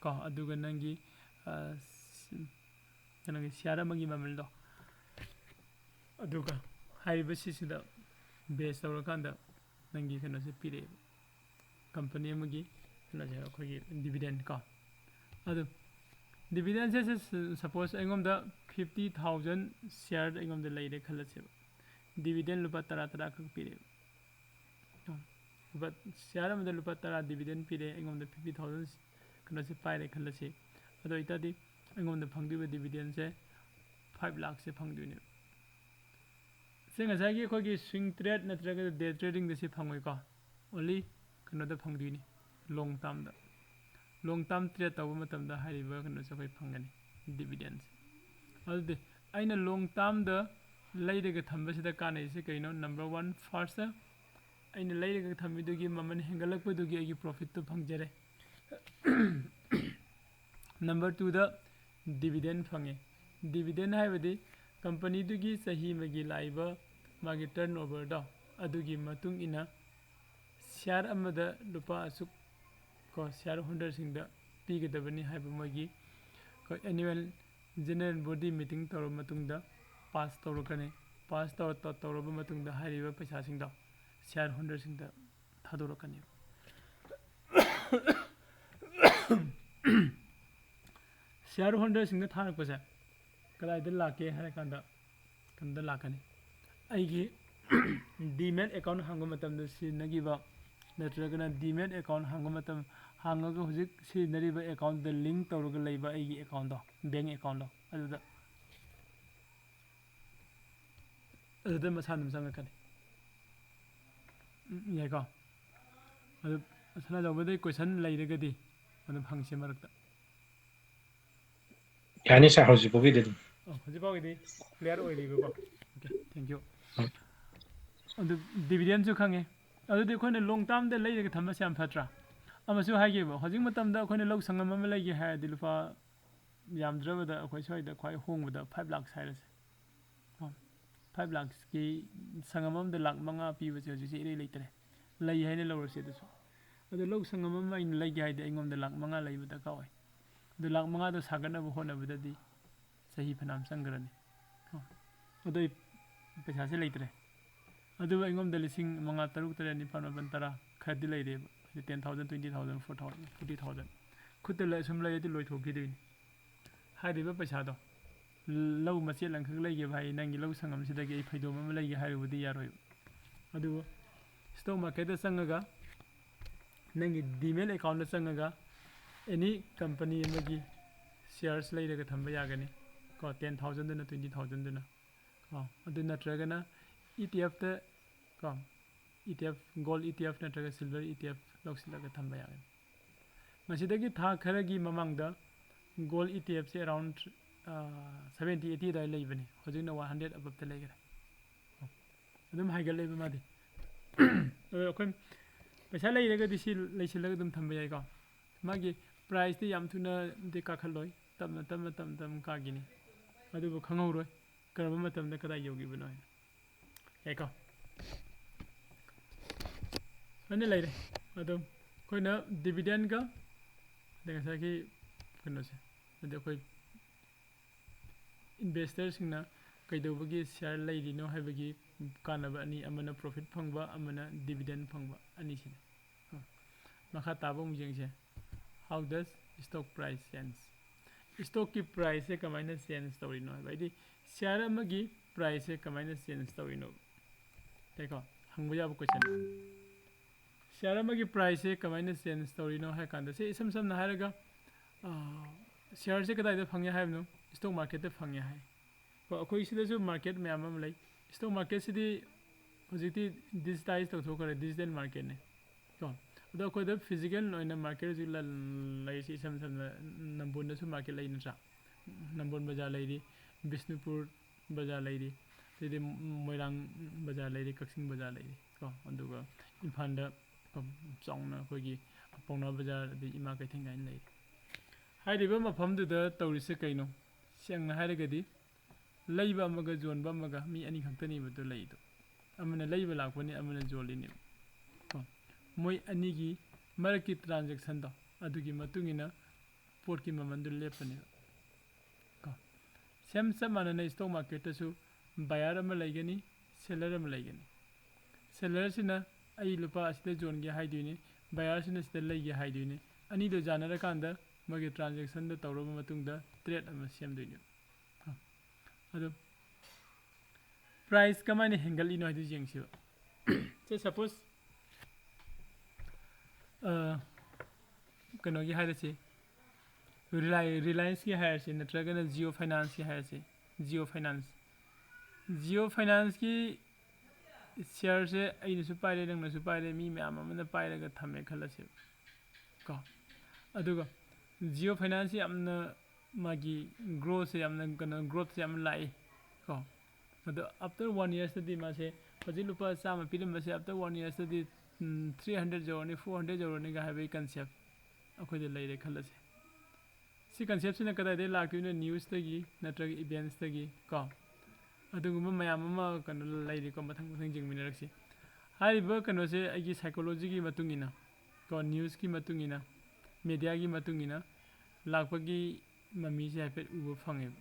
ꯀꯣ ꯑꯗꯨꯒ ꯅꯪꯒꯤ ꯀꯩꯅꯣꯒꯤ ꯁꯤꯌꯔ ꯑꯃꯒꯤ ꯃꯃꯜꯗꯣ ꯑꯗꯨꯒ ꯍꯥꯏꯔꯤꯕ ꯁꯤꯁꯤꯗ ꯕꯦꯁ ꯇꯧꯔꯀꯥꯟꯗ ꯅꯪꯒꯤ ꯀꯩꯅꯣꯁꯦ ꯄꯤꯔꯛꯑꯦꯕ ꯀꯝꯄꯅꯤ ꯑꯃꯒꯤ ꯀꯩꯅꯣꯁꯦ ꯑꯩꯈꯣꯏꯒꯤ ꯗꯤꯕꯤꯗꯦꯟ ꯀꯣ ꯑꯗꯨ ꯗꯤꯕꯤꯗꯦꯟꯁꯦ ꯁꯄꯣꯁ ꯑꯩꯉꯣꯟꯗ 50,000 ꯁꯤꯌꯔ ꯑꯩꯉꯣꯟꯗ ꯂꯩꯔꯦ ꯈꯜꯂꯁꯦꯕ ꯗꯤꯕꯤꯗꯦꯟ ꯂꯨꯄꯥ 10 ꯈꯛ ꯄꯤꯔꯛꯑꯦꯕ ꯁꯤꯌꯔ ꯑꯃꯗ ꯂꯨꯄꯥ 10 ꯗꯤꯕꯤꯗꯦꯟ ꯄꯤꯔꯦ ꯑꯩꯉꯣꯟꯗ 50,000 ꯀꯩꯅꯣꯁꯦ ꯄꯥꯏꯔꯦ ꯈꯜꯂꯁꯤ ꯑꯗꯨ ꯑꯣꯏꯇꯥꯔꯗꯤ ꯑꯩꯉꯣꯟꯗ ꯐꯪꯗꯣꯏꯕ ꯗꯤꯕꯤꯗꯦꯟꯁꯦ 5 ꯂꯥꯈꯁꯦ ꯐꯪꯗꯣꯏꯅꯦꯕ ꯁꯤ ꯉꯁꯥꯏꯒꯤ ꯑꯩꯈꯣꯏꯒꯤ ꯁ꯭ꯋꯤꯡ ꯇ꯭ꯔꯦꯗ ꯅꯠꯇ꯭ꯔꯒ ꯗꯦ ꯇ꯭ꯔꯦꯗꯤꯡꯗ ꯁꯤ ꯐꯪꯉꯣꯏꯀꯣ ꯑꯣꯟꯂꯤ ꯀꯩꯅꯣꯗ ꯐꯪꯗꯣꯏꯅꯤ ꯂꯣꯡ ꯇꯥꯝꯗ ꯂꯣꯡ ꯇꯥꯝ ꯇ꯭ꯔꯦꯗ ꯇꯧꯕ ꯃꯇꯝꯗ ꯍꯥꯏꯔꯤꯕ ꯀꯩꯅꯣꯁꯦ ꯑꯩꯈꯣꯏ ꯐꯪꯒꯅꯤ ꯗꯤꯕꯤꯗꯦꯟꯁꯦ ꯑꯗꯨꯗꯤ ꯑꯩꯅ ꯂꯣꯡ ꯇꯥꯝꯗ ꯂꯩꯔꯒ ꯊꯝꯕꯁꯤꯗ ꯀꯥꯟꯅꯩꯁꯦ ꯀꯩꯅꯣ ꯅꯝꯕꯔ 1 ꯐꯥꯔꯁꯇ ꯑꯩꯅ ꯂꯩꯔꯒ ꯊꯝꯕꯤꯗꯨꯒꯤ ꯃꯃꯜ ꯍꯦꯟꯒꯠꯂꯛꯄꯗꯨꯒꯤ ꯑꯩꯒꯤ ꯄ꯭ꯔꯣꯐꯤꯠꯇꯨ ꯐꯪꯖꯔꯦ ꯅꯝꯕꯔ 2ꯗ ꯗꯤꯕꯤꯗꯦꯟ ꯐꯪꯉꯦ ꯗꯤꯕꯤꯗꯦꯟ ꯍꯥꯏꯕꯗꯤ ꯀꯝꯄꯅꯤꯗꯨꯒꯤ ꯆꯍꯤ ꯑꯃꯒꯤ ꯂꯥꯛꯏꯕ ꯃꯥꯒꯤ ꯇꯔꯟ ꯑꯣꯚꯔꯗꯣ ꯑꯗꯨꯒꯤ ꯃꯇꯨꯡ ꯏꯟꯅ ꯁꯤꯌꯔ ꯑꯃꯗ ꯂꯨꯄꯥ ꯑꯁꯨꯛ ꯀꯣ ꯁꯤꯌꯔ ꯍꯣꯜꯗꯔꯁꯤꯡꯗ ꯄꯤꯒꯗꯕꯅꯤ ꯍꯥꯏꯕ ꯃꯣꯏꯒꯤ ꯑꯦꯅꯨꯋꯦꯜ ꯖꯦꯅꯔꯦꯜ ꯕꯣꯗꯤ ꯃꯤꯇꯤꯡ ꯇꯧꯔꯕ ꯃꯇꯨꯡꯗ ꯄꯥꯁ ꯇꯧꯔꯛꯀꯅꯤ ꯄꯥꯁ ꯇꯧꯔꯕ ꯃꯇꯨꯡꯗ ꯍꯥꯏꯔꯤꯕ ꯄꯩꯁꯥꯁꯤꯡꯗꯣ ꯁꯤꯌꯔ ꯍꯣꯜꯗꯔꯁꯤꯡꯗ ꯊꯥꯗꯣꯔꯛꯀꯅꯤ ꯁꯤꯌꯔ ꯍꯣꯜꯗꯔꯁꯤꯡꯗ ꯊꯥꯔꯛꯄꯁꯦ ꯀꯗꯥꯏꯗ ꯂꯥꯛꯀꯦ ꯍꯥꯏꯔ ꯀꯥꯟꯗ ꯀꯩꯅꯣꯗ ꯂꯥꯛꯀꯅꯤ ꯑꯩꯒꯤ ꯗꯤꯃꯦꯠ ꯑꯦꯀꯥꯎꯟ ꯍꯥꯡꯕ ꯃꯇꯝꯗ ꯁꯤꯖꯤꯟꯅꯈꯤꯕ ꯅꯠꯇ꯭ꯔꯒꯅ ꯗꯤꯃꯦꯠ ꯑꯦꯀꯥꯎꯟ ꯍꯥꯡꯕ ꯃꯇꯝ ꯍꯥꯡꯉꯒ ꯍꯧꯖꯤꯛ ꯁꯤꯖꯤꯟꯅꯔꯤꯕ ꯑꯦꯀꯥꯎꯟꯗ ꯂꯤꯡ ꯇꯧꯔꯒ ꯂꯩꯕ ꯑꯩꯒꯤ ꯑꯦꯀꯥꯎꯟꯗꯣ ꯕꯦꯡ ꯑꯦꯀꯥꯎꯟꯗꯣ ꯑꯗꯨꯗ ꯃꯁꯥ ꯑꯗꯨꯝ ꯆꯪꯉꯛꯀꯅꯤ ꯌꯥꯏꯀꯣ ꯑꯗꯨ ꯁꯥꯟꯅꯖꯧꯕꯗꯩ ꯀꯣꯏꯁꯟ ꯂꯩꯔꯒꯗꯤ ꯑꯗꯨꯝ ꯍꯪꯁꯤ ꯃꯔꯛꯇ ꯌꯥꯅꯤ ꯁꯥꯔ ꯍꯧꯖꯤꯛꯐꯥꯎꯒꯤꯗꯤ ꯑꯗꯨꯝ ꯍꯧꯖꯤꯛꯐꯥꯎꯒꯤꯗꯤ ꯀ꯭ꯂꯤꯌꯥꯔ ꯑꯣꯏꯔꯤꯕꯀꯣ ꯑꯣꯀꯦ ꯊꯦꯡꯛ ꯌꯨ ꯑꯗꯨ ꯗꯤꯕꯤꯗꯦꯟꯁꯨ ꯈꯪꯉꯦ ꯑꯗꯨꯗꯤ ꯑꯩꯈꯣꯏꯅ ꯂꯣꯡ ꯇꯥꯔꯝꯗ ꯂꯩꯔꯒ ꯊꯝꯕꯁꯦ ꯌꯥꯝ ꯐꯠꯇ꯭ꯔꯥ ꯑꯃꯁꯨ ꯍꯥꯏꯒꯦꯕ ꯍꯧꯖꯤꯛ ꯃꯇꯝꯗ ꯑꯩꯈꯣꯏꯅ ꯂꯧ ꯁꯪꯉꯝ ꯑꯃ ꯂꯩꯒꯦ ꯍꯥꯏꯔꯗꯤ ꯂꯨꯄꯥ ꯌꯥꯝꯗ꯭ꯔꯕꯗ ꯑꯩꯈꯣꯏ ꯁ꯭ꯋꯥꯏꯗ ꯈ꯭ꯋꯥꯏ ꯍꯣꯡꯕꯗ 5 ꯂꯥꯛ ꯍꯥꯏꯔꯁꯦ 5 ꯂꯥꯛꯀꯤ ꯁꯪꯉꯝ ꯑꯃꯗ ꯂꯥꯛ 5 ꯄꯤꯕꯁꯦ ꯍꯧꯖꯤꯛꯁꯦ ꯏꯔꯩ ꯂꯩꯇ꯭ꯔꯦ ꯂꯩ ꯍꯥꯏꯅ ꯂꯧꯔꯁꯦ ꯑꯗꯨꯁꯨ ꯑꯗꯨ ꯂꯧ ꯁꯪꯉꯝ ꯑꯃ ꯑꯩꯅ ꯂꯩꯒꯦ ꯍꯥꯏꯗꯤ ꯑꯩꯉꯣꯟꯗ ꯂꯥꯛ 5 ꯂꯩꯕ ꯗꯔꯀꯥꯔ ꯑꯣꯏ ꯑꯗꯨ ꯂꯥꯛ 5ꯗꯣ ꯁꯥꯒꯠꯅꯕ ꯍꯣꯠꯅꯕꯗꯗꯤ ꯆꯍꯤ ꯐꯅꯌꯥꯝ ꯆꯪꯈ꯭ꯔꯅꯤ ꯑꯗꯨ ꯑꯩ ꯄꯩꯁꯥꯁꯦ ꯂꯩꯇ꯭ꯔꯦ ꯑꯗꯨꯕꯨ ꯑꯩꯉꯣꯟꯗ ꯂꯤꯁꯤꯡ 5 6 7 9 10 10 ꯈꯔꯗꯤ ꯂꯩꯔꯦꯕ 10,000 20,000 4,000 40,000 ꯈꯨꯠꯇ ꯁꯨꯝ ꯂꯩꯔꯗꯤ ꯂꯣꯏꯊꯣꯛꯈꯤꯗꯣꯏꯅꯤ ꯍꯥꯏꯔꯤꯕ ꯄꯩꯁꯥꯗꯣ ꯂꯧ ꯃꯆꯦꯠ ꯑꯃꯈꯛ ꯂꯩꯒꯦ ꯚꯥꯏ ꯅꯪꯒꯤ ꯂꯧ ꯁꯪꯉꯝꯁꯤꯗꯒꯤ ꯑꯩ ꯐꯩꯗꯣꯝ ꯑꯃ ꯂꯩꯒꯦ ꯍꯥꯏꯔꯨꯕꯗꯤ ꯌꯥꯔꯣꯏꯕ ꯑꯗꯨꯕꯨ ꯁ꯭ꯇꯣꯛ ꯃꯥꯔꯀꯦꯠꯇ ꯆꯪꯉꯒ ꯅꯪꯒꯤ ꯗꯤꯃꯦꯠ ꯑꯦꯀꯥꯎꯟꯗ ꯆꯪꯉꯒ ꯑꯦꯅꯤ ꯀꯝꯄꯅꯤ ꯑꯃꯒꯤ ꯁꯤꯌꯔꯁ ꯂꯩꯔꯒ ꯊꯝꯕ ꯌꯥꯒꯅꯤ ꯀꯣ 10,000ꯗꯨꯅ 20,000ꯗꯨꯅ ꯀꯣ ꯑꯗꯨ ꯅꯠꯇ꯭ꯔꯒꯅ ꯏ ꯇꯤ ꯑꯦꯐꯇ ꯀꯣ I T F gold I T F ꯅꯠꯇ꯭ꯔꯒ ꯁꯤꯜꯚꯔ ꯏ ꯇꯤ ꯑꯦꯐ ꯂꯧꯁꯤꯜꯂꯒ ꯊꯝꯕ ꯌꯥꯒꯅꯤ ꯃꯁꯤꯗꯒꯤ ꯊꯥ ꯈꯔꯒꯤ ꯃꯃꯥꯡꯗ ꯒꯣꯜ ꯏ ꯇꯤ ꯑꯦꯐꯁꯦ ꯑꯦꯔꯥꯎꯟ 70 80 ꯑꯗꯨꯋꯥꯏ ꯂꯩꯕꯅꯤ ꯍꯧꯖꯤꯛꯅ 100 ꯑꯕꯞꯇ ꯂꯩꯈ꯭ꯔꯦ ꯑꯗꯨꯝ ꯍꯥꯏꯒꯠꯂꯦꯕ ꯃꯥꯗꯤ ꯑꯗꯣ ꯑꯩꯈꯣꯏ ꯄꯩꯁా ꯂꯩꯔꯒꯗꯤ ꯁꯤ ꯂꯩꯁꯤꯜꯂꯒ ꯑꯗꯨꯝ ꯊꯝꯕ ꯌꯥꯏꯀꯣ ꯃꯥꯒꯤ ꯄ꯭ꯔꯥꯏꯁꯇꯤ ꯌꯥꯝ ꯊꯨꯅꯗꯤ ꯀꯥꯈꯠꯂꯣꯏ ꯇꯞꯅ ꯇꯞꯅ ꯇꯞꯅ ꯇꯞꯅ ꯀꯥꯈꯤꯅꯤ ꯑꯗꯨꯕꯨ ꯈꯪꯍꯧꯔꯣꯏ ꯀꯔꯝꯕ ꯃꯇꯝꯗ ꯀꯗꯥꯏ ꯌꯧꯈꯤꯕꯅꯣ ꯍꯥꯏꯅ ꯌꯥꯏꯀꯣ ꯂꯣꯏꯅ ꯂꯩꯔꯦ ꯑꯗꯨ ꯑꯩꯈꯣꯏꯅ ꯗꯤꯕꯤꯗꯦꯟꯒ ꯑꯗꯩ ꯉꯁꯥꯏꯒꯤ ꯀꯩꯅꯣꯁꯦ ꯑꯗꯨ ꯑꯩꯈꯣꯏ ꯏꯟꯚꯦꯁꯇꯔꯁꯤꯡꯅ ꯀꯩꯗꯧꯕꯒꯤ ꯁꯤꯌꯥꯔ ꯂꯩꯔꯤꯅꯣ ꯍꯥꯏꯕꯒꯤ ꯀꯥꯟꯅꯕ ꯑꯅꯤ ꯑꯃꯅ ꯄ꯭ꯔꯣꯐꯤꯠ ꯐꯪꯕ ꯑꯃꯅ ꯗꯤꯕꯤꯗꯦꯟ ꯐꯪꯕ ꯑꯅꯤꯁꯤꯅꯤ ꯃꯈꯥ ꯇꯥꯕ ꯑꯃꯨꯛ ꯌꯦꯡꯁꯦ ꯍꯥꯎ ꯗꯁ ꯁ꯭ꯇꯣꯛ ꯄ꯭ꯔꯥꯏꯁ ꯆꯦꯟꯖ ꯁ꯭ꯇꯣꯛꯀꯤ ꯄ꯭ꯔꯥꯏꯁꯁꯦ ꯀꯃꯥꯏꯅ ꯆꯦꯟꯖ ꯇꯧꯔꯤꯅꯣ ꯍꯥꯏꯕ ꯍꯥꯏꯗꯤ ꯁꯤꯌꯥꯔ ꯑꯃꯒꯤ ꯄ꯭ꯔꯥꯏꯁꯁꯦ ꯀꯃꯥꯏꯅ ꯆꯦꯟꯖ ꯇꯧꯔꯤꯅꯣ ꯇꯥꯏꯀꯣ ꯍꯪꯕ ꯌꯥꯕ ꯀꯣꯏꯁꯟ ꯁꯤꯌꯥꯔ ꯑꯃꯒꯤ ꯄ꯭ꯔꯥꯏꯁꯁꯦ ꯀꯃꯥꯏꯅ ꯆꯦꯟꯖ ꯇꯧꯔꯤꯅꯣ ꯍꯥꯏ ꯀꯥꯟꯗ ꯁꯤ ꯏꯁꯝ ꯁꯝꯅ ꯍꯥꯏꯔꯒ ꯁꯤꯌꯥꯔꯁꯦ ꯀꯗꯥꯏꯗ ꯐꯪꯉꯦ ꯍꯥꯏꯕꯅꯣ ꯁ꯭ꯇꯣꯛ ꯃꯥꯔꯀꯦꯠꯇ ꯐꯪꯉꯦ ꯍꯥꯏ ꯑꯩꯈꯣꯏ ꯁꯤꯗꯁꯨ ꯃꯥꯔꯀꯦꯠ ꯃꯌꯥꯝ ꯑꯃ ꯂꯩ ꯁ꯭ꯇꯣꯛ ꯃꯥꯔꯀꯦꯠꯁꯤꯗꯤ ꯍꯧꯖꯤꯛꯇꯤ ꯗꯤꯖꯤꯇꯥꯏꯁ ꯇꯧꯊꯣꯛꯈ꯭ꯔꯦ ꯗꯤꯖꯤꯇꯦꯜ ꯃꯥꯔꯀꯦꯠꯅꯦ ꯀꯣ ꯑꯗꯣ ꯑꯩꯈꯣꯏꯗ ꯐꯤꯖꯤꯀꯦꯜ ꯑꯣꯏꯅ ꯃꯥꯔꯀꯦꯠ ꯍꯧꯖꯤꯛ ꯂꯩꯔꯤꯁꯤ ꯏꯁꯝ ꯁꯝꯅ ꯅꯝꯕꯣꯜꯗꯁꯨ ꯃꯥꯔꯀꯦꯠ ꯂꯩ ꯅꯠꯇ꯭ꯔꯥ ꯅꯝꯕꯣꯜ ꯕꯖꯥꯔ ꯂꯩꯔꯤ ꯕꯤꯁꯅꯨꯄꯨꯔ ꯕꯖꯥꯔ ꯂꯩꯔꯤ ꯑꯗꯩꯗꯤ ꯃꯣꯏꯔꯥꯡ ꯕꯖꯥꯔ ꯂꯩꯔꯤ ꯀꯛꯆꯤꯡ ꯕꯖꯥꯔ ꯂꯩꯔꯤ ꯀꯣ ꯑꯗꯨꯒ ꯏꯝꯐꯥꯜꯗ ꯆꯥꯎꯅ ꯑꯩꯈꯣꯏꯒꯤ ꯄꯥꯎꯅꯥ ꯕꯖꯥꯔ ꯑꯗꯩ ꯏꯃꯥ ꯀꯩꯊꯦꯜ ꯀꯥꯏꯅ ꯂꯩꯔꯤ ꯍꯥꯏꯔꯤꯕ ꯃꯐꯝꯗꯨꯗ ꯇꯧꯔꯤꯁꯦ ꯀꯩꯅꯣ ꯁꯦꯡꯅ ꯍꯥꯏꯔꯒꯗꯤ ꯂꯩꯕ ꯑꯃꯒ ꯌꯣꯟꯕ ꯑꯃꯒ ꯃꯤ ꯑꯅꯤ ꯈꯛꯇꯅꯦꯕꯗꯣ ꯂꯩꯗꯣ ꯑꯃꯅ ꯂꯩꯕ ꯂꯥꯛꯄꯅꯤ ꯑꯃꯅ ꯌꯣꯜꯂꯤꯅꯦꯕ ꯀꯣ ꯃꯣꯏ ꯑꯅꯤꯒꯤ ꯃꯔꯛꯀꯤ ꯇ꯭ꯔꯥꯟꯖꯦꯛꯁꯟꯗꯣ ꯑꯗꯨꯒꯤ ꯃꯇꯨꯡ ꯏꯟꯅ ꯄꯣꯠꯀꯤ ꯃꯃꯟꯗꯨ ꯂꯦꯞꯄꯅꯦꯕ ꯀꯣ ꯁꯦꯝ ꯆꯞ ꯃꯥꯟꯅꯅ ꯁ꯭ꯇꯣꯛ ꯃꯥꯔꯀꯦꯠꯇꯁꯨ ꯕꯥꯌꯔ ꯑꯃ ꯂꯩꯒꯅꯤ ꯁꯦꯂꯔ ꯑꯃ ꯂꯩꯒꯅꯤ ꯁꯦꯂꯔꯁꯤꯅ ꯑꯩ ꯂꯨꯄꯥ ꯑꯁꯤꯗ ꯌꯣꯟꯒꯦ ꯍꯥꯏꯗꯣꯏꯅꯤ ꯕꯥꯌꯔꯁꯤꯅ ꯁꯤꯗ ꯂꯩꯒꯦ ꯍꯥꯏꯗꯣꯏꯅꯤ ꯑꯅꯤꯗꯣ ꯌꯥꯅꯔꯀꯥꯟꯗ ꯃꯣꯏꯒꯤ ꯇ꯭ꯔꯥꯟꯖꯦꯛꯁꯟꯗꯣ ꯇꯧꯔꯕ ꯃꯇꯨꯡꯗ ꯇ꯭ꯔꯦꯠ ꯑꯃ ꯁꯦꯝꯗꯣꯏꯅꯦꯕ ꯑꯗꯨ ꯄ꯭ꯔꯥꯏꯁ ꯀꯃꯥꯏꯅ ꯍꯦꯟꯒꯠꯂꯤꯅꯣ ꯍꯥꯏꯗꯨ ꯌꯦꯡꯁꯤꯕ ꯁꯦ ꯁꯄꯣꯁ ꯀꯩꯅꯣꯒꯤ ꯍꯥꯏꯔꯁꯤ ꯔꯤꯂꯥꯌꯟꯁꯀꯤ ꯍꯥꯏꯔꯁꯤ ꯅꯠꯇ꯭ꯔꯒꯅ ꯖꯤꯑꯣ ꯐꯥꯏꯅꯥꯟꯁꯀꯤ ꯍꯥꯏꯔꯁꯤ ꯖꯤꯑꯣ ꯐꯥꯏꯅꯥꯟꯁꯀꯤ ꯁꯤꯌꯔꯁꯦ ꯑꯩꯅꯁꯨ ꯄꯥꯏꯔꯦ ꯅꯪꯅꯁꯨ ꯄꯥꯏꯔꯦ ꯃꯤ ꯃꯌꯥꯝ ꯑꯃꯅ ꯄꯥꯏꯔꯒ ꯊꯝꯃꯦ ꯈꯜꯂꯁꯦꯕ ꯀꯣ ꯑꯗꯨꯒ ꯖꯤꯑꯣ ꯐꯥꯏꯅꯥꯟꯁꯁꯤ ꯌꯥꯝꯅ ꯃꯥꯒꯤ ꯒ꯭ꯔꯣꯠꯁꯦ ꯌꯥꯝꯅ ꯀꯩꯅꯣ ꯒ꯭ꯔꯣꯠꯁꯦ ꯌꯥꯝꯅ ꯂꯥꯛꯏ ꯀꯣ ꯑꯗꯣ ꯑꯐꯇꯔ 1 ꯏꯌꯔꯁꯇꯗꯤ ꯃꯥꯁꯦ ꯍꯧꯖꯤꯛ ꯂꯨꯄꯥ 100 ꯄꯤꯔꯝꯕꯁꯦ ꯑꯐꯇꯔ 1 ꯏꯌꯔꯁꯇꯗꯤ 300 ꯌꯧꯔꯅꯤ 400 ꯌꯧꯔꯅꯤꯒ ꯍꯥꯏꯕꯒꯤ ꯀꯟꯁꯦꯞ ꯑꯩꯈꯣꯏꯗ ꯂꯩꯔꯦ ꯈꯜꯂꯁꯦ ꯁꯤ ꯀꯟꯁꯦꯞꯁꯤꯅ ꯀꯗꯥꯏꯗꯒꯤ ꯂꯥꯛꯇꯣꯏꯅꯣ ꯅ꯭ꯌꯨꯁꯇꯒꯤ ꯅꯠꯇ꯭ꯔꯒ ꯏꯚꯦꯟꯠꯁꯇꯒꯤ ꯀꯣ ꯑꯗꯨꯒꯨꯝꯕ ꯃꯌꯥꯝ ꯑꯃ ꯀꯩꯅꯣ ꯂꯩꯔꯤꯀꯣ ꯃꯊꯪ ꯃꯊꯪ ꯌꯦꯡꯃꯤꯟꯅꯔꯛꯁꯤ ꯍꯥꯏꯔꯤꯕ ꯀꯩꯅꯣꯁꯦ ꯑꯩꯒꯤ ꯁꯥꯏꯀꯣꯂꯣꯖꯤꯒꯤ ꯃꯇꯨꯡ ꯏꯟꯅ ꯀꯣ ꯅ꯭ꯌꯨꯁꯀꯤ ꯃꯇꯨꯡ ꯏꯟꯅ ꯃꯦꯗꯤꯌꯥꯒꯤ ꯃꯇꯨꯡ ꯏꯟꯅ ꯂꯥꯛꯄꯒꯤ ꯃꯃꯤꯁꯦ ꯍꯥꯏꯐꯦꯠ ꯎꯕ ꯐꯪꯉꯦꯕ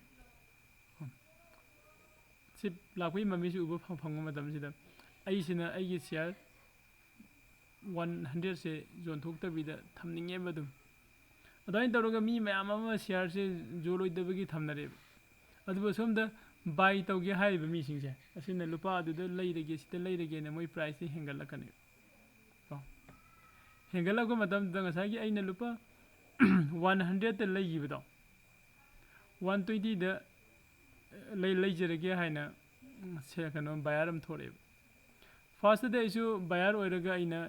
ꯁꯤ ꯂꯥꯛꯄꯒꯤ ꯃꯃꯤꯁꯤ ꯎꯕ ꯐꯪꯕ ꯃꯇꯝꯁꯤꯗ ꯑꯩꯁꯤꯅ ꯑꯩꯒꯤ ꯁꯤꯌꯥꯔ 100ꯁꯦ ꯌꯣꯟꯊꯣꯛꯇꯕꯤꯗ ꯊꯝꯅꯤꯡꯉꯦꯕ ꯑꯗꯨꯝ ꯑꯗꯨꯃꯥꯏꯅ ꯇꯧꯔꯒ ꯃꯤ ꯃꯌꯥꯝ ꯑꯃ ꯁꯤꯌꯥꯔꯁꯦ ꯌꯣꯜꯂꯣꯏꯗꯕꯒꯤ ꯊꯝꯅꯔꯦꯕ ꯑꯗꯨꯕꯨ ꯁꯣꯝꯗ ꯕꯥꯏ ꯇꯧꯒꯦ ꯍꯥꯏꯔꯤꯕ ꯃꯤꯁꯤꯡꯁꯦ ꯑꯁꯤꯅ ꯂꯨꯄꯥ ꯑꯗꯨꯗ ꯂꯩꯔꯒꯦ ꯁꯤꯗ ꯂꯩꯔꯒꯦꯅ ꯃꯣꯏ ꯄ꯭ꯔꯥꯏꯁꯁꯦ ꯍꯦꯟꯒꯠꯂꯛꯀꯅꯦꯕ ꯀꯣ हेंगलक मतमदा ngसागी aina lupa 100 তে ꯂꯩꯈꯤꯕꯗꯣ 120 ꯗ ꯂꯩꯖꯔꯒꯦ ꯍꯥꯏꯅ ꯀꯩꯅꯣ ꯕꯥꯌꯔ ꯑꯃ ꯊꯣꯛꯂꯛꯑꯦꯕ ꯐꯥꯔꯁꯇꯗꯤ ꯑꯩꯁꯨ ꯕꯥꯌꯔ ꯑꯣꯏꯔꯒ ꯑꯩꯅ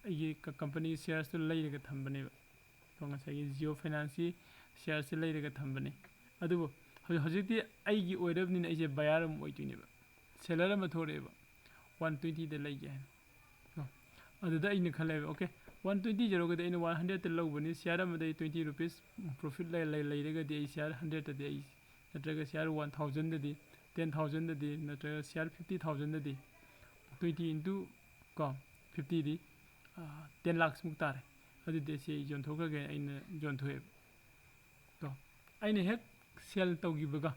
ꯑꯩꯒꯤ ꯀꯝꯄꯅꯤ ꯁꯤꯌꯔꯁꯇꯨ ꯂꯩꯔꯒ ꯊꯝꯕꯅꯦꯕ ꯉꯁꯥꯏꯒꯤ ꯖꯤꯑꯣ ꯐꯥꯏꯅꯥꯟꯁꯀꯤ ꯁꯤꯌꯔꯁꯤ ꯂꯩꯔꯒ ꯊꯝꯕꯅꯦ ꯑꯗꯨꯕꯨ ꯍꯧꯖꯤꯛꯇꯤ ꯑꯩꯒꯤ ꯑꯣꯏꯔꯕꯅꯤꯅ ꯑꯩꯁꯦ ꯕꯥꯌꯔ ꯑꯃ ꯑꯣꯏꯗꯣꯏꯅꯦꯕ ꯁꯦꯂꯔ ꯑꯃ ꯊꯣꯛꯂꯛꯑꯦꯕ 120 ꯗ ꯂꯩꯒꯦ ꯍꯥꯏꯅ ꯑꯗꯨꯗ ꯑꯩꯅ ꯈꯜꯂꯦꯕ ꯑꯣꯀꯦ 120 ꯖꯔꯣꯒꯗꯤ ꯑꯩꯅ 100 ꯇ ꯂꯧꯕꯅꯤ ꯁꯤꯌꯔ ꯑꯃꯗ 20 ꯔꯨꯄꯤꯁ ꯄ꯭ꯔꯣꯐꯤꯠ ꯂꯩꯔꯒꯗꯤ ꯑꯩ ꯁꯤꯌꯔ 100 ꯇꯗꯤ ꯑꯩ ꯅꯠꯇ꯭ꯔꯒ ꯁꯤꯌꯔ 1000 ꯗꯗꯤ 10000 ꯗꯗꯤ ꯅꯠꯇ꯭ꯔꯒ ꯁꯤꯌꯔ 50000 ꯗꯗꯤ 20 into ꯀꯣ 50 ꯗꯤ 10 lakhs ꯃꯨꯛ ꯇꯥꯔꯦ ꯑꯗꯨꯗꯤ ꯁꯤ ꯌꯣꯟꯊꯣꯛꯈ꯭ꯔꯒꯦ ꯑꯩꯅ ꯌꯣꯟꯊꯣꯛꯑꯦꯕ ꯀꯣ ꯑꯩꯅ ꯍꯦꯛ ꯁꯦꯜ ꯇꯧꯈꯤꯕꯒ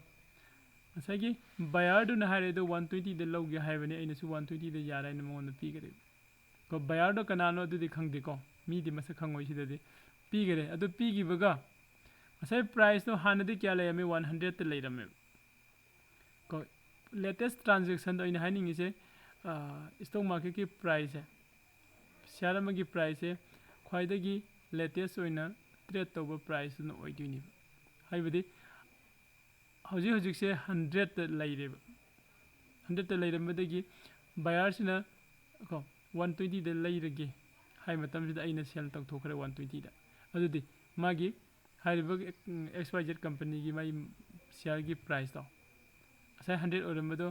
ꯉꯁꯥꯏꯒꯤ ꯕꯥꯌꯔꯗꯨꯅ ꯍꯥꯏꯔꯦꯗꯣ 120 ꯗ ꯂꯧꯒꯦ ꯍꯥꯏꯕꯅꯤ ꯑꯩꯅꯁꯨ 120 ꯗ ꯌꯥꯔꯦ ꯍꯥꯏꯅ ꯃꯉꯣꯟꯗ ꯄꯤꯈ꯭ꯔꯦ ꯀꯣ ꯕꯥꯌꯔꯗꯣ ꯀꯅꯥꯅꯣ ꯑꯗꯨꯗꯤ ꯈꯪꯗꯦꯀꯣ ꯃꯤꯗꯤ ꯃꯁꯛ ꯈꯪꯉꯣꯏ ꯁꯤꯗꯗꯤ ꯄꯤꯈ꯭ꯔꯦ ꯑꯗꯨ ꯄꯤꯈꯤꯕꯒ ꯉꯁꯥꯏ ꯄ꯭ꯔꯥꯏꯁꯇꯣ ꯍꯥꯟꯅꯗꯤ ꯀꯌꯥ ꯂꯩꯔꯝꯃꯤ 100 ꯇ ꯂꯩꯔꯝꯃꯦꯕ ꯀꯣ ꯂꯦꯇꯦꯁ ꯇ꯭ꯔꯥꯟꯖꯦꯛꯁꯟꯗ ꯑꯩꯅ ꯍꯥꯏꯅꯤꯡꯉꯤꯁꯦ ꯁ꯭ꯇꯣꯛ ꯃꯥꯔꯀꯦꯠꯀꯤ ꯄ꯭ꯔꯥꯏꯁꯁꯦ ꯁꯤꯌꯔ ꯑꯃꯒꯤ ꯄ꯭ꯔꯥꯏꯁꯁꯦ ꯈ꯭ꯋꯥꯏꯗꯒꯤ ꯂꯦꯇꯦꯁ ꯑꯣꯏꯅ ꯇ꯭ꯔꯦꯗ ꯇꯧꯕ ꯄ꯭ꯔꯥꯏꯁꯇꯨꯅ ꯑꯣꯏꯗꯣꯏꯅꯦꯕ ꯍꯥꯏꯕꯗꯤ ꯍꯧꯖꯤꯛꯁꯦ 100 ꯇ ꯂꯩꯔꯦꯕ 100 ꯇ ꯂꯩꯔꯝꯕꯗꯒꯤ ꯕꯥꯌꯔꯁꯤꯅ ꯀꯣ 120 ꯗ ꯂꯩꯔꯒꯦ ꯍꯥꯏ ꯃꯇꯝꯁꯤꯗ ꯑꯩꯅ ꯁꯦꯜ ꯇꯧꯊꯣꯛꯈ꯭ꯔꯦ 120 ꯗ ꯑꯗꯨꯗꯤ ꯃꯥꯒꯤ ꯍꯥꯏꯔꯤꯕ XYZ ꯀꯝꯄꯅꯤꯒꯤ ꯃꯥꯒꯤ ꯁꯤꯌꯔꯒꯤ ꯄ꯭ꯔꯥꯏꯁꯇꯣ ꯉꯁꯥꯏ 100 ꯑꯣꯏꯔꯝꯕꯗꯣ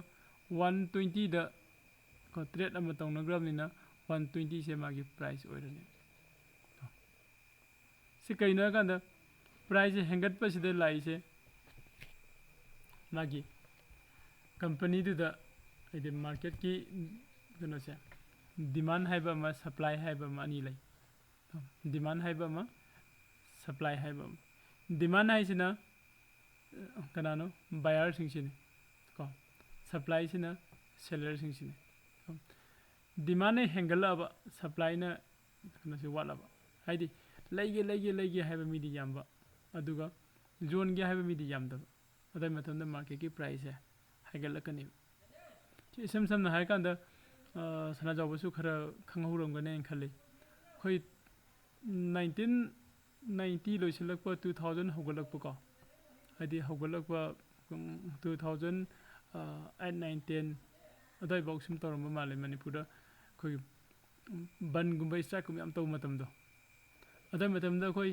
120 ꯗ ꯀꯣ ꯇ꯭ꯔꯦꯗ ꯑꯃ ꯇꯧꯅꯈ꯭ꯔꯕꯅꯤꯅ 120 ꯁꯦ ꯃꯥꯒꯤ ꯄ꯭ꯔꯥꯏꯁ ꯑꯣꯏꯔꯅꯤ ꯁꯤ ꯀꯩꯅꯣ ꯍꯥꯏꯀꯥꯟꯗ ꯄ꯭ꯔꯥꯏꯁꯁꯦ ꯍꯦꯟꯒꯠꯄꯁꯤꯗ ꯂꯥꯛꯏꯁꯦ ꯃꯥꯒꯤ ꯀꯝꯄꯅꯤꯗꯨꯗ ꯍꯥꯏꯗꯤ ꯃꯥꯔꯀꯦꯠꯀꯤ ꯀꯩꯅꯣꯁꯦ ꯗꯤꯃꯥꯟ ꯍꯥꯏꯕ ꯑꯃ ꯁꯄ꯭ꯂꯥꯏ ꯍꯥꯏꯕ ꯑꯃ ꯑꯅꯤ ꯂꯩ ꯗꯤꯃꯥꯟ ꯍꯥꯏꯕ ꯑꯃ ꯁꯄ꯭ꯂꯥꯏ ꯍꯥꯏꯕ ꯑꯃ ꯗꯤꯃꯥꯟ ꯍꯥꯏꯁꯤꯅ ꯀꯅꯥꯅꯣ ꯕꯥꯌꯔꯁꯤꯡꯁꯤꯅꯤ ꯀꯣ ꯁꯄ꯭ꯂꯥꯏꯁꯤꯅ ꯁꯦꯂꯔꯁꯤꯡꯁꯤꯅꯤ ꯗꯤꯃꯥꯟꯅ ꯍꯦꯟꯒꯠꯂꯛꯑꯕ ꯁꯄ꯭ꯂꯥꯏꯅ ꯀꯩꯅꯣꯁꯤ ꯋꯥꯠꯂꯕ ꯍꯥꯏꯗꯤ ꯂꯩꯒꯦ ꯍꯥꯏꯕ ꯃꯤꯗꯤ ꯌꯥꯝꯕ ꯑꯗꯨꯒ ꯌꯣꯟꯒꯦ ꯍꯥꯏꯕ ꯃꯤꯗꯤ ꯌꯥꯝꯗꯕ ꯑꯗꯨꯒꯤ ꯃꯇꯝꯗ ꯃꯥꯔꯀꯦꯠꯀꯤ ꯄ꯭ꯔꯥꯏꯁꯁꯦ ꯍꯥꯏꯒꯠꯂꯛꯀꯅꯦꯕ ꯏꯁꯝ ꯁꯝꯅ ꯍꯥꯏꯔꯀꯥꯟꯗ ꯁꯅꯥꯖꯥꯎꯕꯁꯨ ꯈꯔ ꯈꯪꯍꯧꯔꯝꯒꯅꯤ ꯍꯥꯏꯅ ꯈꯜꯂꯤ ꯑꯩꯈꯣꯏ 1990 ꯂꯣꯏꯁꯤꯜꯂꯛꯄ 2000 ꯍꯧꯒꯠꯂꯛꯄꯀꯣ ꯍꯥꯏꯗꯤ ꯍꯧꯒꯠꯂꯛꯄ 2008 9 10 ꯑꯗꯨꯋꯥꯏꯐꯥꯎ ꯁꯨꯝ ꯇꯧꯔꯝꯕ ꯃꯥꯜꯂꯦ ꯃꯅꯤꯄꯨꯔꯗ ꯑꯩꯈꯣꯏꯒꯤ ꯕꯟꯒꯨꯝꯕ ꯏꯁꯇ꯭ꯔꯥꯏꯛꯀꯨꯝꯕ ꯌꯥꯝ ꯇꯧꯕ ꯃꯇꯝꯗꯣ ꯑꯗꯨꯋꯥꯏ ꯃꯇꯝꯗ ꯑꯩꯈꯣꯏ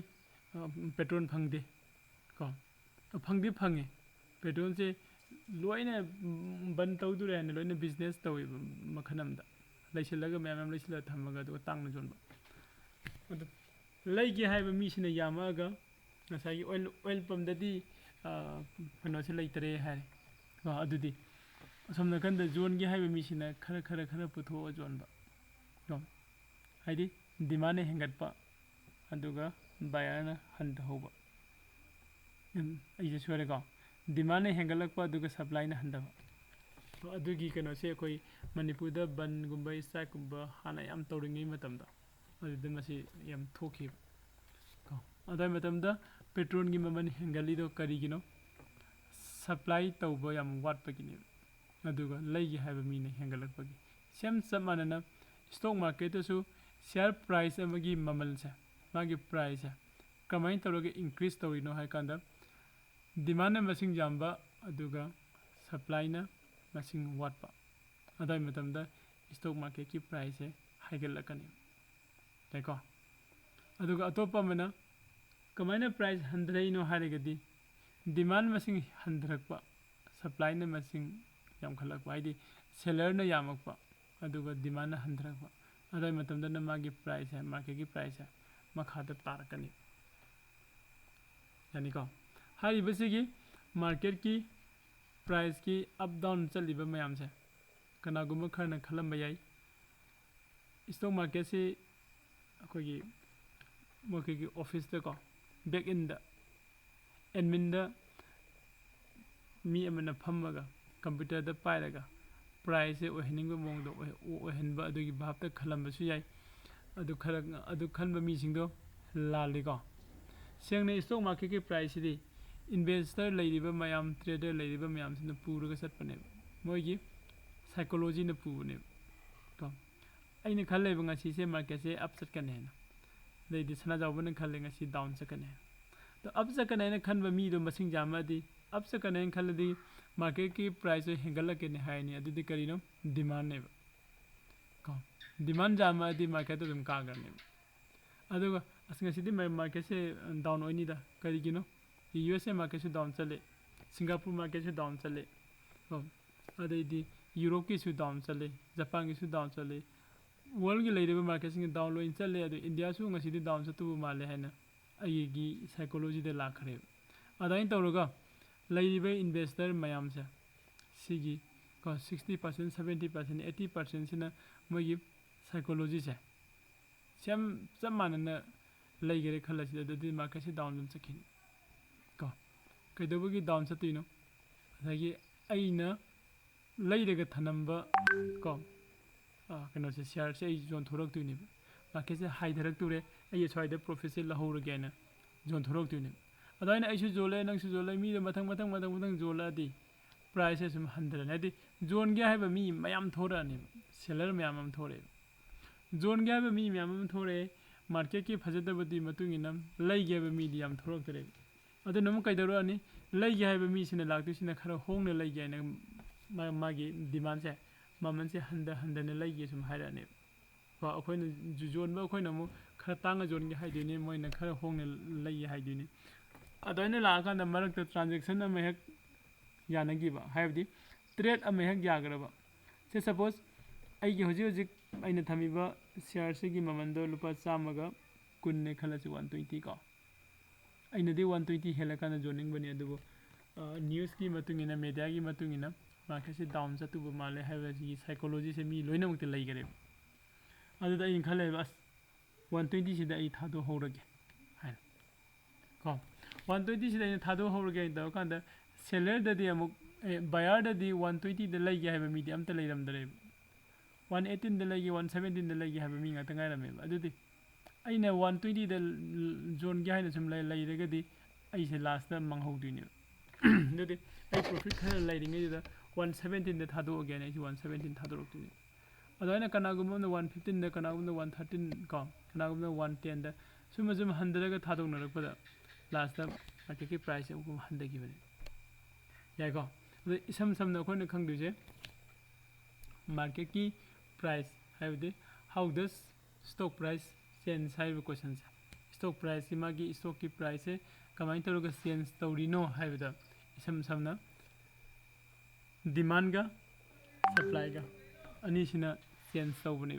ꯄꯦꯇ꯭ꯔꯣꯜ ꯐꯪꯗꯦ ꯀꯣ ꯐꯪꯉꯦ ꯄꯦꯇ꯭ꯔꯣꯜꯁꯦ ꯂꯣꯏꯅ ꯕꯟ ꯇꯧꯗꯣꯔꯦ ꯍꯥꯏꯅ ꯂꯣꯏꯅ ꯕꯤꯖꯤꯅꯦꯁ ꯇꯧꯋꯦꯕ ꯃꯈꯜ ꯑꯃꯗ ꯂꯩꯁꯤꯜꯂꯒ ꯃꯌꯥꯝ ꯂꯩꯁꯤꯜꯂꯒ ꯊꯝꯃꯒ ꯑꯗꯨꯒ ꯇꯥꯡꯅ ꯌꯣꯟꯕ ꯑꯗꯨ ꯂꯩꯒꯦ ꯍꯥꯏꯕ ꯃꯤꯁꯤꯅ ꯌꯥꯝꯃꯛꯑꯒ ꯉꯁꯥꯏꯒꯤ ꯑꯣꯏꯜ ꯄꯝꯗꯗꯤ ꯀꯩꯅꯣꯁꯦ ꯂꯩꯇꯔꯦ ꯍꯥꯏꯔꯦ ꯀꯣ ꯑꯗꯨꯗꯤ ꯑꯁꯣꯝ ꯅꯥꯀꯟꯗ ꯌꯣꯟꯒꯦ ꯍꯥꯏꯕ ꯃꯤꯁꯤꯅ ꯈꯔ ꯄꯨꯊꯣꯛꯑ ꯌꯣꯟꯕ ꯀꯣ ꯍꯥꯏꯗꯤ ꯗꯤꯃꯥꯟꯅ ꯍꯦꯟꯒꯠꯄ ꯑꯗꯨꯒ ꯕꯥꯌꯔꯅ ꯍꯟꯊꯍꯧꯕ ꯑꯩꯁꯦ ꯁꯣꯏꯔꯦꯀꯣ ꯗꯤꯃꯥꯟꯅ ꯍꯦꯟꯒꯠꯂꯛꯄ ꯑꯗꯨꯒ ꯁꯄ꯭ꯂꯥꯏꯅ ꯍꯟꯊꯕ ꯑꯗꯨꯒꯤ ꯀꯩꯅꯣꯁꯦ ꯑꯩꯈꯣই ꯃꯅꯤꯄꯨꯔꯗ ꯕꯟꯒꯨꯝꯕ ꯏꯁꯇ꯭ꯔꯥꯏꯛꯀꯨꯝꯕ ꯍꯥꯟꯅ ꯌꯥꯝ ꯇꯧꯔꯤꯉꯩ ꯃꯇꯝꯗ ꯑꯗꯨꯗ ꯃꯁꯤ ꯌꯥꯝ ꯊꯣꯛꯈꯤꯕ ꯀꯣ ꯑꯗꯨꯋꯥꯏ ꯃꯇꯝꯗ ꯄꯦꯇ꯭ꯔꯣꯜꯒꯤ ꯃꯃꯜ ꯍꯦꯟꯒꯠꯂꯤꯗꯣ ꯀꯔꯤꯒꯤꯅꯣ ꯁꯄ꯭ꯂꯥꯏ ꯇꯧꯕ ꯌꯥꯝ ꯋꯥꯠꯄꯒꯤꯅꯦꯕ ꯑꯗꯨꯒ ꯂꯩꯒꯦ ꯍꯥꯏꯕ ꯃꯤꯅ ꯍꯦꯟꯒꯠꯂꯛꯄꯒꯤ ꯁꯦꯝ ꯆꯞ ꯃꯥꯟꯅꯅ ꯁ꯭ꯇꯣꯛ ꯃꯥꯔꯀꯦꯠꯇꯁꯨ ꯁꯤꯌꯔ ꯄ꯭ꯔꯥꯏꯁ ꯑꯃꯒꯤ ꯃꯃꯜꯁꯦ ꯃꯥꯒꯤ ꯄ꯭ꯔꯥꯏꯁꯁꯦ ꯀꯃꯥꯏꯅ ꯇꯧꯔꯒ ꯏꯟꯀ꯭ꯔꯤꯖ ꯇꯧꯔꯤꯅꯣ ꯍꯥꯏꯀꯥꯟꯗ ꯗꯤꯃꯥꯟꯅ ꯃꯁꯤꯡ ꯌꯥꯝꯕ ꯑꯗꯨꯒ ꯁꯄ꯭ꯂꯥꯏꯅ ꯃꯁꯤꯡ ꯋꯥꯠꯄ ꯑꯗꯨꯋꯥꯏ ꯃꯇꯝꯗ ꯁ꯭ꯇꯣꯛ ꯃꯥꯔꯀꯦꯠꯀꯤ ꯄ꯭ꯔꯥꯏꯁꯁꯦ ꯍꯥꯏꯒꯠꯂꯛꯀꯅꯤ ꯌꯥꯏꯀꯣ ꯑꯗꯨꯒ ꯑꯇꯣꯞꯄ ꯑꯃꯅ ꯀꯃꯥꯏꯅ ꯄ꯭ꯔꯥꯏꯁ ꯍꯟꯊꯔꯛꯏꯅꯣ ꯍꯥꯏꯔꯒꯗꯤ ꯗꯤꯃꯥꯟ ꯃꯁꯤꯡ ꯍꯟꯊꯔꯛꯄ ꯁꯄ꯭ꯂꯥꯏꯅ ꯃꯁꯤꯡ ꯌꯥꯝꯈꯠꯂꯛꯄ ꯍꯥꯏꯗꯤ ꯁꯦꯂꯔꯅ ꯌꯥꯝꯃꯛꯄ ꯑꯗꯨꯒ ꯗꯤꯃꯥꯟꯅ ꯍꯟꯊꯔꯛꯄ ꯑꯗꯨꯋꯥꯏ ꯃꯇꯝꯗꯅ ꯃꯥꯒꯤ ꯄ꯭ꯔꯥꯏꯁꯁꯦ ꯃꯥꯔꯀꯦꯠꯀꯤ ꯄ꯭ꯔꯥꯏꯁꯁꯦ ꯃꯈꯥꯗ ꯇꯥꯔꯛꯀꯅꯤ ꯌꯥꯅꯤꯀꯣ ꯍꯥꯏꯔꯤꯕꯁꯤꯒꯤ ꯃꯥꯔꯀꯦꯠꯀꯤ ꯄ꯭ꯔꯥꯏꯁꯀꯤ ꯑꯞ ꯗꯥꯎꯟ ꯆꯠꯂꯤꯕ ꯃꯌꯥꯝꯁꯦ ꯀꯅꯥꯒꯨꯝꯕ ꯈꯔꯅ ꯈꯜꯂꯝꯕ ꯌꯥꯏ ꯁ꯭ꯇꯣꯛ ꯃꯥꯔꯀꯦꯠꯁꯤ ꯑꯩꯈꯣꯏꯒꯤ ꯃꯈꯣꯏꯒꯤ ꯑꯣꯐꯤꯁꯇꯀꯣ ꯕꯦꯛ ꯏꯟꯗ ꯑꯦꯗꯃꯤꯟꯗ ꯃꯤ ꯑꯃꯅ ꯐꯝꯃꯒ ꯀꯝꯄ꯭ꯌꯨꯇꯔꯗ ꯄꯥꯏꯔꯒ ꯄ꯭ꯔꯥꯏꯁꯁꯦ ꯑꯣꯏꯍꯟꯅꯤꯡꯕ ꯃꯑꯣꯡꯗ ꯑꯣꯏꯍꯟꯕ ꯑꯗꯨꯒꯤ ꯚꯥꯞꯇ ꯈꯜꯂꯝꯕꯁꯨꯌꯥꯏ ꯑꯗꯨ ꯈꯟꯕ ꯃꯤꯁꯤꯡꯗꯣ ꯂꯥꯜꯂꯤꯀꯣ ꯁꯦꯡꯅ ꯁ꯭ꯇꯣꯛ ꯃꯥꯔꯀꯦꯠꯀꯤ ꯄ꯭ꯔꯥꯏꯁꯁꯤꯗꯤ ꯏꯟꯚꯦꯁꯇꯔ ꯂꯩꯔꯤꯕ ꯃꯌꯥꯝ ꯇ꯭ꯔꯦꯗꯔ ꯂꯩꯔꯤꯕ ꯃꯌꯥꯝꯁꯤꯅ ꯄꯨꯔꯒ ꯆꯠꯄꯅꯦꯕ ꯃꯣꯏꯒꯤ ꯁꯥꯏꯀꯣꯂꯣꯖꯤꯅ ꯄꯨꯕꯅꯦꯕ ꯀꯣ ꯑꯩꯅ ꯈꯜꯂꯦꯕ ꯉꯁꯤꯁꯦ ꯃꯥꯔꯀꯦꯠꯁꯦ ꯑꯞ ꯆꯠꯀꯅꯦꯅ ꯑꯗꯩꯗꯤ ꯁꯅꯥꯖꯥꯎꯕꯅ ꯈꯜꯂꯦ ꯉꯁꯤ ꯗꯥꯎꯟ ꯆꯠꯀꯅꯤ ꯑꯗꯣ ꯑꯞ ꯆꯠꯀꯅꯦꯅ ꯈꯟꯕ ꯃꯤꯗꯣ ꯃꯁꯤꯡ ꯌꯥꯝꯃꯗꯤ ꯑꯞ ꯆꯠꯀꯅꯦꯅ ꯈꯜꯂꯗꯤ ꯃꯥꯔꯀꯦꯠꯀꯤ ꯄ꯭ꯔꯥꯏꯁꯇꯣ ꯍꯦꯟꯒꯠꯂꯛꯀꯅꯤ ꯍꯥꯏꯔꯅꯤ ꯑꯗꯨꯗꯤ ꯀꯔꯤꯅꯣ ꯗꯤꯃꯥꯟꯅꯦꯕ ꯀꯣ ꯗꯤꯃꯥꯟ ꯌꯥꯝꯃꯗꯤ ꯃꯥꯔꯀꯦꯠꯇꯣ ꯑꯗꯨꯝ ꯀꯥꯈ꯭ꯔꯅꯦꯕ ꯑꯗꯨꯒ ꯑꯁ ꯉꯁꯤꯗꯤ ꯃꯥꯔꯀꯦꯠꯁꯦ ꯗꯥꯎꯟ ꯑꯣꯏꯅꯤꯗ ꯀꯔꯤꯒꯤꯅꯣ ꯌꯨ ꯑꯦꯁ ꯑꯦ ꯃꯥꯔꯀꯦꯠꯁꯨ ꯗꯥꯎꯟ ꯆꯠꯂꯦ ꯁꯤꯡꯒꯥꯄꯨꯔ ꯃꯥꯔꯀꯦꯠꯁꯨ ꯗꯥꯎꯟ ꯆꯠꯂꯦ ꯀꯣ ꯑꯗꯩꯗꯤ ꯌꯨꯔꯣꯞꯀꯤꯁꯨ ꯗꯥꯎꯟ ꯆꯠꯂꯦ ꯖꯄꯥꯟꯒꯤꯁꯨ ꯗꯥꯎꯟ ꯆꯠꯂꯦ ꯋꯥꯔꯜꯒꯤ ꯂꯩꯔꯤꯕ ꯃꯥꯔꯀꯦꯠꯁꯤꯡ ꯗꯥꯎꯟ ꯂꯣꯏꯅ ꯆꯠꯂꯦ ꯑꯗꯨ ꯏꯟꯗꯤꯌꯥꯁꯨ ꯉꯁꯤꯗꯤ ꯗꯥꯎꯟ ꯆꯠꯇꯨꯕ ꯃꯥꯜꯂꯦ ꯍꯥꯏꯅ ꯑꯩꯒꯤ ꯁꯥꯏꯀꯣꯂꯣꯖꯤꯗ ꯂꯥꯛꯈ꯭ꯔꯦꯕ ꯑꯗꯨꯃꯥꯏꯅ ꯇꯧꯔꯒ ꯂꯩꯔꯤꯕ ꯏꯟꯚꯦꯁꯇꯔ ꯃꯌꯥꯝꯁꯦ ꯁꯤꯒꯤ ꯀꯣ 60% 70% 80%ꯁꯤꯅ ꯃꯣꯏꯒꯤ ꯁꯥꯏꯀꯣꯂꯣꯖꯤꯁꯦ ꯁꯦꯝ ꯆꯞ ꯃꯥꯟꯅꯅ ꯂꯩꯒꯦꯔꯦ ꯈꯜꯂꯁꯤ ꯑꯗꯨꯗꯤ ꯃꯥꯔꯀꯦꯠꯁꯦ ꯗꯥꯎꯟ ꯑꯗꯨꯝ ꯆꯠꯈꯤꯅꯤ ꯀꯣ ꯀꯩꯗꯧꯕꯒꯤ ꯗꯥꯎꯟ ꯆꯠꯇꯣꯏꯅꯣ ꯉꯁꯥꯏꯒꯤ ꯑꯩꯅ ꯂꯩꯔꯒ ꯊꯅꯝꯕ ꯀꯣ ꯀꯩꯅꯣꯁꯦ ꯁꯤꯌꯥꯔꯁꯦ ꯑꯩ ꯌꯣꯟꯊꯣꯔꯛꯇꯣꯏꯅꯦꯕ ꯃꯥꯔꯀꯦꯠꯁꯦ ꯍꯥꯏꯊꯔꯛꯇꯨꯔꯦ ꯑꯩ ꯁ꯭ꯋꯥꯏꯗ ꯄ꯭ꯔꯣꯐꯤꯠꯁꯦ ꯂꯧꯍꯧꯔꯒꯦ ꯍꯥꯏꯅ ꯌꯣꯟꯊꯣꯔꯛꯇꯣꯏꯅꯦꯕ ꯑꯗꯨꯃꯥꯏꯅ ꯑꯩꯁꯨ ꯌꯣꯜꯂꯦ ꯅꯪꯁꯨ ꯌꯣꯜꯂꯦ ꯃꯤꯗꯣ ꯃꯊꯪ ꯌꯣꯜꯂꯛꯑꯗꯤ ꯄ꯭ꯔꯥꯏꯁꯁꯦ ꯁꯨꯝ ꯍꯟꯊꯔꯅꯤ ꯍꯥꯏꯗꯤ ꯖꯣꯟꯒꯦ ꯍꯥꯏꯕ ꯃꯤ ꯃꯌꯥꯝ ꯊꯣꯔꯛꯑꯅꯦꯕ ꯁꯦꯂꯔ ꯃꯌꯥꯝ ꯑꯃ ꯊꯣꯔꯛꯑꯦꯕ ꯖꯣꯟꯒꯦ ꯍꯥꯏꯕ ꯃꯤ ꯃꯌꯥꯝ ꯑꯃ ꯊꯣꯔꯛꯑꯦ ꯃꯥꯔꯀꯦꯠꯀꯤ ꯐꯖꯗꯕꯗꯤ ꯃꯇꯨꯡ ꯏꯟꯅ ꯂꯩꯒꯦ ꯍꯥꯏꯕ ꯃꯤꯗꯤ ꯌꯥꯝ ꯊꯣꯔꯛꯇ꯭ꯔꯦꯕ ꯑꯗꯨꯅ ꯑꯃꯨꯛ ꯀꯩꯗꯧꯔꯛꯑꯅꯤ ꯂꯩꯒꯦ ꯍꯥꯏꯕ ꯃꯤꯁꯤꯅ ꯂꯥꯛꯇꯣꯏꯁꯤꯅ ꯈꯔ ꯍꯣꯡꯅ ꯂꯩꯒꯦ ꯍꯥꯏꯅ ꯃꯥꯒꯤ ꯗꯤꯃꯥꯟꯁꯦ ꯃꯃꯜꯁꯦ ꯍꯟꯊꯅ ꯂꯩꯒꯦ ꯁꯨꯝ ꯍꯥꯏꯔꯛꯑꯅꯦꯕ ꯀꯣ ꯑꯩꯈꯣꯏꯅ ꯌꯣꯟꯕ ꯑꯩꯈꯣꯏꯅ ꯑꯃꯨꯛ ꯈꯔ ꯇꯥꯡꯅ ꯌꯣꯟꯒꯦ ꯍꯥꯏꯗꯣꯏꯅꯤ ꯃꯣꯏꯅ ꯈꯔ ꯍꯣꯡꯅ ꯂꯩꯒꯦ ꯍꯥꯏꯗꯣꯏꯅꯤ ꯑꯗꯨꯃꯥꯏꯅ ꯂꯥꯛꯑꯀꯥꯟꯗ ꯃꯔꯛꯇ ꯇ꯭ꯔꯥꯟꯖꯦꯛꯁꯟ ꯑꯃ ꯍꯦꯛ ꯌꯥꯅꯈꯤꯕ ꯍꯥꯏꯕꯗꯤ ꯇ꯭ꯔꯦꯠ ꯑꯃ ꯍꯦꯛ ꯌꯥꯈ꯭ꯔꯕ ꯁꯦ ꯁꯄꯣꯁ ꯑꯩꯒꯤ ꯍꯧꯖꯤꯛ ꯑꯩꯅ ꯊꯝꯃꯤꯕ ꯁꯤꯌꯥꯔꯁꯤꯒꯤ ꯃꯃꯜꯗꯣ ꯂꯨꯄꯥ 110 ꯈꯜꯂꯁꯤ 120 ꯀꯣ ꯑꯩꯅꯗꯤ 120 ꯍꯦꯜꯂꯀꯥꯟꯗ ꯌꯣꯟꯅꯤꯡꯕꯅꯤ ꯑꯗꯨꯕꯨ न्यूज़ की मीडिया की मार्केट से डाउन चतुब माले है साइकोलॉजी से मी लोनमक लेगरे अद खल अस 120 से थादो होरगे है को 120 से थादो होरगे तौर सेलरदी बायरदी 120 लेगे है मीदी अमत लेरमद्रे 118 लेगे 117 लेगे है मी गायरमे अदुदी अना 120 जोन है सूम लेरगदी ऐसे लास्ट मंगहौदने अदुदी प्रॉफिट खर लेरिंगैद 117 थादोगे 117 थादोरक्तुनी अदुना कनागुमना 115 कनागुमना 113 को कनागुमना 110 सूम सूम हंदरगा थादोनरकपद लास्ट मार्केट की प्राइस अमुक हंदगिबने याइको इसम समना अखोइना खंगदुजे मार्केट की प्राइस हाइबदि how does stock price change हाइब क्वेश्चन स्टॉक प्राइस की मागी स्टॉक की प्राइस से कमाइन तौरगा चेंज तौरिनो हाइबदा इसम समना डिमांड का सप्लाई का अनीसिना चेंज तौबने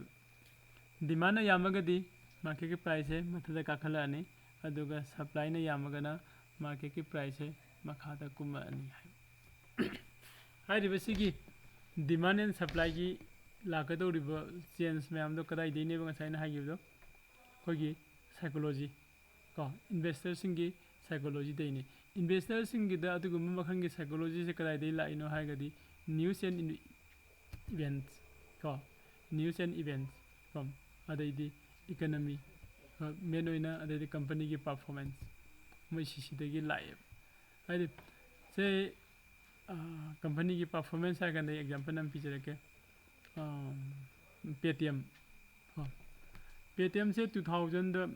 डिमांड यामगदी मार्केट की प्राइस है मथदा काखलानी अदुगा सप्लाई ने यामगना मार्केट की प्राइस है मखादा कुमानी है डिमांड एंड सप्लाई की लाकदौरिब चेंज मैम कदाइदेनेब ngसाइना हागिबदो खोगी साइकोलॉजी को इन्वेस्टर सिंगी साइकोलॉजी देने इन्वेस्टर सिंगी दा अदुगुम मखंगी साइकोलॉजी से कदाइदे लाइनो हागदी न्यूज़ एंड इवेंट्स को न्यूज़ एंड इवेंट्स फ्रॉम अदैदी इकोनॉमी मेन ओइना अदैदी कंपनी की परफॉर्मेंस मै सिसिदगी लाइए हाइदि से कंपनी की परफॉर्मेंस है एग्जांपल हम पीजरके पेटीएम पेटीएम से 2000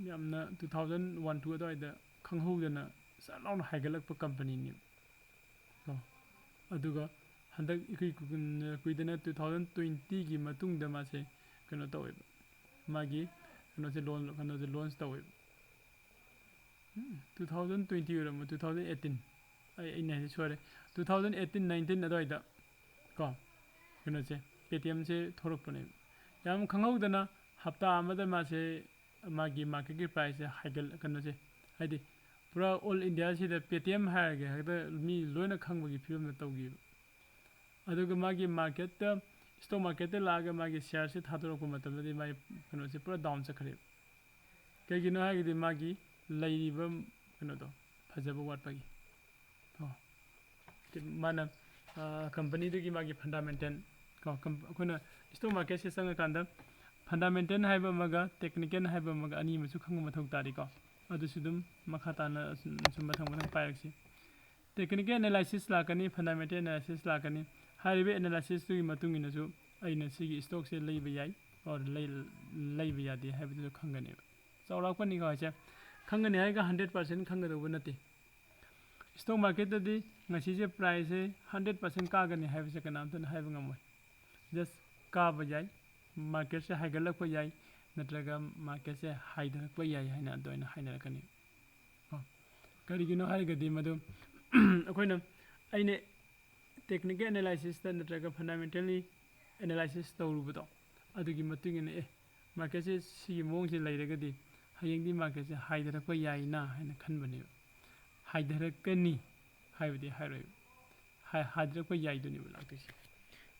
यामना 2001 2 अदवाइदा खंगहौदना सलाउन हाइगलक कंपनी नि अदुगा हंदक कुइदना 2020 की मतुंगदा मासे कनो तवे मागी कनो से लॉन्च तवे 2020 ओरम 2018 आई सोरे 2018 19 अदवाइदा को कनो से पेटीएम से थोरकपने याम खंगहौदना हफ्ता आमदा मासे मागी मार्केट की प्राइस हाइगल कनो से हाइदि पूरा ऑल इंडिया से पेटीएम हागे हदा मी लोइना खंगबगी फिल्म तौगी अदुगा मागी मार्केट स्टॉक मार्केट लागा मागी शेयर से थादोरक मतमदि माई कनो से पूरा डाउन चखरे कईगिनो हागिदि मागी लैरिब कनो दो फजब वाटपगी माना कंपनी दुगी मागी फंडामेंटल को अखोना स्टॉक मार्केट से संगकांदा फंडामेंटल हाइबा मगा टेक्निकल हाइबा मगा अनि मसु खंग मथौ तारी को अदुसुदुम मखाताना सुम मथंग मथंग पायरक्सी टेक्निकल एनालिसिस लाकनी फंडामेंटल एनालिसिस लाकनी हाइबे एनालिसिस तुगी मतुंगिनसु अइना सिगी स्टॉक से लैबा याई or ꯂꯩꯕ ꯌꯥꯗꯦ ꯍꯥꯏꯕꯗꯨꯁꯨ ꯈꯪꯒꯅꯦꯕ ꯆꯥꯎꯔꯥꯛꯄꯅꯤꯀꯣ ꯍꯥꯏꯁꯦ ꯈꯪꯒꯅꯤ ꯍꯥꯏꯔꯒ 100% ꯈꯪꯒꯗꯧꯕ ꯅꯠꯇꯦ stock market ngasi price 100% kaagani haibase kanamtana haiba ngamoi just kaaba yai market se haigalakpa yai natraga market se haidarakpa yai haina adoina hainarakani karigino haigadi madu akoina aine technical analysis ta natraga fundamentally analysis tawrubudo adugi matungina market se sigi mong se lairagadi hayengdi market se haidarakpa yai na haina khanbani haidarakani haibadi hairoi haidarakpa yai duni bulakisi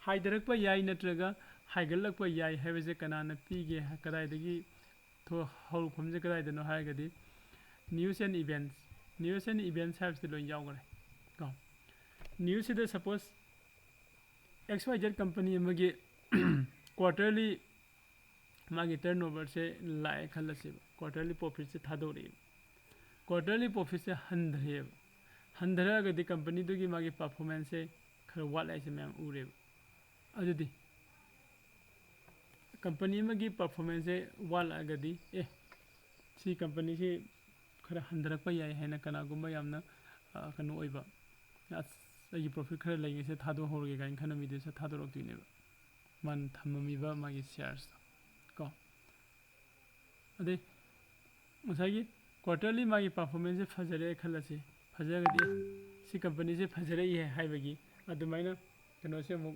haidarakpa yai natraga haigalakpa yai haibase kanana pige kadaidagi to hawrufamje kadaidano haigadi news and events habse lo yawgare ko news ida suppose xyz company amagi quarterly magi turnover se lae khalase quarterly profit se thadori quarterly profit se 100 gadi company dugi magi performance se khara wala se mem ure adudi company magi performance se wala gadi si company se khara 100 pa yai haina kana gumba yamna kanu oiba agi profit khara lai se thado horge gain khana mi de se thado rok tuine man thamami ba magi shares ko ade masagi quarterly magi performance se fajare khalase fajagadi si company se fajare ye haibagi adumaina kano se mu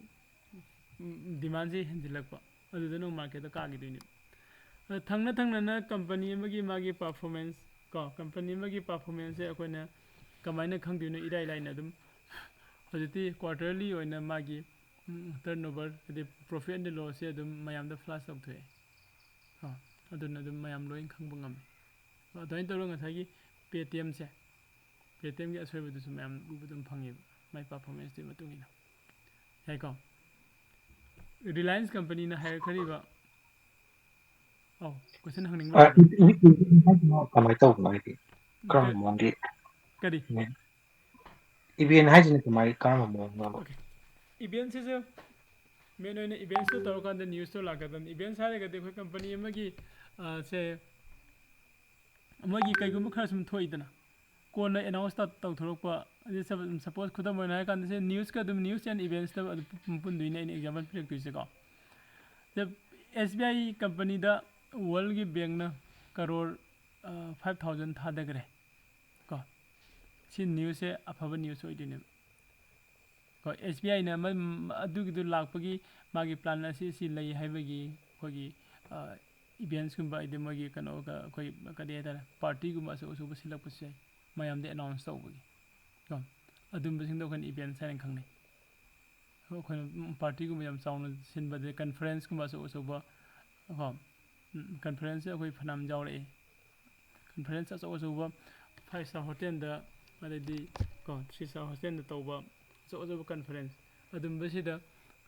demand se hendilakpa adudano market da kaagi dini thangna na company magi performance ko company magi performance se akoina kamaina khangdino idai laina dum hojiti quarterly oina magi turnover ade profit and loss se dum mayam da flash out thoe aduna dum mayam loin khangbu ngam adoin toro ngasagi paytm gi asoibu du mayam ubudum phangi my performance de matungina haiko reliance company na hire khariba question hangning ba kamai tau kamai di kram mondi kadi event haijina kamai kram mon okay events is main oina events to taro kan news to lagadan events hare gade khoi company amagi se amagi kaigum khara sum thoidana kona announce ta thorokpa suppose khudam moina hai kan se news ka dum news and events ta pun duina in example pick tuise ko the SBI company da world gi bank na crore 5000 thadagre ko si news se afaba news oidine ko SBI na adugi du lakpagi magi plan asi si lai haibagi khogi events kumba ide magi kano ka khoi kade da party guma so silak pusai mayam de announce tawbagi ko adum basing do kan event sai khangne khoi party guma yam chauna sinba de conference guma so ba ko conference khoi phanam jawre conference so ba 5-star hotel da adedi ko 3-star hotel da tawba so conference adum basida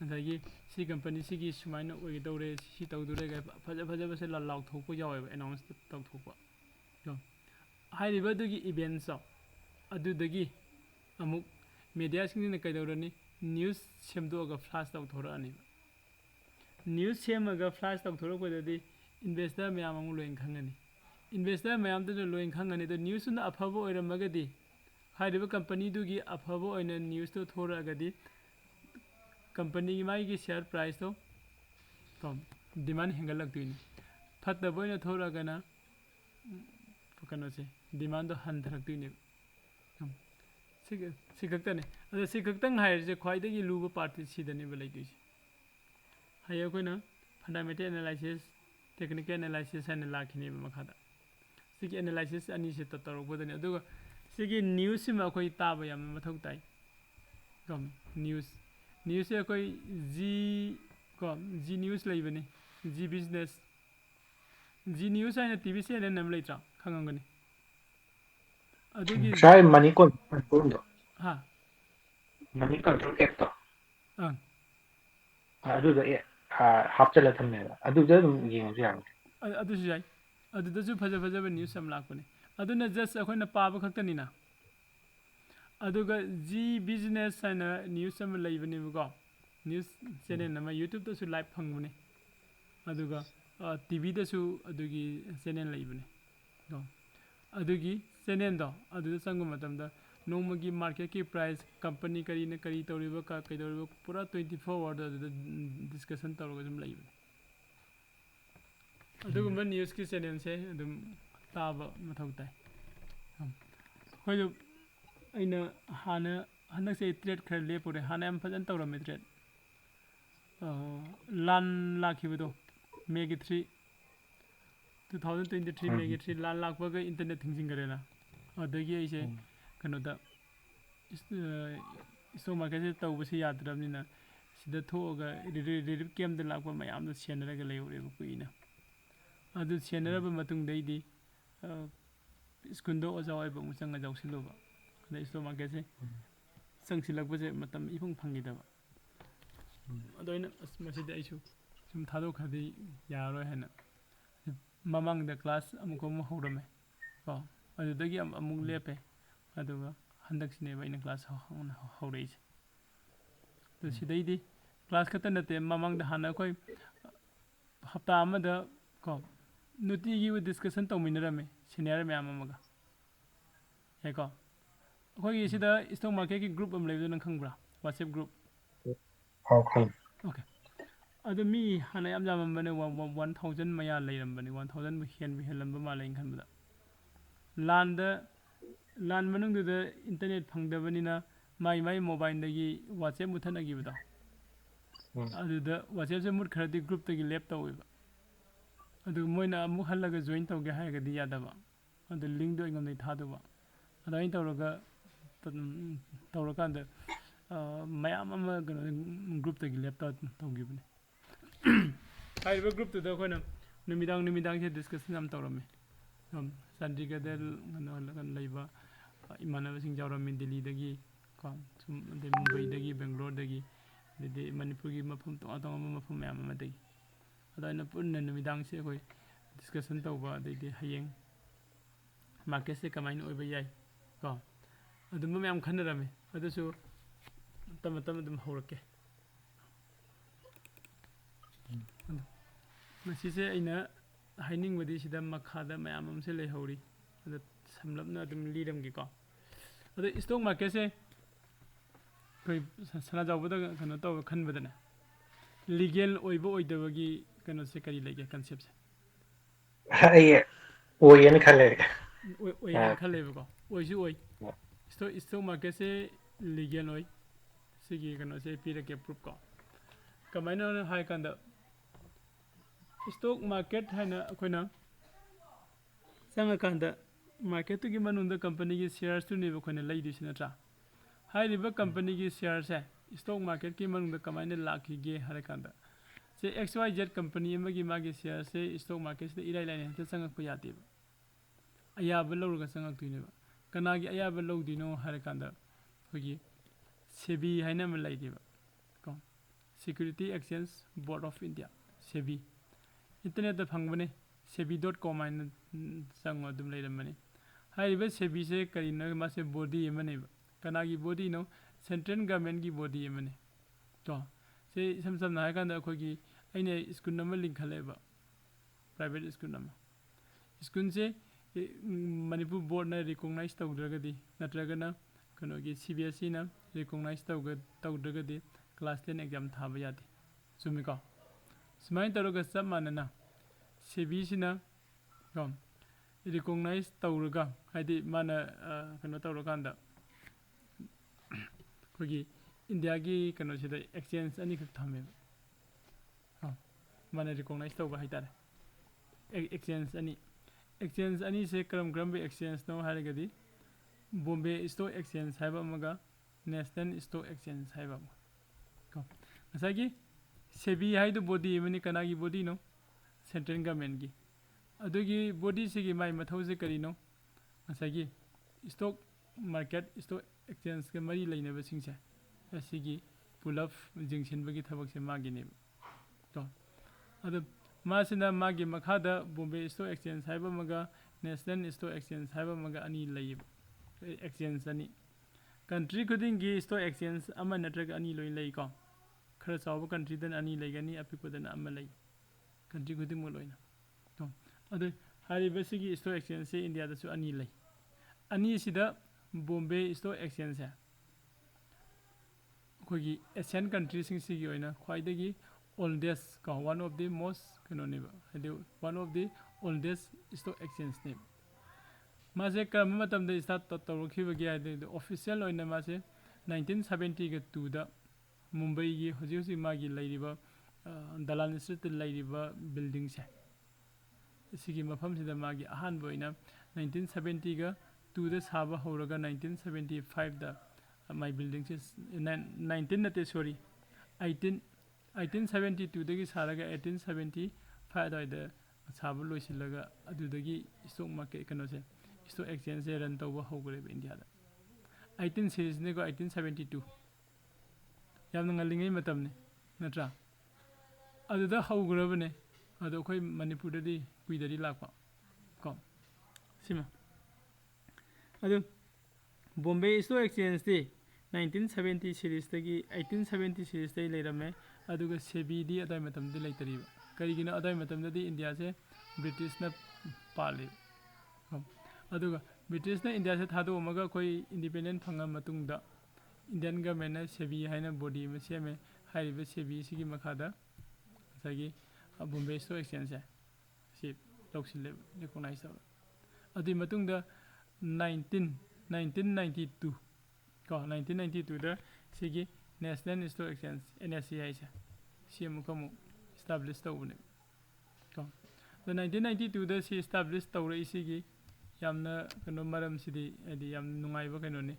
ngai si company sigi sumaina oi dawre si tawdure ga faja base la law thokpo yawe announce taw thokpa to hairiba dugi event so adudagi amuk media singni kai dawrani news semdoga flash taw thorani news semaga flash taw thorok badadi investor mayam amu loin khangani investor mayam da loin khangani to news na afabo oiramagadi hairiba company dugi afabo oina news to thoragadi company mai gi share price to demand hengalak tuini fatta boina thoragana kano se demand to handrak tuini sigaktane ada sigaktang hair je khwai dagi luba party sidani belai tuisi hayo koina fundamental analysis technical analysis and lakhini makhada sigi analysis ani se tataro bodani aduga sigi news ma koi taba yam mathau tai news se koi g news laibani g business g news aina tv se nam laitra khangangani adugi sai money control do ha money control app to ang adu da hapchala thamne adu da yeng ja adu su jai adu da su faja news am lakpani aduna just akoina paba khaktanina aduga g business aina news am laibani ko news channel nama youtube to su live phangmuni ꯑꯗꯨꯒ ꯇꯤꯚꯤꯗꯁꯨ ꯑꯗꯨꯒꯤ channel ꯂꯩꯕꯅꯦ ꯀꯣ ꯑꯗꯨꯒꯤ ꯆꯦꯅꯦꯜꯗꯣ ꯑꯗꯨꯗ ꯆꯪꯕ ꯃꯇꯝꯗ ꯅꯣꯡꯃꯒꯤ ꯃꯥꯔꯀꯦꯠꯀꯤ ꯄ꯭ꯔꯥꯏꯁ ꯀꯝꯄꯅꯤ ꯀꯔꯤꯅ ꯀꯔꯤ ꯇꯧꯔꯤꯕ ꯀꯩꯗꯧꯔꯤꯕ ꯄꯨꯔꯥ 24 ꯑꯋꯥꯔꯗ ꯑꯗꯨꯗ ꯗꯤꯁꯀꯁꯟ ꯇꯧꯔꯒ ꯑꯗꯨꯝ ꯂꯩꯕꯅꯦ ꯑꯗꯨꯒꯨꯝꯕ ꯅ꯭ꯌꯨꯁꯀꯤ ꯆꯦꯅꯦꯜꯁꯦ ꯑꯗꯨꯝ ꯇꯥꯕ ꯃꯊꯧ ꯇꯥꯏ ꯑꯩꯈꯣꯏꯁꯨ ꯑꯩꯅ ꯍꯟꯗꯛꯁꯦ ꯇ꯭ꯔꯦꯠ ꯈꯔ ꯂꯦꯞꯄꯨꯔꯦ ꯍꯥꯟꯅ ꯌꯥꯝ ꯐꯖꯅ ꯇꯧꯔꯝꯃꯦ ꯇ꯭ꯔꯦꯠ ꯂꯥꯟ ꯂꯥꯛꯈꯤꯕꯗꯣ May 3 2023 May 3 ꯂꯥꯟ ꯂꯥꯛꯄꯒ ꯏꯟꯇꯔꯅꯦꯠ ꯊꯤꯡꯖꯤꯟꯈ꯭ꯔꯦꯅ ꯑꯗꯨꯗꯒꯤ ꯑꯩꯁꯦ ꯀꯩꯅꯣꯗ ꯏꯁꯇꯣꯛ ꯃꯥꯔꯀꯦꯠꯁꯦ ꯇꯧꯕꯁꯤ ꯌꯥꯗ꯭ꯔꯕꯅꯤꯅ ꯁꯤꯗ ꯊꯣꯛꯑꯒ ꯔꯤꯂꯤꯐ ꯀꯦꯝꯞꯇ ꯂꯥꯛꯄ ꯃꯌꯥꯝꯗꯣ ꯁꯦꯟꯅꯔꯒ ꯂꯩꯍꯧꯔꯦꯕ ꯀꯨꯏꯅ ꯑꯗꯨ ꯁꯦꯟꯅꯔꯕ ꯃꯇꯨꯡꯗꯩꯗꯤ ꯁ꯭ꯀꯨꯜꯗ ꯑꯣꯖꯥ ꯑꯣꯏꯕ ꯑꯃꯨꯛ ꯆꯪꯉ ꯌꯥꯎꯁꯤꯜꯂꯨꯕ ꯑꯗ ꯏꯁꯇꯣꯛ ꯃꯥꯔꯀꯦꯠꯁꯦ ꯆꯪꯁꯤꯜꯂꯛꯄꯁꯦ ꯃꯇꯝ ꯏꯐꯪ ꯐꯪꯈꯤꯗꯕ ꯑꯗꯣ ꯑꯩꯅ ꯃꯁꯤꯗꯤ ꯑꯩꯁꯨ ꯁꯨꯝ ꯊꯥꯗꯣꯛꯈ꯭ꯔꯗꯤ ꯌꯥꯔꯔꯣꯏ ꯍꯥꯏꯅ ꯃꯃꯥꯡꯗ ꯀ꯭ꯂꯥꯁ ꯑꯃꯨꯛ ꯍꯧꯔꯝꯃꯦ ꯀꯣ ꯑꯗꯨꯗꯒꯤ ꯑꯃꯨꯛ ꯂꯦꯞꯄꯦ ꯑꯗꯨꯒ ꯍꯟꯗꯛꯁꯤꯅꯦꯕ ꯑꯩꯅ ꯀ꯭ꯂꯥꯁ ꯍꯧꯔꯛꯏꯁꯦ ꯑꯗꯨ ꯁꯤꯗꯩꯗꯤ ꯀ꯭ꯂꯥꯁ ꯈꯛꯇ ꯅꯠꯇꯦ ꯃꯃꯥꯡꯗ ꯍꯥꯟꯅ ꯑꯩꯈꯣꯏ ꯍꯞꯇꯥ ꯑꯃꯗ ꯀꯣ ꯅꯨꯡꯇꯤꯒꯤ ꯗꯤꯁꯀꯁꯟ ꯇꯧꯃꯤꯟꯅꯔꯝꯃꯦ ꯁꯤꯅꯤꯌꯔ ꯃꯌꯥꯝ ꯑꯃꯒ ꯌꯥꯏꯀꯣ ꯑꯩꯈꯣꯏꯒꯤ ꯁꯤꯗ ꯏꯁꯇꯣꯛ ꯃꯥꯔꯀꯦꯠꯀꯤ ꯒ꯭ꯔꯨꯞ ꯑꯃ ꯂꯩꯕꯗꯣ ꯅꯪ ꯈꯪꯕ꯭ꯔꯥ ꯋꯥꯆꯦꯞ ꯒ꯭ꯔꯨꯞ ꯑꯣꯀꯦ ꯑꯗꯨ ꯃꯤ ꯍꯥꯟꯅ ꯌꯥꯝ ꯌꯥꯝꯃꯝꯕꯅꯦ 1000 ꯃꯌꯥ ꯂꯩꯔꯝꯕꯅꯦ 1000 ꯍꯦꯜꯂꯝꯕ ꯃꯥꯜꯂꯦ ꯑꯩꯅ ꯈꯟꯕꯗ ꯂꯥꯟ ꯃꯅꯨꯡꯗꯨꯗ ꯏꯟꯇꯔꯅꯦꯠ ꯐꯪꯗꯕꯅꯤꯅ ꯃꯥꯏ ꯃꯣꯕꯥꯏꯜꯗꯒꯤ ꯋꯥꯆꯦꯞ ꯃꯨꯠꯊꯠꯅꯈꯤꯕꯗꯣ ꯑꯗꯨꯗ ꯋꯥꯆꯦꯞꯁꯦ ꯃꯨꯠꯈ꯭ꯔꯗꯤ ꯒ꯭ꯔꯨꯞꯇꯒꯤ ꯂꯦꯞ ꯇꯧꯋꯦꯕ ꯑꯗꯨ ꯃꯣꯏꯅ ꯑꯃꯨꯛ ꯍꯜꯂꯒ ꯖꯣꯏꯟ ꯇꯧꯒꯦ ꯍꯥꯏꯔꯒꯗꯤ ꯌꯥꯗꯕ ꯑꯗꯨ ꯂꯤꯡꯗꯣ ꯑꯩꯉꯣꯟꯗꯒꯤ ꯊꯥꯗꯣꯕ ꯑꯗꯨꯃꯥꯏꯅ ꯇꯧꯔꯀꯥꯟꯗ ꯃꯌꯥꯝ ꯑꯃ ꯀꯩꯅꯣ ꯒ꯭ꯔꯨꯞꯇꯒꯤ ꯂꯦꯞ ꯇꯧꯈꯤꯕꯅꯦ ꯍꯥꯏꯔꯤꯕ ꯒ꯭ꯔꯨꯞꯇꯨꯗ ꯑꯩꯈꯣꯏꯅ ꯅꯨꯃꯤꯗꯥꯡꯁꯦ ꯗꯤꯁꯀꯁꯟ ꯌꯥꯝ ꯇꯧꯔꯝꯃꯤ ꯆꯥꯟꯗꯤꯒꯔꯗ ꯂꯩꯕ ꯏꯃꯥꯟꯅꯕꯁꯤꯡ ꯌꯥꯎꯔꯝꯃꯤ ꯗꯦꯜꯂꯤꯗꯒꯤ ꯀꯣ ꯁꯨꯝ ꯑꯗꯩ ꯃꯨꯝꯕꯩꯗꯒꯤ ꯕꯦꯡꯒ꯭ꯂꯣꯔꯗꯒꯤ ꯑꯗꯩꯗꯤ ꯃꯅꯤꯄꯨꯔꯒꯤ ꯃꯐꯝ ꯇꯣꯉꯥꯟ ꯇꯣꯉꯥꯟꯕ ꯃꯐꯝ ꯃꯌꯥꯝ ꯑꯃꯗꯒꯤ ꯑꯗꯨꯃꯥꯏꯅ ꯄꯨꯟꯅ ꯅꯨꯃꯤꯗꯥꯡꯁꯦ ꯑꯩꯈꯣꯏ ꯗꯤꯁꯀꯁꯟ ꯇꯧꯕ ꯑꯗꯩꯗꯤ ꯍꯌꯦꯡ ꯃꯥꯔꯀꯦꯠꯁꯦ ꯀꯃꯥꯏꯅ ꯑꯣꯏꯕ ꯌꯥꯏ ꯀꯣ ꯑꯗꯨꯝꯕ ꯃꯌꯥꯝ ꯈꯟꯅꯔꯝꯃꯤ ꯑꯗꯨꯁꯨ ꯇꯞꯅ ꯑꯗꯨꯝ ꯍꯧꯔꯛꯀꯦ ꯃꯁꯤꯁꯦ ꯑꯩꯅ ꯍꯥꯏꯅꯤꯡꯕꯗꯤ ꯁꯤꯗ ꯃꯈꯥꯗ ꯃꯌꯥꯝ ꯑꯃꯁꯦ ꯂꯩꯍꯧꯔꯤ ꯑꯗ ꯁꯝꯂꯞꯅ ꯑꯗꯨꯝ ꯂꯤꯔꯝꯒꯦꯀꯣ ꯑꯗꯣ ꯏꯁꯇꯣꯛ ꯃꯥꯔꯀꯦꯠꯁꯦ ꯑꯩꯈꯣꯏ ꯁꯅꯥꯖꯥꯎꯕꯗ ꯀꯩꯅꯣ ꯇꯧꯕ ꯈꯟꯕꯗꯅꯦ ꯂꯤꯒꯦꯜ ꯑꯣꯏꯕ ꯑꯣꯏꯗꯕꯒꯤ ꯀꯩꯅꯣꯁꯦ ꯀꯔꯤ ꯂꯩꯒꯦ ꯀꯟꯁꯦꯞꯁꯦ ꯑꯩ ꯑꯣꯏꯌꯦꯅ ꯈꯜꯂꯦ ꯑꯣꯏꯌꯦꯅ ꯈꯜꯂꯦꯕꯀꯣ ꯑꯣꯏꯁꯨ ꯑꯣꯏ ꯏꯁꯇꯣꯛ ꯃꯥꯔꯀꯦꯠꯁꯦ ꯂꯤꯒꯦꯜ ꯑꯣꯏ ꯁꯤꯒꯤ ꯀꯩꯅꯣꯁꯦ ꯄꯤꯔꯛꯀꯦ ꯄ꯭ꯔꯨꯞ ꯀꯣ ꯀꯃꯥꯏꯅ ꯍꯥꯏ ꯀꯥꯟꯗ ꯏꯁꯇꯣꯛ ꯃꯥꯔꯀꯦꯠ ꯍꯥꯏꯅ ꯑꯩꯈꯣꯏꯅ ꯆꯪꯉꯀꯥꯟꯗ ꯃꯥꯔꯀꯦꯠꯇꯨꯒꯤ ꯃꯅꯨꯡꯗ ꯀꯝꯄꯅꯤꯒꯤ ꯁꯤꯌꯔꯁꯇꯨꯅꯦꯕ ꯑꯩꯈꯣꯏꯅ ꯂꯩꯗꯣꯏꯁꯤ ꯅꯠꯇ꯭ꯔꯥ ꯍꯥꯏꯔꯤꯕ ꯀꯝꯄꯅꯤꯒꯤ ꯁꯤꯌꯔꯁꯦ ꯏꯁꯇꯣꯛ ꯃꯥꯔꯀꯦꯠꯀꯤ ꯃꯅꯨꯡꯗ ꯀꯃꯥꯏꯅ ꯂꯥꯛꯈꯤꯒꯦ ꯍꯥꯏꯔꯀꯥꯟꯗ ꯁꯦ XYZ ꯀꯝꯄꯅꯤ ꯑꯃꯒꯤ ꯃꯥꯒꯤ ꯁꯤꯌꯔꯁꯦ ꯏꯁꯇꯣꯛ ꯃꯥꯔꯀꯦꯠꯁꯤꯗ ꯏꯔꯥꯏ ꯂꯥꯏꯅ ꯍꯦꯛꯇ ꯆꯪꯉꯛꯄ ꯌꯥꯗꯦꯕ ꯑꯌꯥꯕ ꯂꯧꯔꯒ ꯆꯪꯉꯛꯇꯣꯏꯅꯦꯕ ꯀꯅꯥꯒꯤ ꯑꯌꯥꯕ ꯂꯧꯗꯣꯏꯅꯣ ꯍꯥꯏꯔꯀꯥꯟꯗ ꯑꯩꯈꯣꯏꯒꯤ ꯁꯦꯕꯤ ꯍꯥꯏꯅ ꯑꯃ ꯂꯩꯔꯤꯕ ꯀꯣ security exchange board of India SEBI ꯏꯟꯇꯔꯅꯦꯠꯇ ꯐꯪꯕꯅꯦ sebi.com ꯍꯥꯏꯅ ꯆꯪꯉꯣ ꯑꯗꯨꯝ ꯂꯩꯔꯝꯕꯅꯤ ꯍꯥꯏꯔꯤꯕ ꯁꯦꯕꯤꯁꯦ ꯀꯔꯤꯅꯣ ꯃꯥꯁꯦ ꯕꯣꯗꯤ ꯑꯃꯅꯦꯕ ꯀꯅꯥꯒꯤ ꯕꯣꯗꯤꯅꯣ ꯁꯦꯟꯇ꯭ꯔꯦꯜ ꯒꯚꯔꯟꯃꯦꯟꯠꯒꯤ ꯕꯣꯗꯤ ꯑꯃꯅꯦ ꯀꯣ ꯁꯤ ꯏꯁꯝ ꯁꯝꯅ ꯍꯥꯏꯔꯀꯥꯟꯗ ꯑꯩꯈꯣꯏꯒꯤ ꯑꯩꯅ ꯁ꯭ꯀꯨꯜ ꯑꯃ ꯂꯤꯡꯈꯠꯂꯦꯕ ꯄ꯭ꯔꯥꯏꯚꯦꯠ ꯁ꯭ꯀꯨꯜ ꯑꯃ ꯁ꯭ꯀꯨꯜꯁꯦ ꯃꯅꯤꯄꯨꯔ ꯕꯣꯔꯗꯅ ꯔꯤꯀꯣꯛꯅꯥꯏꯖ ꯇꯧꯗ꯭ꯔꯒꯗꯤ ꯅꯠꯇ꯭ꯔꯒꯅ ꯀꯩꯅꯣꯒꯤ CBSEꯅ ꯔꯤꯀꯣꯛꯅꯥꯏꯖ ꯇꯧꯗ꯭ꯔꯒꯗꯤ ꯀ꯭ꯂꯥꯁ 10 ꯑꯦꯛꯖꯥꯝ ꯊꯥꯕ ꯌꯥꯗꯦ ꯆꯨꯝꯃꯤꯀꯣ ꯁꯨꯃꯥꯏꯅ ꯇꯧꯔꯒ ꯆꯞ ꯃꯥꯟꯅꯅ ꯁꯦꯕꯤꯁꯤꯅ ꯀꯣ ꯔꯤꯀꯣꯛꯅꯥꯏꯖ ꯇꯧꯔꯒ ꯍꯥꯏꯗꯤ ꯃꯥꯅ ꯀꯩꯅꯣ ꯇꯧꯔꯀꯥꯟꯗ ꯑꯩꯈꯣꯏꯒꯤ ꯏꯟꯗꯤꯌꯥꯒꯤ ꯀꯩꯅꯣꯁꯤꯗ ꯑꯦꯛꯁꯆꯦꯟꯖ ꯑꯅꯤꯈꯛ ꯊꯝꯃꯦꯕ ꯃꯥꯅ ꯔꯤꯀꯣꯛꯅꯥꯏꯖ ꯇꯧꯕ ꯍꯥꯏꯇꯥꯔꯦ ꯑꯦꯛꯁꯆꯦꯟꯖ ꯑꯅꯤꯁꯦ ꯀꯔꯝꯕ ꯑꯦꯛꯁꯆꯦꯟꯖꯅꯣ ꯍꯥꯏꯔꯒꯗꯤ ꯕꯣꯝꯕꯦ ꯏꯁꯇꯣꯛ ꯑꯦꯛꯁꯆꯦꯟꯖ ꯍꯥꯏꯕ ꯑꯃꯒ ꯅꯦꯁꯅꯦꯜ ꯏꯁꯇꯣꯛ ꯑꯦꯛꯁꯆꯦꯟꯖ ꯍꯥꯏꯕ ꯑꯃ ꯀꯣ ꯉꯁꯥꯏꯒꯤ ꯁꯦꯕꯤ ꯍꯥꯏꯗꯨ ꯕꯣꯗꯤ ꯑꯃꯅꯤ ꯀꯅꯥꯒꯤ ꯕꯣꯗꯤꯅꯣ ꯁꯦꯟꯇ꯭ꯔꯦꯜ ꯒꯚꯔꯟꯃꯦꯟꯠꯒꯤ ꯑꯗꯨꯒꯤ ꯕꯣꯗꯤꯁꯤꯒꯤ ꯃꯥꯏ ꯃꯊꯧꯁꯦ ꯀꯔꯤꯅꯣ ꯉꯁꯥꯏꯒꯤ ꯏꯁꯇꯣꯛ ꯃꯥꯔꯀꯦꯠ ꯏꯁꯇꯣꯛ ꯑꯦꯛꯁꯆꯦꯟꯖꯀ ꯃꯔꯤ ꯂꯩꯅꯕꯁꯤꯡꯁꯦ ꯑꯁꯤꯒꯤ ꯄꯨꯂꯞ ꯌꯦꯡꯁꯤꯟꯕꯒꯤ ꯊꯕꯛꯁꯦ ꯃꯥꯒꯤꯅꯦꯕ ꯀꯣ ꯑꯗꯨ ꯃꯥꯁꯤꯅ ꯃꯥꯒꯤ ꯃꯈꯥꯗ ꯕꯣꯝꯕꯦ ꯏꯁꯇꯣꯛ ꯑꯦꯛꯁꯆꯦꯟꯖ ꯍꯥꯏꯕ ꯑꯃꯒ ꯅꯦꯁꯅꯦꯜ ꯏꯁꯇꯣꯛ ꯑꯦꯛꯁꯆꯦꯟꯖ ꯍꯥꯏꯕ ꯑꯃꯒ ꯑꯅꯤ ꯂꯩꯌꯦꯕ ꯑꯦꯛꯁꯆꯦꯟꯖ ꯑꯅꯤ ꯀꯟꯇ꯭ꯔꯤ ꯈꯨꯗꯤꯡꯒꯤ ꯏꯁꯇꯣꯛ ꯑꯦꯛꯁꯆꯦꯟꯖ ꯑꯃ ꯅꯠꯇ꯭ꯔꯒ ꯑꯅꯤ ꯂꯣꯏ ꯂꯩꯀꯣ ꯈꯔ ꯆꯥꯎꯕ ꯀꯟꯇ꯭ꯔꯤꯗꯅ ꯑꯅꯤ ꯂꯩꯒꯅꯤ ꯑꯄꯤꯛꯄꯗꯅ ꯑꯃ ꯂꯩ country khudimak loina ko adu hariba sigi stock exchange se India da su ani lei ani sida Bombay Stock Exchange se kogi Asian countries sing sigi oina khwaidagi oldest ka one of the most kanoniba one of the oldest stock exchange ne mase karma matam da start tawrokhiba gi ade official oina mase 1970 ga 2 da Mumbai gi hoji hoji magi lairiba Dalan Street lairiba building se sigi mafam sida magi ahan boina 1970 ga 2 da saba horaga 1975 da my building is 19 nate sorry 1872 dagi saraga 1875 da saba loisilaga adudagi stock market kano se stock exchange se run tawba hogre India da 18 series ne go 1872 yamna ngalingai matam ne natra aduda hograbane adu khoi manipur dadi kuidari lakpa ko sima adu Bombay Stock Exchange di 1970 series tagi 1870 series tai leirame aduga sebi di adai matam di leitariba karigina adai matam dadi India se British na pali aduga British na India se thadu omaga koi independent phanga matungda Indian government na sebi haina body ma seme hariba sebi sigi makhada sagi Bombay Stock Exchange si loksil recognize adi matungda 1992 ko 1992 da sigi National Stock Exchange NSCI se simu kamu establish tawune ko the 1992 da si establish tawre isigi yamna kano maram sidi adi yam nungaiba kano ni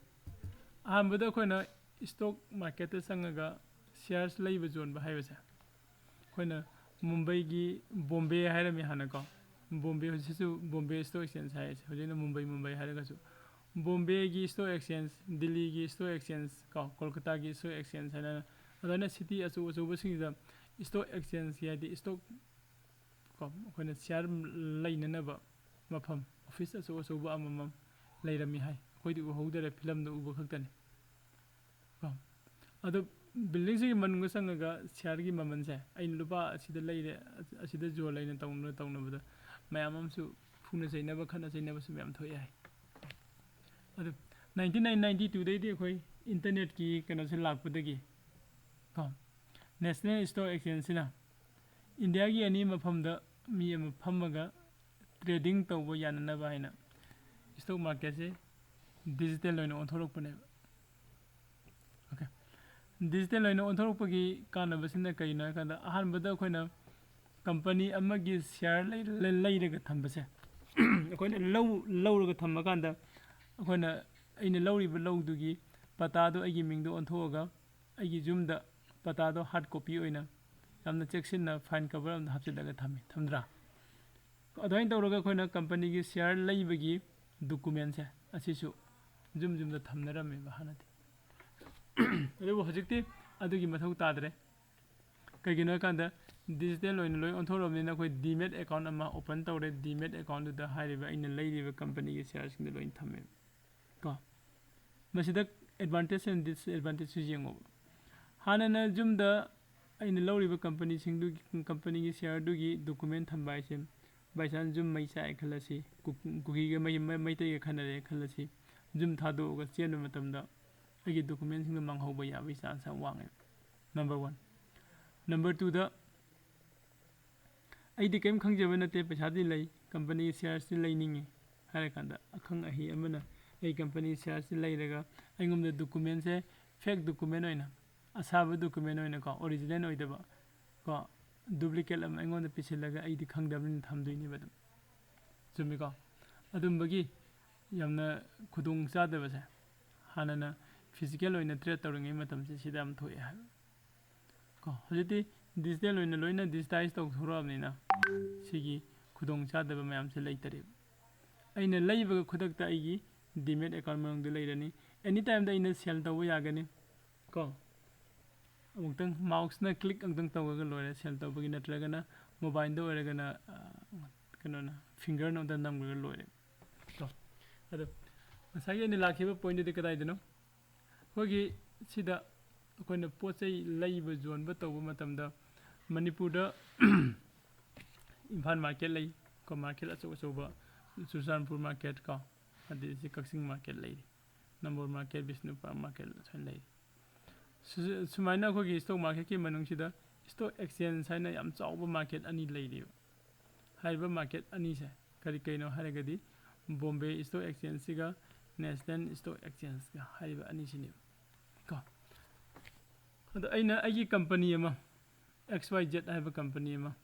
ahambada koina stock market ta sangaga shares laiba zone ba haibasa koina Mumbai gi Bombay hairami hana ko Bombay hojisu Bombay Stock Exchange hai hojina Mumbai hairaga su Bombay gi Stock Exchange Delhi gi Stock Exchange ko Kolkata gi Stock Exchange hana adana city asu basingda stock exchange yadi stock ko koina share lainana ba mafam office asu ba amam lairami hai koidi uhudare film da uba khaktani ko adu building si manunga sangaga share gi maman se ain lupa asida leire asida jo laina tawna bada mayamam su phuna saina ba khana saina ba su mayam thoi hai adu 1992 dai de khoi internet ki kana se lakpadagi ko National Stock Exchange sina India gi ani mafam da mi am phamaga trading tawba yanana ba haina stock market se digital loina onthorok pane okay digital loina onthorok pagi kana basina kaina kada ahan bada khoina company amagi share lairaga thambase khoina lawraga thamma kanda khoina aina lawriba lawdugi pata do agi mingdo onthoga agi jumda pata do hard copy oina yamna cheksinna fine cover am hapsidaga thamdra adoin tawraga khoina company gi share laibagi document se asisu jumda thamnarame bahanati adu hojikti adugi mathau tadre kaigino kanda digital loin loi onthoramni na khoi Demate account ama open tawre Demate account da hairiba ina lairiba company gi shares sing loin thamme ko masida advantage and disadvantage jingo hanana jumda aina lauriba company sing du company gi share du gi document thambai sem baisan jum mai sai khalasi kugi ga mai tai khanare khalasi jum thado ga chen matamda agi document sing manghoba ya bai chance wange number 1 number 2 da ai di kem khangjaba nate paisa di lai company shares di lai ningi hare kanda akhang ahi amana ai company shares di lai raga aingum da document se fake document oina asaba document oina ko original oidaba ko duplicate am aingon da pisilaga ai di khangdabni thamdoini badam chumi ko adum bagi yamna khudung chadaba se hanana physical oina trade tawringai matam se sidam thoi ha ko hojiti digital oina loina digitize taw thorabnina sigi khudung chadaba mayam se leitare aina leiba khudakta aigi Demate account mang de leirani anytime da ina sell taw yagani ko amutang mouse na click angtang tawaga loire sell tawbagi natragana mobile da oragana kanona finger no da namga loire to ado masagi ni lakhiba point de kadai deno hogi sida koina pochai leiba zone ba tawba matamda manipur da Imphal market लई को market अचौबा Churachandpur market को अदि Kakching market लई number market Bishnupur market सन लई सुमाइना अखोगी स्टॉक मार्केट की मनुंगसिदा स्टॉक एक्सचेंज हाइना याम चावबा मार्केट अनि लई हाइबा मार्केट अनि से करी कइनो हारेगदी बॉम्बे स्टॉक एक्सचेंज सिगा नेशनल स्टॉक एक्सचेंज का हाइबा अनि सिनि को अदो अइना अगी कंपनी अमा XYZ हाइबा कंपनी अमा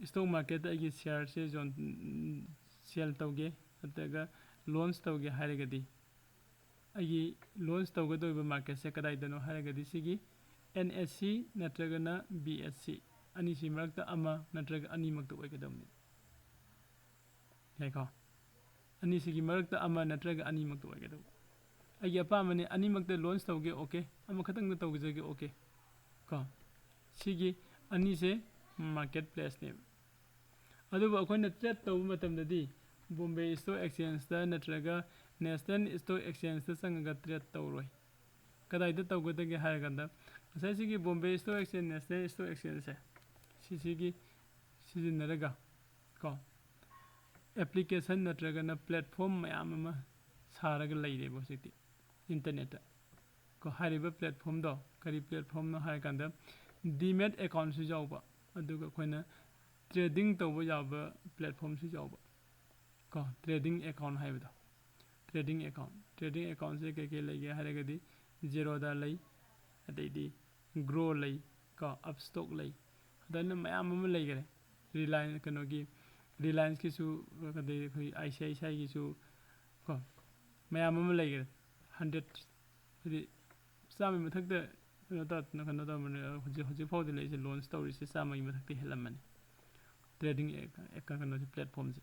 स्टॉक मार्केट अगी शेयर से जोन सेल तौगे अतगा लॉन्च तौगे हारेगदी अगी लॉन्च तौगदोइबा मार्केट से कदाइदनो हारेगदी सिगी NSC नत्रगना BSC अनि सि मरक्ता अमा नत्रग अनि मक्ता ओइगदमनि याइको अनि सिगी मरक्ता अमा नत्रग अनि मक्ता ओइगदम अगी अपामने अनि मक्ता लॉन्च तौगे ओके अमा खतंग तौगजगे ओके को सिगी अनि से मार्केट प्लेस ने अदुबो अखोइना ट्रेड तौबा मतमददी बॉम्बे स्टॉक एक्सचेंज दा नत्रगा नेशनल स्टॉक एक्सचेंज दा संगगा ट्रेड तौरोय कदाइदा तौगदगे हारगंदा सैसिगी Bombay stock exchange national stock exchange से सिसिगी सिजिनरगा को एप्लीकेशन नत्रगना प्लेटफॉर्म मयाम अमा सारगा लैरे बसिति इंटरनेट को हारिबा प्लेटफॉर्म दो करी प्लेटफॉर्म नो हारगंदा डीमेट अकाउंट सु जाउबा अदुगा खोइना ट्रेडिंग तौबा जाबा प्लेटफॉर्म सु जाउबा को ट्रेडिंग अकाउंट हाइबदा ट्रेडिंग अकाउंट से के लैगे हारगदी जेरोदा लै अदैदी ग्रो लै को अपस्टॉक लै अदन मयाम अमा लैगरे रिलायंस कनोगी रिलायंस की सु कदे खोई ICICI की सु को मयाम अमा लैगरे 100 रि सामे मथक्ता कनो ता मन हजि फाउदे लैसे लॉन्च तौरिसे सामे मथक्ते हेलमने ट्रेडिंग एक कनो प्लेटफॉर्म से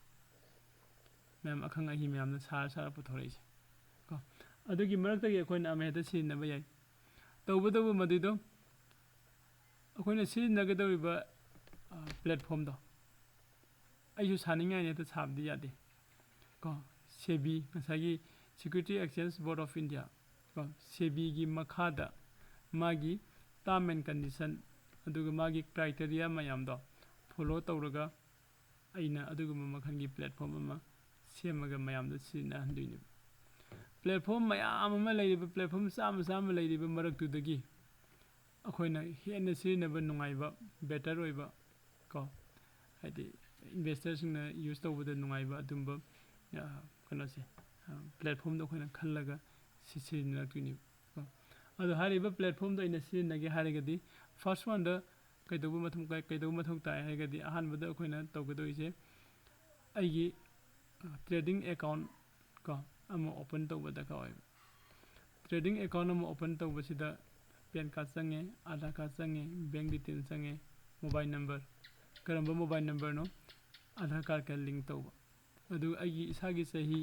मैम अखंग अहि मैम सारा पुथोरैसे को अदुगी मरक्तगी अखोइना अमेदा सिनबा याय तौबदबो मदिदो अखोइना सिनगदौरिबा प्लेटफॉर्म दो आइसु सानिंगाय ने त साबदि यादे को सेबी ngसागी security exchange board of India को सेबी गी मखादा मागी टर्म एंड कंडीशन अदुगा मागी क्राइटेरिया मयाम दो फॉलो तौरगा अइना अदुगा मखनगी प्लेटफॉर्म अमा सेमगा मयाम द सिना हंदुइनि प्लेटफॉर्म मयाम अमा लैरिबा प्लेटफॉर्म साम लैरिबा मरक्तुदगी अखोइना हेन सिनबा नुंगाइबा बेटर ओइबा को हाइदि इन्वेस्टर सिंगना यूज तौबदा नुंगाइबा अदुंबा कनोसे प्लेटफॉर्म दो अखोइना खल्लगा सिसिनरक्तुनि को अदो हारिबा प्लेटफॉर्म दो इना सिनगे हारिगदी फर्स्ट वन द कैदौबा मथौ ताय हारिगदी अहानबदा अखोइना तौगदोइसे अइगी ट्रेडिंग अकाउंट को अमा ओपन तौबदा का ओइबा ट्रेडिंग अकाउंट अमा ओपन तौबसिदा पैन कार्ड संगे आधार कार्ड संगे बैंक डिटेल संगे मोबाइल नंबर करंबा मोबाइल नंबर नो आधार कार्ड का लिंक तौबा अदु अइगी इसागी सही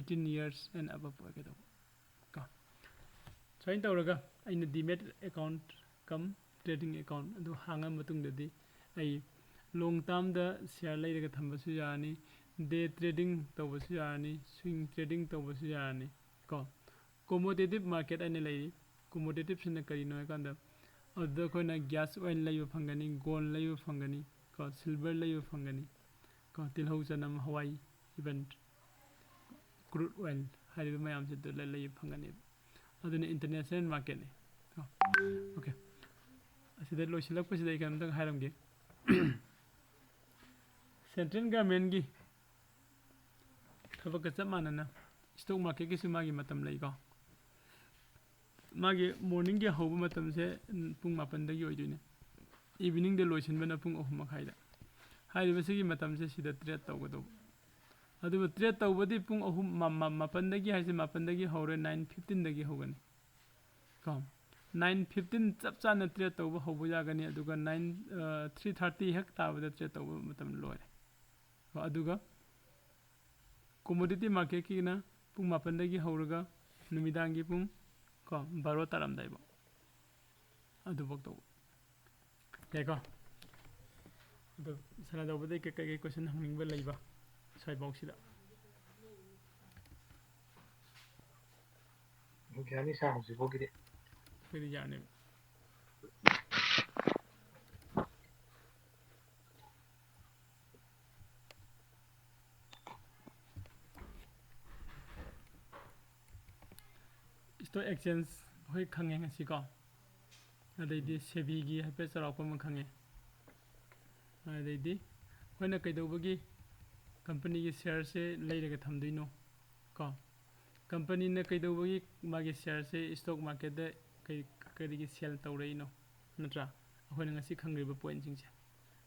18 years and above ओइगदो का साइन तौरगा अइना डीमेट अकाउंट कम ट्रेडिंग अकाउंट अदु हांगा मतुंगददी अइ लॉन्ग टर्म दा शेयर लैरगा थंबसु यानी डे ट्रेडिंग तौबसु यानी स्विंग ट्रेडिंग तौबसु यानी को कमोडिटिव मार्केट अने लैरी कमोडिटिव सिन करिनो एकंदा अदु खोना गैस ऑयल लैबो फंगनी गोल्ड लैबो फंगनी को सिल्वर लैबो फंगनी को तिलहौ चनम हवाई इवेंट क्रूड ऑयल हारिबा मयाम से लैबो फंगनी अदुने इंटरनेशनल मार्केट ने ओके असिदा लोइसिलकपसिदा इकनमतंग हारमगे सेंट्रल गवर्नमेंट की थबक चप मानना स्टॉक मार्केट की मागी मतम लैको मागी मॉर्निंग के हौब मतम से पुंग 8 दगी ओइदुने इवनिंग दे लोइसिनबना पुंग 3 मखाइदा हारिबसिगी मतम से सिदा ट्रेड तौगदो अदुबो ट्रेड तौबदी पुंग 8 दगी हाइसे 8 दगी हौरे 9:15 दगी होगनी को 9:15 चप चाना ट्रेड तौब हौब जागनी अदुगा 3:30 हेक ताबदा ट्रेड तौब मतम लोरे अदुगा कमोडिटी मार्केट की ना पुंग 8 दगी हौरगा नुमिदांगी पुंग को 12 तारमदाइबो अदुबक तौ याको अदु सना दौबदे के क्वेश्चन हंगनिंगबा लैबा साइबॉक्सिदा मुख्यानी सा हौसि बोगिदे फिर जाने ꯁ꯭ꯇꯣꯛ ꯑꯦꯛꯆꯦꯟꯖ ꯑꯩꯈꯣꯏ ꯈꯪꯉꯦ ꯉꯁꯤꯀꯣ ꯑꯗꯩꯗꯤ ꯁꯦꯕꯤꯒꯤ ꯍꯥꯏꯐꯦꯠ ꯆꯥꯎꯔꯥꯛꯄ ꯑꯃ ꯈꯪꯉꯦ ꯑꯗꯩꯗꯤ ꯑꯩꯈꯣꯏꯅ ꯀꯩꯗꯧꯕꯒꯤ ꯀꯝꯄꯅꯤꯒꯤ ꯁꯤꯌꯔꯁꯦ ꯂꯩꯔꯒ ꯊꯝꯗꯣꯏꯅꯣ ꯀꯣ ꯀꯝꯄꯅꯤꯅ ꯀꯩꯗꯧꯕꯒꯤ ꯃꯥꯒꯤ ꯁꯤꯌꯔꯁꯦ ꯁ꯭ꯇꯣꯛ ꯃꯥꯔꯀꯦꯠꯇ ꯀꯔꯤꯒꯤ ꯁꯦꯜ ꯇꯧꯔꯛꯏꯅꯣ ꯅꯠꯇ꯭ꯔꯥ ꯑꯩꯈꯣꯏꯅ ꯉꯁꯤ ꯈꯪꯈ꯭ꯔꯤꯕ ꯄꯣꯏꯟꯁꯤꯡꯁꯦ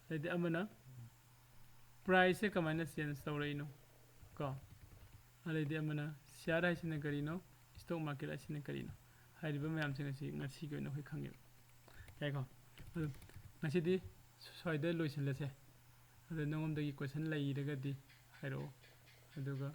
ꯑꯗꯩꯗꯤ ꯑꯃꯅ ꯄ꯭ꯔꯥꯏꯁꯁꯦ ꯀꯃꯥꯏꯅ ꯆꯦꯟꯖ ꯇꯧꯔꯛꯏꯅꯣ ꯀꯣ ꯑꯗꯩꯗꯤ ꯑꯃꯅ ꯁꯤꯌꯥꯔ ꯍꯥꯏꯁꯤꯅ ꯀꯔꯤꯅꯣ ꯁ꯭ꯇꯣꯛ ꯃꯥꯔꯀꯦꯠ ꯍꯥꯏꯁꯤꯅ ꯀꯔꯤꯅꯣ ꯍꯥꯏꯔꯤꯕ ꯃꯌꯥꯝꯁꯤꯡ ꯑꯁꯤ ꯉꯁꯤꯒꯤ ꯑꯣꯏꯅ ꯑꯩꯈꯣꯏ ꯈꯪꯉꯦꯕ ꯌꯥꯏꯀꯣ ꯑꯗꯨ ꯉꯁꯤꯗꯤ ꯁ꯭ꯋꯥꯏꯗ ꯂꯣꯏꯁꯤꯜꯂꯁꯦ ꯑꯗꯨ ꯅꯉꯣꯟꯗꯒꯤ ꯀꯣꯏꯁꯟ ꯂꯩꯔꯒꯗꯤ ꯍꯥꯏꯔꯛꯑꯣ ꯑꯗꯨꯒ